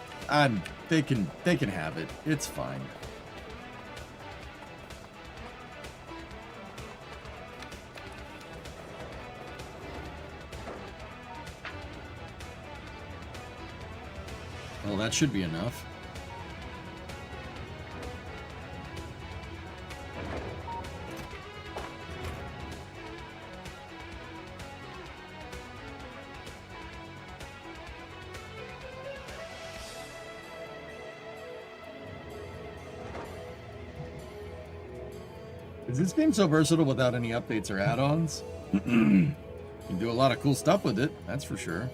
They can have it. It's fine. Well, that should be enough. Is this game so versatile without any updates or add-ons? You can do a lot of cool stuff with it, that's for sure.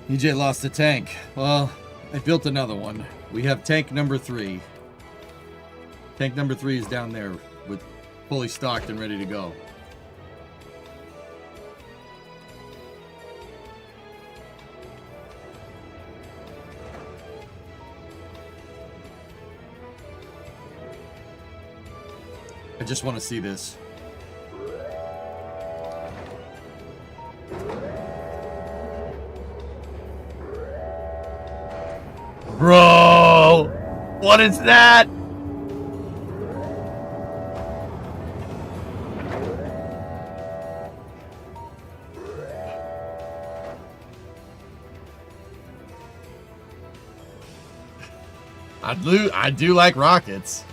EJ lost a tank. Well, I built another one. We have tank number 3. Tank number 3 is down there with fully stocked and ready to go. I just want to see this. Bro! What is that? I do like rockets.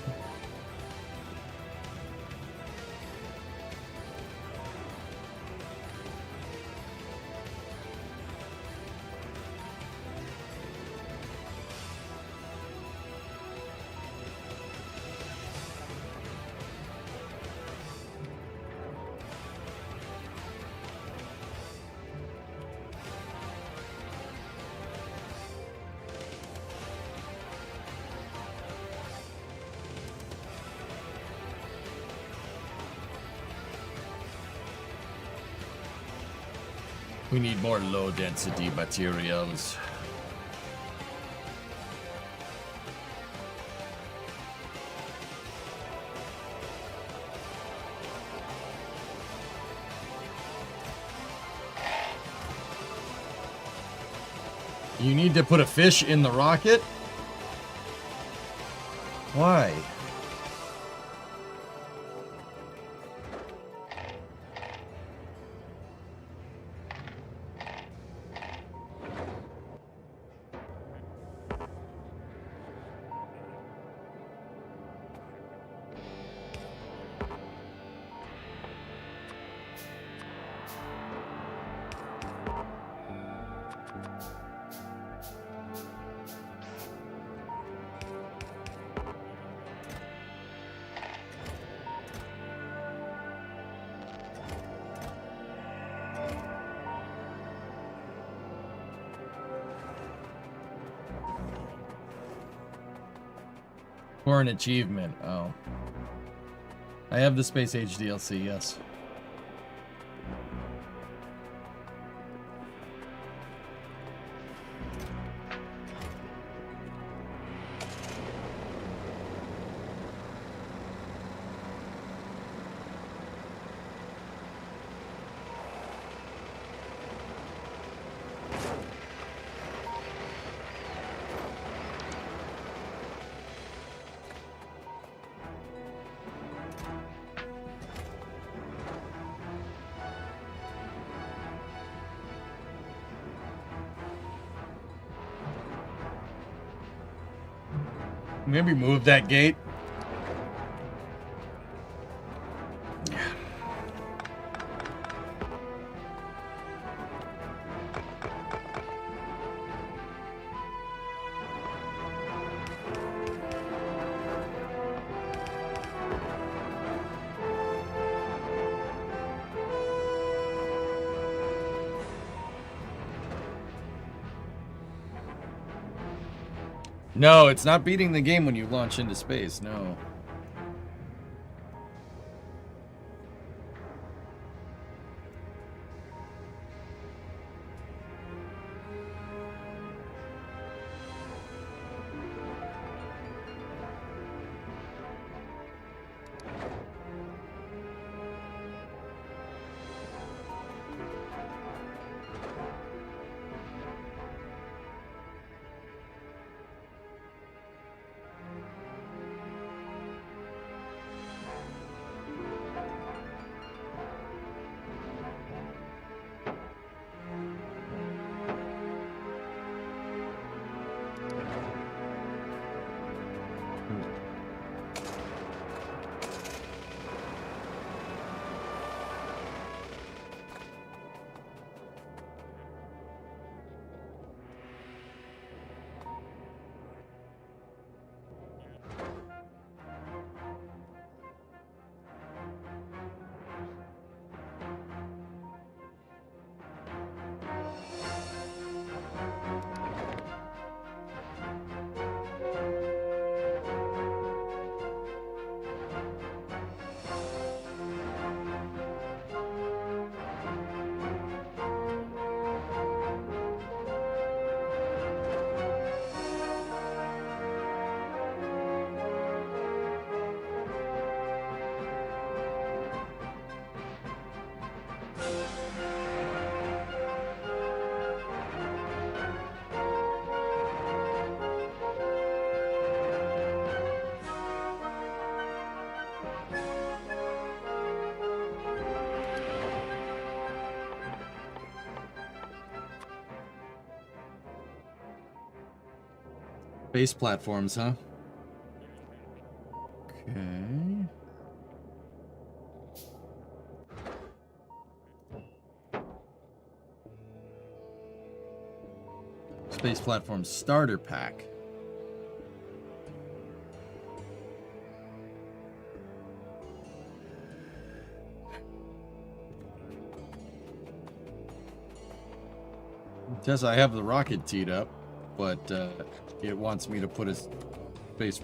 We need more low density materials. You need to put a fish in the rocket? Why? For an achievement. Oh. I have the Space Age DLC, yes. Maybe move that gate. No, it's not beating the game when you launch into space, no. Base platforms, huh? Okay. Space platform starter pack. Tessa, I have the rocket teed up, but it wants me to put a space.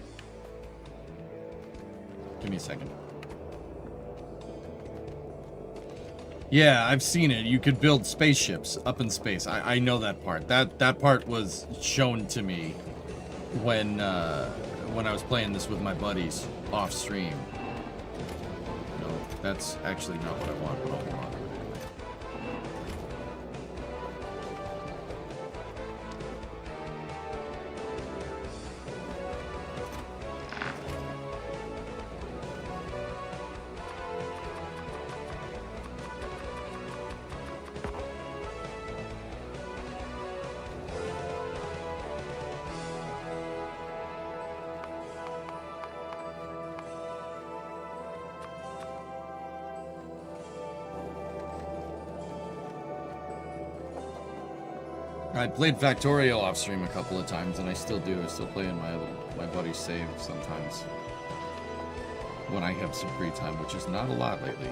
Give me a second. Yeah, I've seen it. You could build spaceships up in space. I know that part. That part was shown to me when I was playing this with my buddies off stream. No, that's actually not what I want, but hold on. I played Factorio off stream a couple of times, and I still do. I still play in my buddy's save sometimes when I have some free time, which is not a lot lately.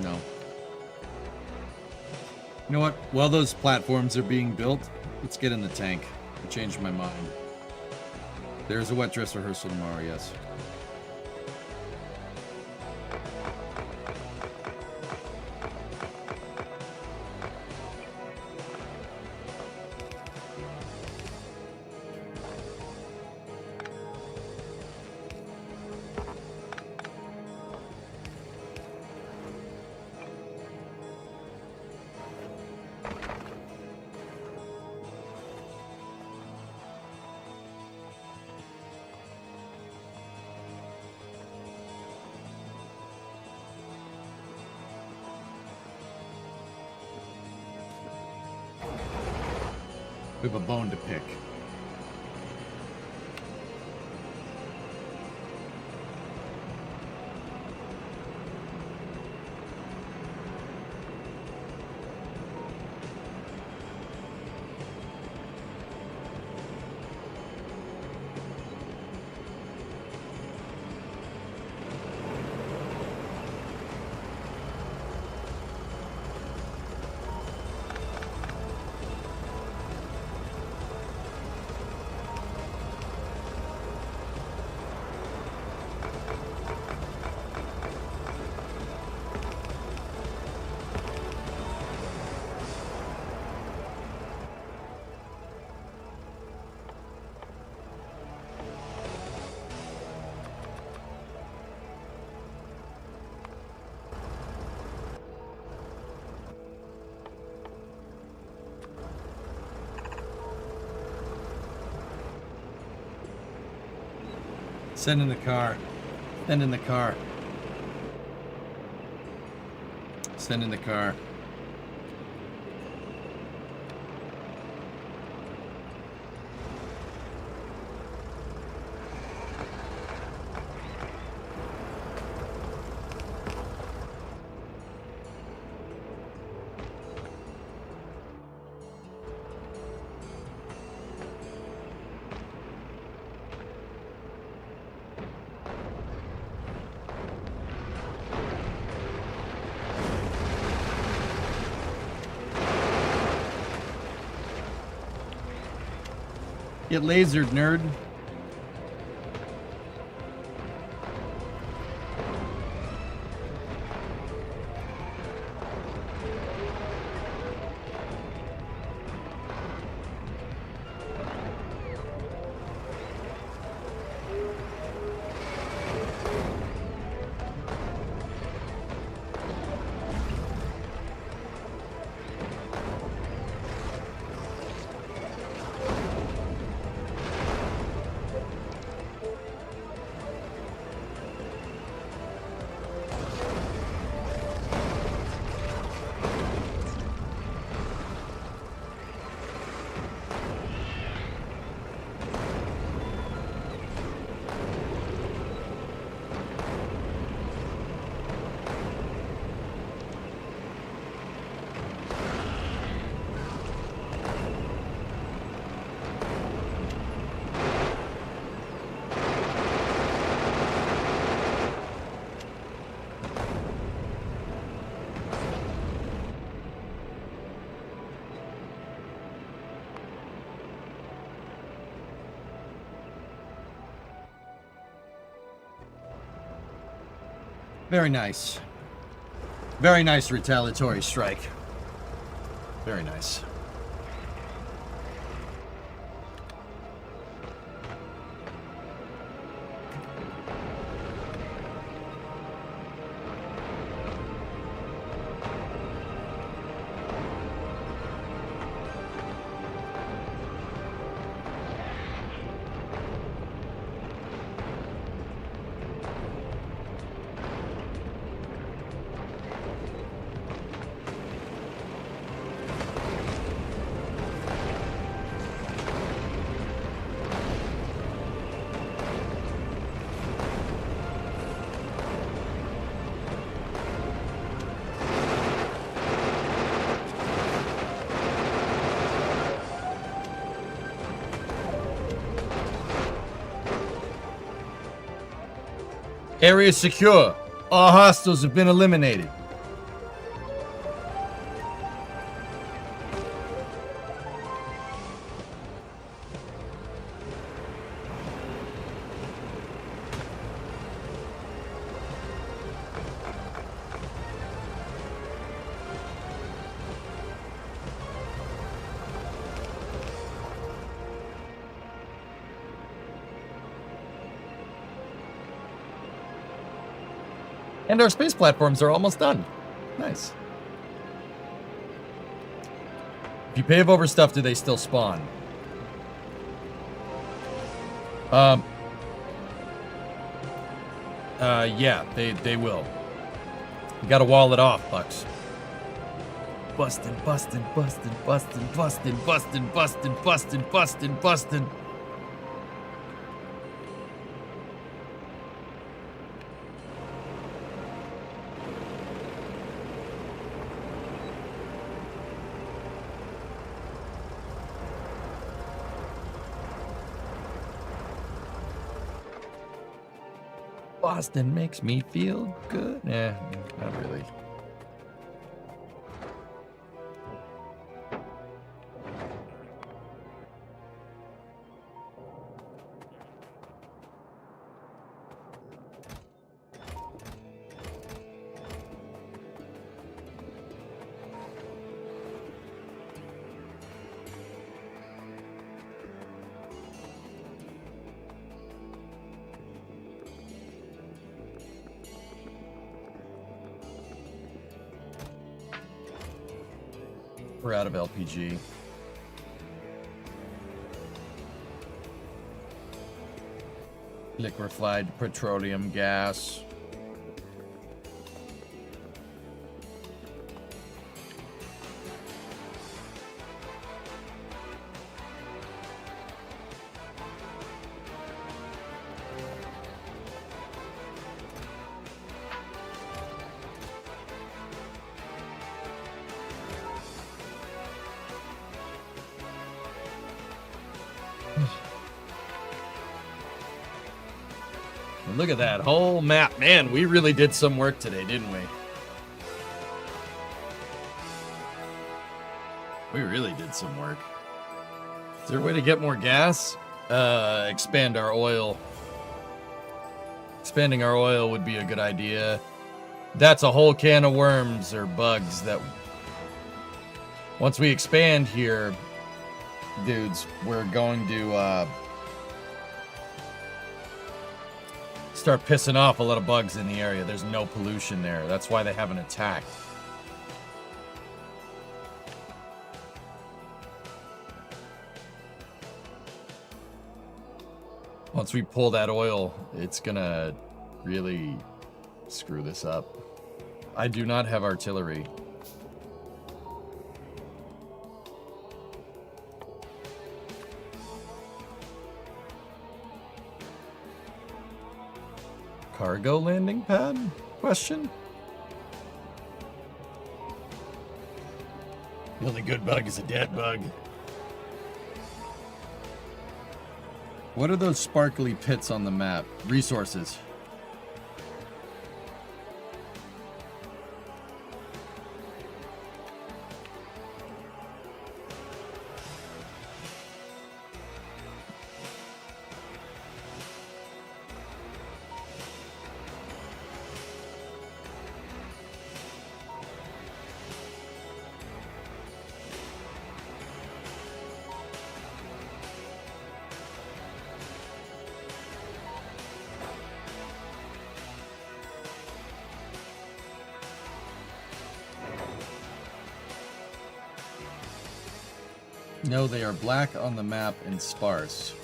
No. You know what? While those platforms are being built, let's get in the tank. I changed my mind. There's a wet dress rehearsal tomorrow, yes. We have a bone to pick. Send in the car. Send in the car. Send in the car. Get lasered, nerd. Very nice. Very nice retaliatory strike. Very nice. Area secure. All hostiles have been eliminated. And our space platforms are almost done. Nice. If you pave over stuff, do they still spawn? Yeah, they will. You gotta wall it off, Bucks. Bustin', bustin', bustin', bustin', bustin', bustin', bustin', bustin', bustin', bustin'. Boston makes me feel good. Nah, not really. We're out of LPG. Liquefied petroleum gas. Look at that whole map. Man, we really did some work today, didn't we? We really did some work. Is there a way to get more gas? Expand our oil. Expanding our oil would be a good idea. That's a whole can of worms or bugs that... Once we expand here, dudes, we're going to start pissing off a lot of bugs in the area. There's no pollution there. That's why they haven't attacked. Once we pull that oil, it's gonna really screw this up. I do not have artillery. Cargo landing pad? Question? The only good bug is a dead bug. What are those sparkly pits on the map? Resources. No, they are black on the map and sparse.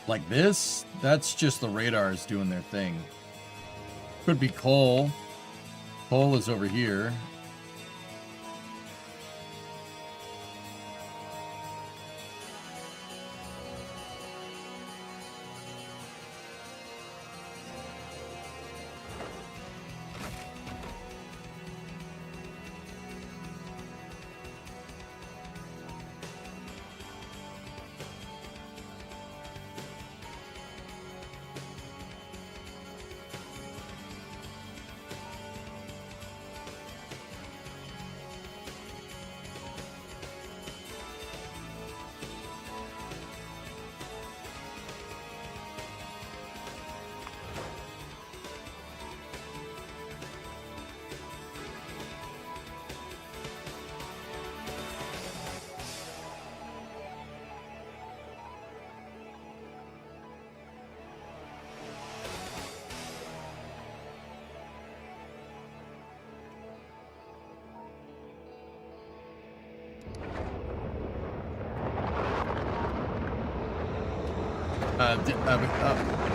Like this? That's just the radars doing their thing. Could be coal. Coal is over here.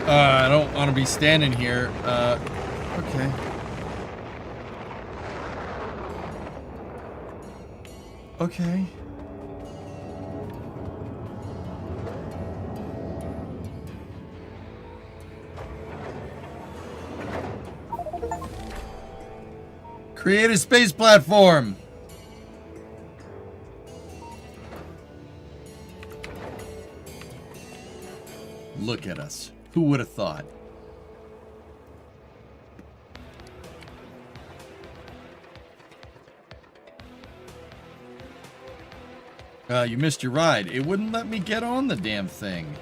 I don't want to be standing here. Okay. Okay. Create a space platform. Look at us. Who would have thought? You missed your ride. It wouldn't let me get on the damn thing.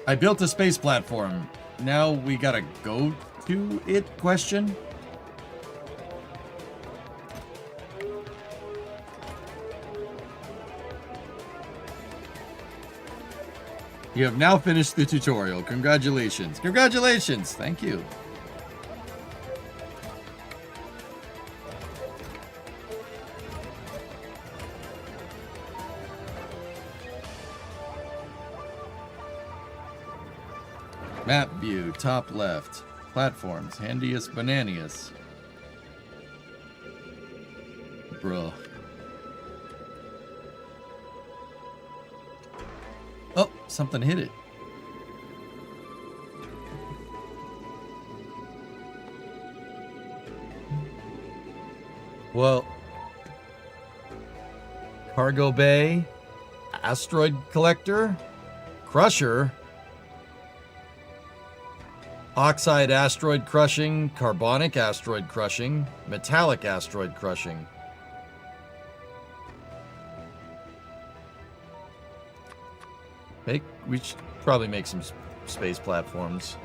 I built a space platform. Now we gotta go to it? Question? You have now finished the tutorial. Congratulations. Congratulations. Thank you. Map view, top left. Platforms, handiest bananius. Bro. Oh, something hit it. Well, Cargo bay. Asteroid collector. Crusher. Oxide asteroid crushing. Carbonic asteroid crushing. Metallic asteroid crushing. We should probably make some space platforms.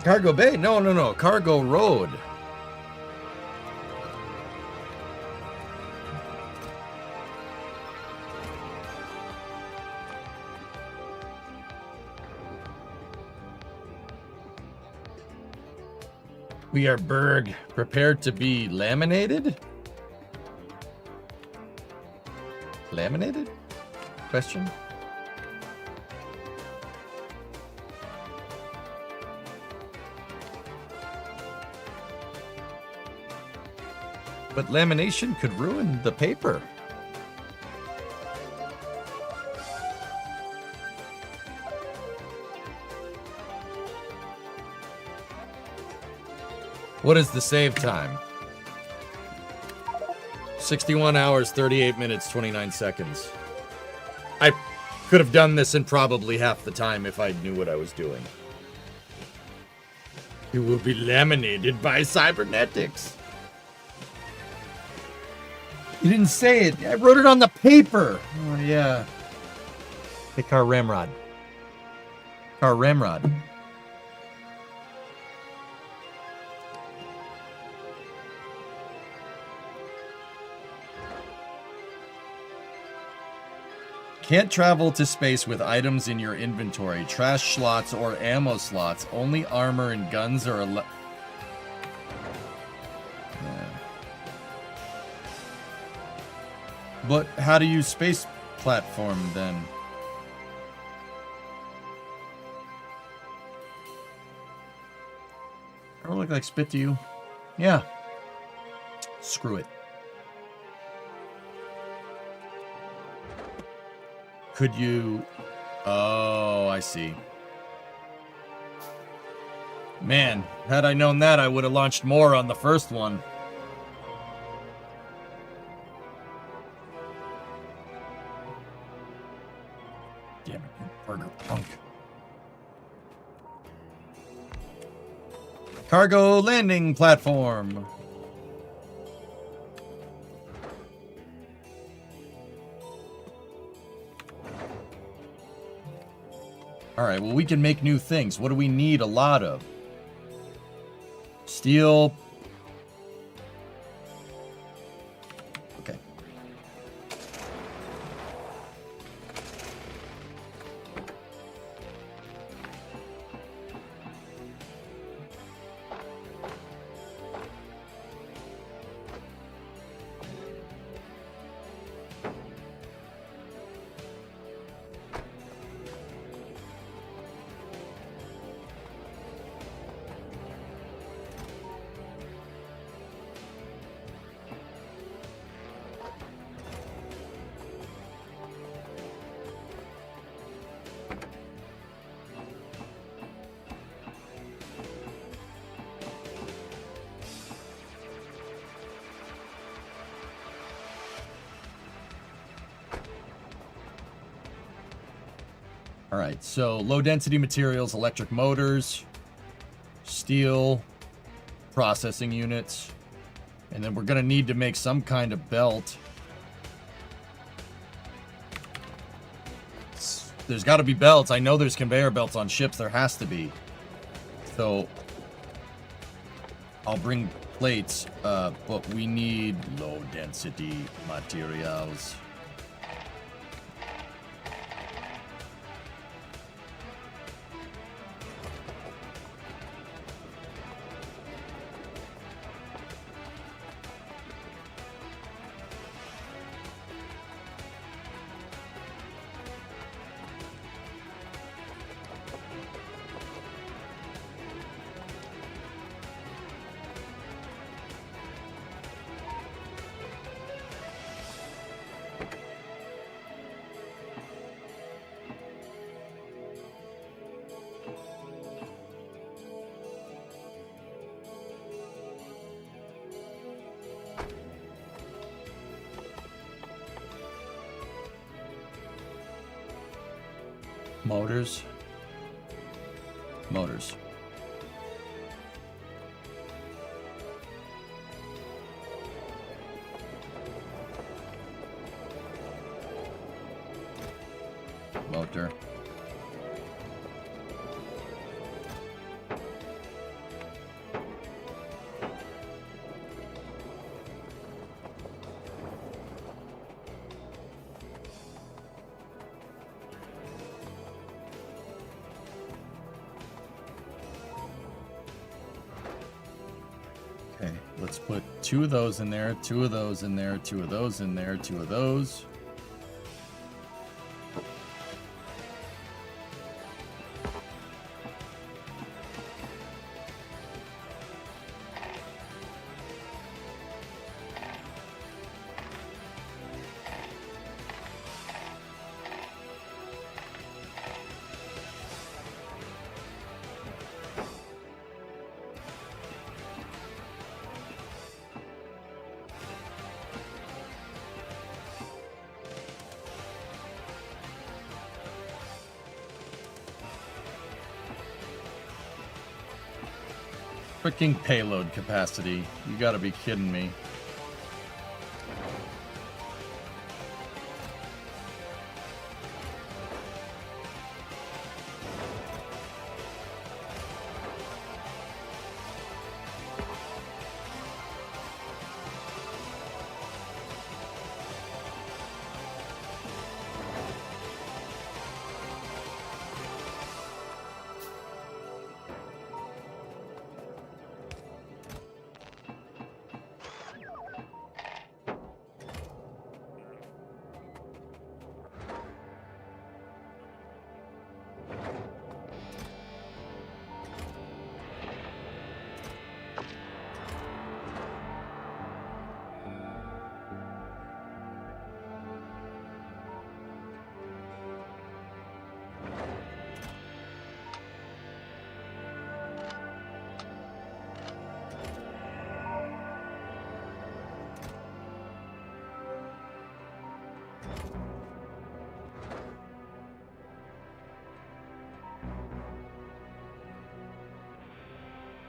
Cargo bay? No. Cargo road. We are Berg, prepared to be laminated? Laminated? Question? But lamination could ruin the paper. What is the save time? 61 hours, 38 minutes, 29 seconds. I could have done this in probably half the time if I knew what I was doing. You will be laminated by cybernetics. You didn't say it. I wrote it on the paper. Oh, yeah. Hey, Car Ramrod. Car Ramrod. Can't travel to space with items in your inventory. Trash slots or ammo slots. Only armor and guns are allowed. But how do you space platform then? I don't look like spit to you. Yeah. Screw it. Could you... Oh, I see. Man, had I known that, I would have launched more on the first one. Damn it, you burger punk. Cargo landing platform. Alright, well, we can make new things. What do we need a lot of? Steel. Okay. Alright, so low density materials, electric motors, steel, processing units, and then we're going to need to make some kind of belt. There's got to be belts. I know there's conveyor belts on ships. There has to be. So I'll bring plates, but we need low density materials. Motors. Motors. Motor. Okay, let's put 2 of those in there, 2 of those in there, 2 of those in there, 2 of those. Freaking payload capacity. You gotta be kidding me.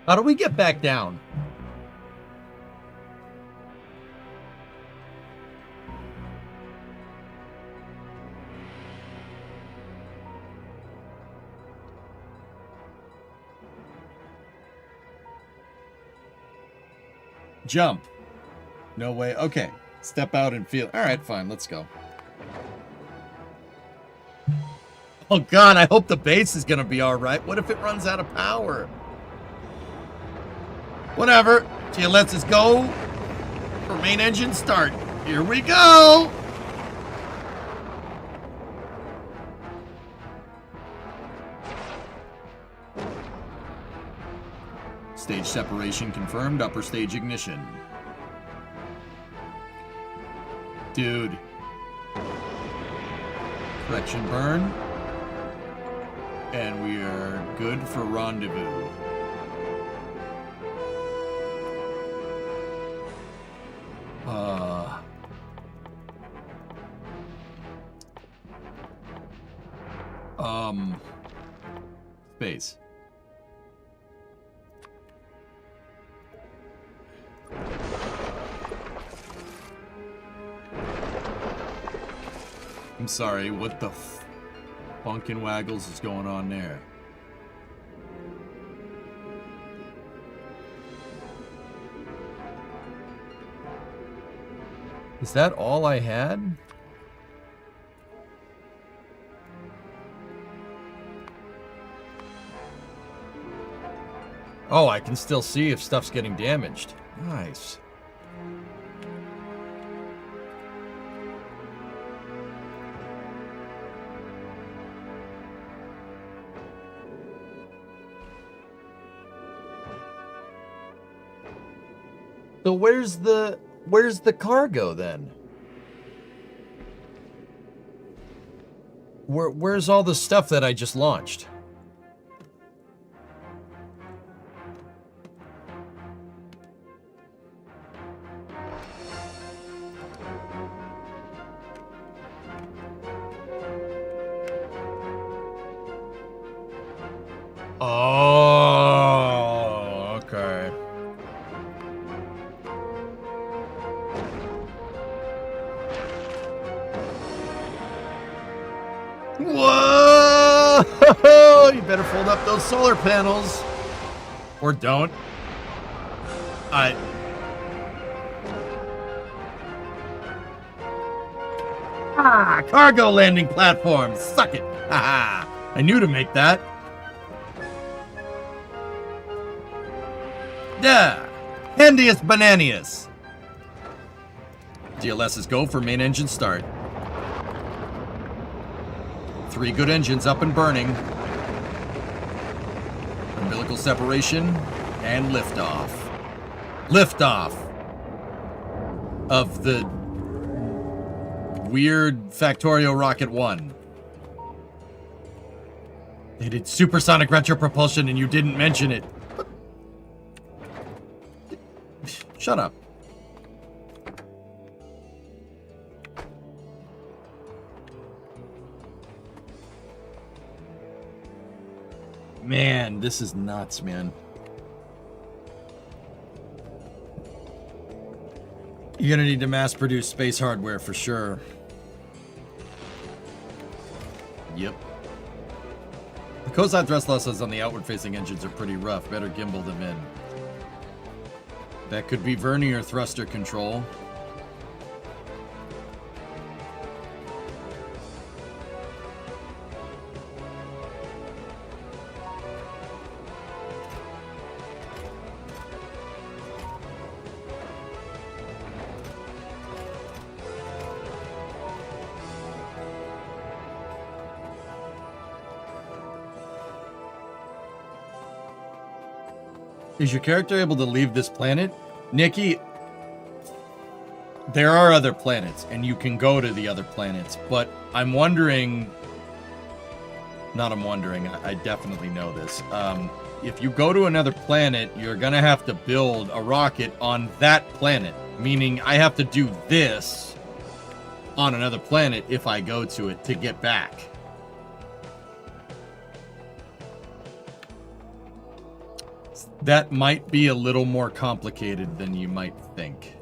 How do we get back down? Jump. No way. Okay. Step out and feel. All right, fine. Let's go. Oh, God. I hope the base is going to be all right. What if it runs out of power? Whatever. She lets us go for main engine start. Here we go. Stage separation confirmed. Upper stage ignition. Dude. Correction burn. And we are good for rendezvous. Space. I'm sorry, what the funkin' waggles is going on there? Is that all I had? Oh, I can still see if stuff's getting damaged. Nice. So where's the cargo then? Where's all the stuff that I just launched? Oh, okay. Whoa! You better fold up those solar panels. Or don't. Cargo landing platform. Suck it. Haha. I knew to make that. Yeah. Handiest bananias. GLS's go for main engine start. 3 good engines up and burning. Umbilical separation and liftoff. Liftoff of the weird Factorio Rocket 1. They did supersonic retropropulsion and you didn't mention it. Shut up. Man, this is nuts, man. You're gonna need to mass produce space hardware for sure. Yep. The cosine thrust losses on the outward-facing engines are pretty rough. Better gimbal them in. That could be vernier thruster control. Is your character able to leave this planet? Nikki, there are other planets, and you can go to the other planets, but I'm wondering... Not I'm wondering, I definitely know this. If you go to another planet, you're gonna have to build a rocket on that planet. Meaning, I have to do this on another planet if I go to it to get back. That might be a little more complicated than you might think.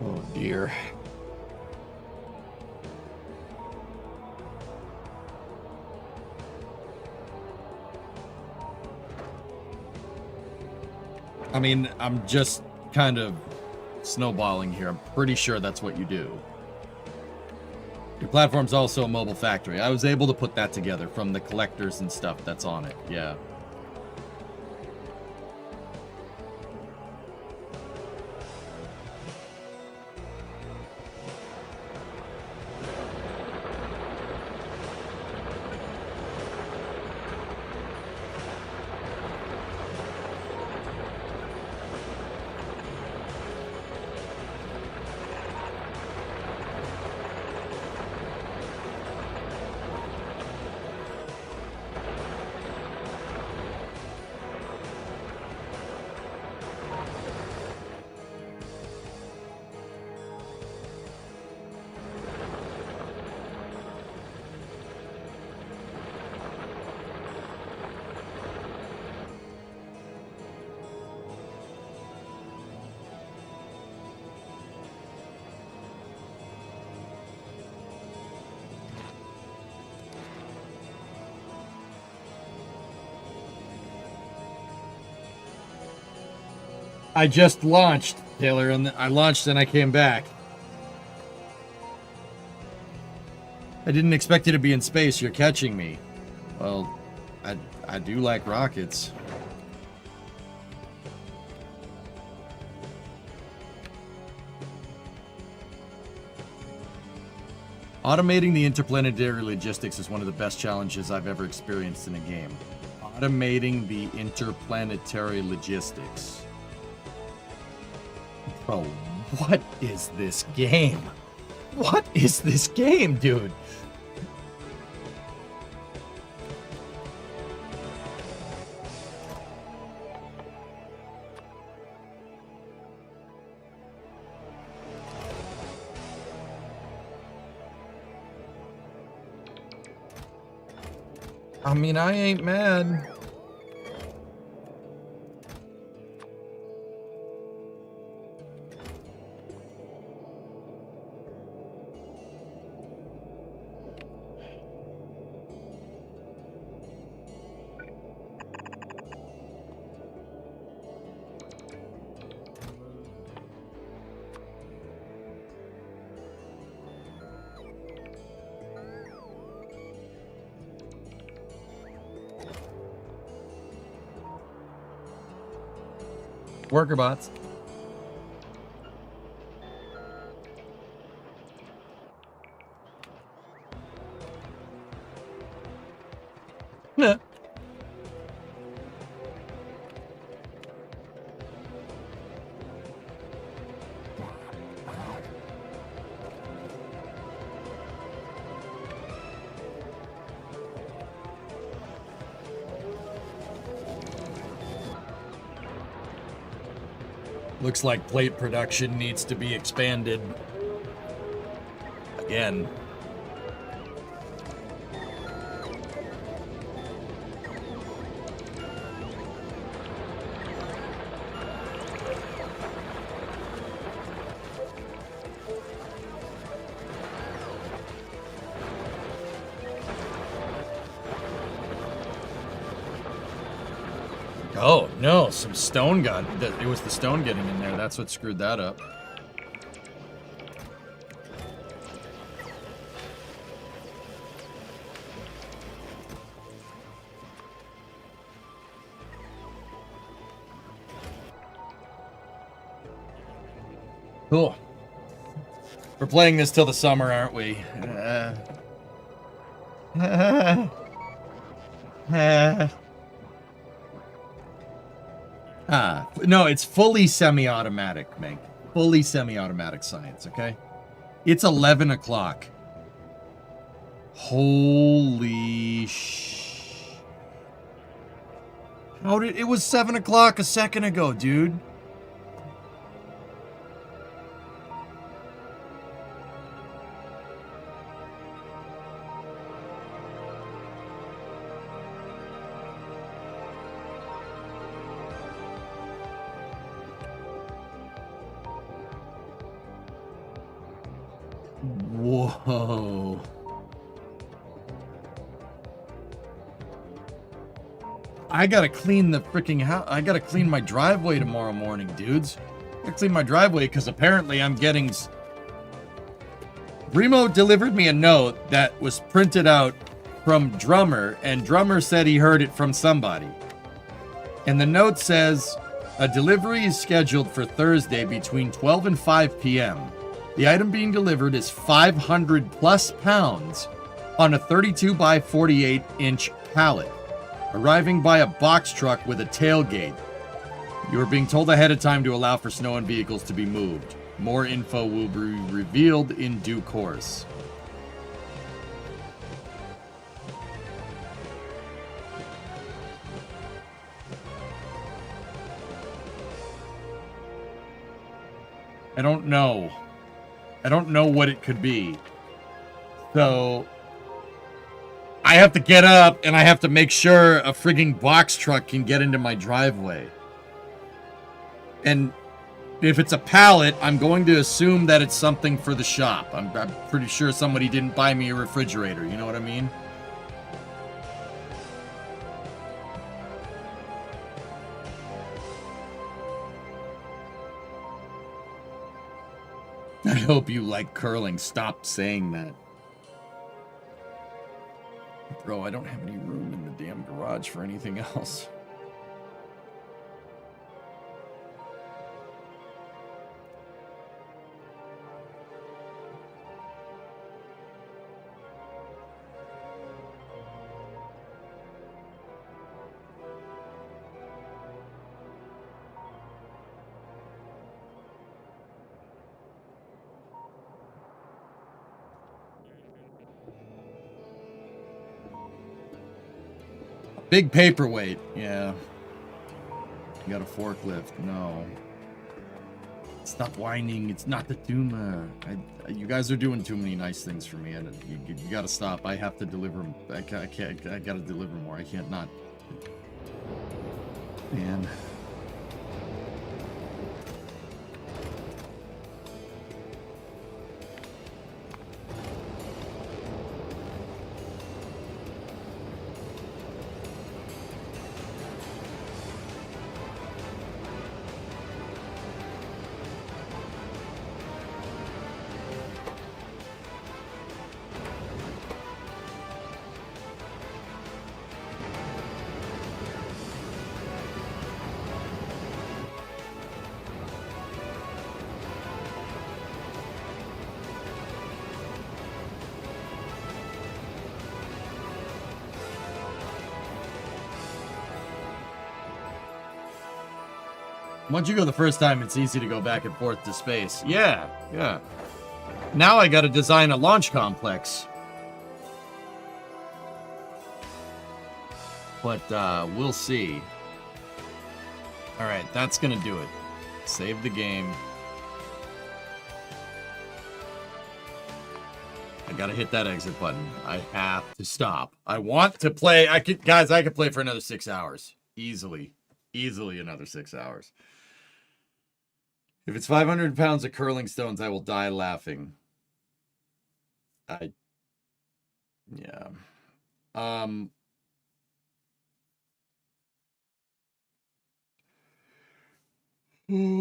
Oh dear. I mean, I'm just kind of snowballing here. I'm pretty sure that's what you do. Your platform's also a mobile factory. I was able to put that together from the collectors and stuff that's on it. Yeah. I just launched, Taylor, and I launched and I came back. I didn't expect you to be in space. You're catching me. Well, I do like rockets. Automating the interplanetary logistics is one of the best challenges I've ever experienced in a game. Automating the interplanetary logistics. Bro, what is this game? What is this game, dude? I mean, I ain't mad. Worker bots. Yeah. Looks like plate production needs to be expanded. Again. Oh, no, some stone got... It was the stone getting in there. That's what screwed that up. Cool. We're playing this till the summer, aren't we? No, it's fully semi-automatic, Meg. Fully semi-automatic science, okay? It's 11 o'clock. Holy sh... How did... It was 7 o'clock a second ago, dude. Whoa. I gotta clean the freaking house. I gotta clean my driveway tomorrow morning, dudes. I gotta clean my driveway because apparently I'm getting... Remo delivered me a note that was printed out from Drummer, and Drummer said he heard it from somebody. And the note says, a delivery is scheduled for Thursday between 12 and 5 p.m. The item being delivered is 500 plus pounds on a 32 by 48 inch pallet, arriving by a box truck with a tailgate. You are being told ahead of time to allow for snow and vehicles to be moved. More info will be revealed in due course. I don't know. I don't know what it could be. So I have to get up and I have to make sure a frigging box truck can get into my driveway. And if it's a pallet, I'm going to assume that it's something for the shop. I'm pretty sure somebody didn't buy me a refrigerator. You know what I mean? I hope you like curling. Stop saying that. Bro, I don't have any room in the damn garage for anything else. Big paperweight, yeah. You got a forklift, no. Stop whining. It's not the tumor. You guys are doing too many nice things for me, and you gotta stop. I have to deliver. I can't. I gotta deliver more. I can't not. Man. Once you go the first time, it's easy to go back and forth to space. Yeah, yeah. Now I gotta design a launch complex. But, we'll see. Alright, that's gonna do it. Save the game. I gotta hit that exit button. I have to stop. I want to play. I could play for another 6 hours. Easily. Easily another 6 hours. If it's 500 pounds of curling stones, I will die laughing. Yeah. Oh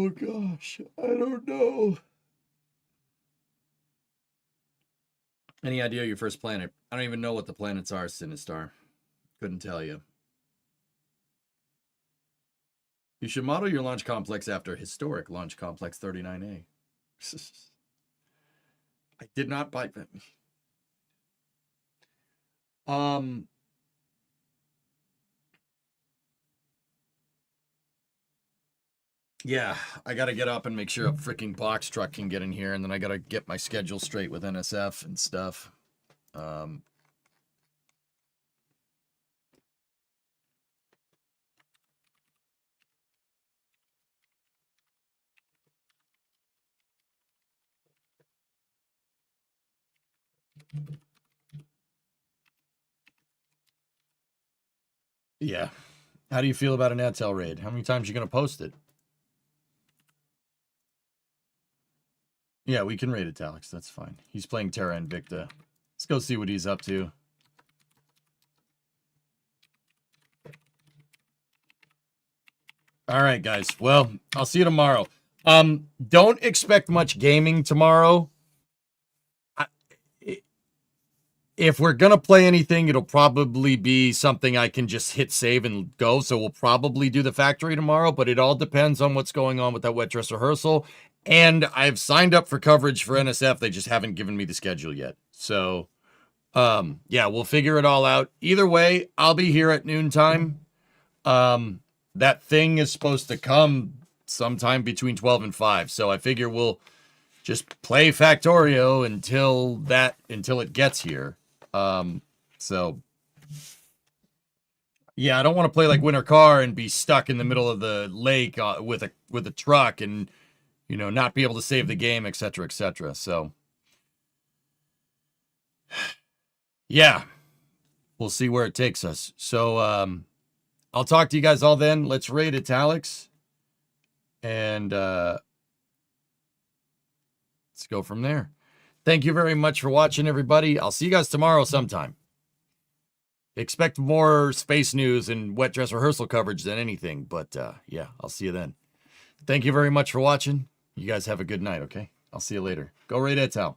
gosh, I don't know. Any idea your first planet? I don't even know what the planets are, Sinistar. Couldn't tell you. You should model your launch complex after historic Launch Complex 39A. I did not buy that. Yeah, I gotta get up and make sure a freaking box truck can get in here, and then I gotta get my schedule straight with NSF and stuff. Yeah. How do you feel about an Atel raid? How many times are you gonna post it? Yeah, we can raid Italics. That's fine. He's playing Terra Invicta. Let's go see what he's up to. All right, guys. Well, I'll see you tomorrow. Don't expect much gaming tomorrow. If we're going to play anything, it'll probably be something I can just hit save and go. So we'll probably do the factory tomorrow, but it all depends on what's going on with that wet dress rehearsal. And I've signed up for coverage for NSF. They just haven't given me the schedule yet. So, yeah, we'll figure it all out. Either way, I'll be here at noontime. That thing is supposed to come sometime between 12 and 5. So I figure we'll just play Factorio until it gets here. So yeah, I don't want to play like Winter Car and be stuck in the middle of the lake with a truck and, you know, not be able to save the game, etc., etc. So yeah, we'll see where it takes us. So I'll talk to you guys all then. Let's raid Italics and let's go from there. Thank you very much for watching, everybody. I'll see you guys tomorrow sometime. Expect more space news and wet dress rehearsal coverage than anything. But, yeah, I'll see you then. Thank you very much for watching. You guys have a good night, okay? I'll see you later. Go raid Etel.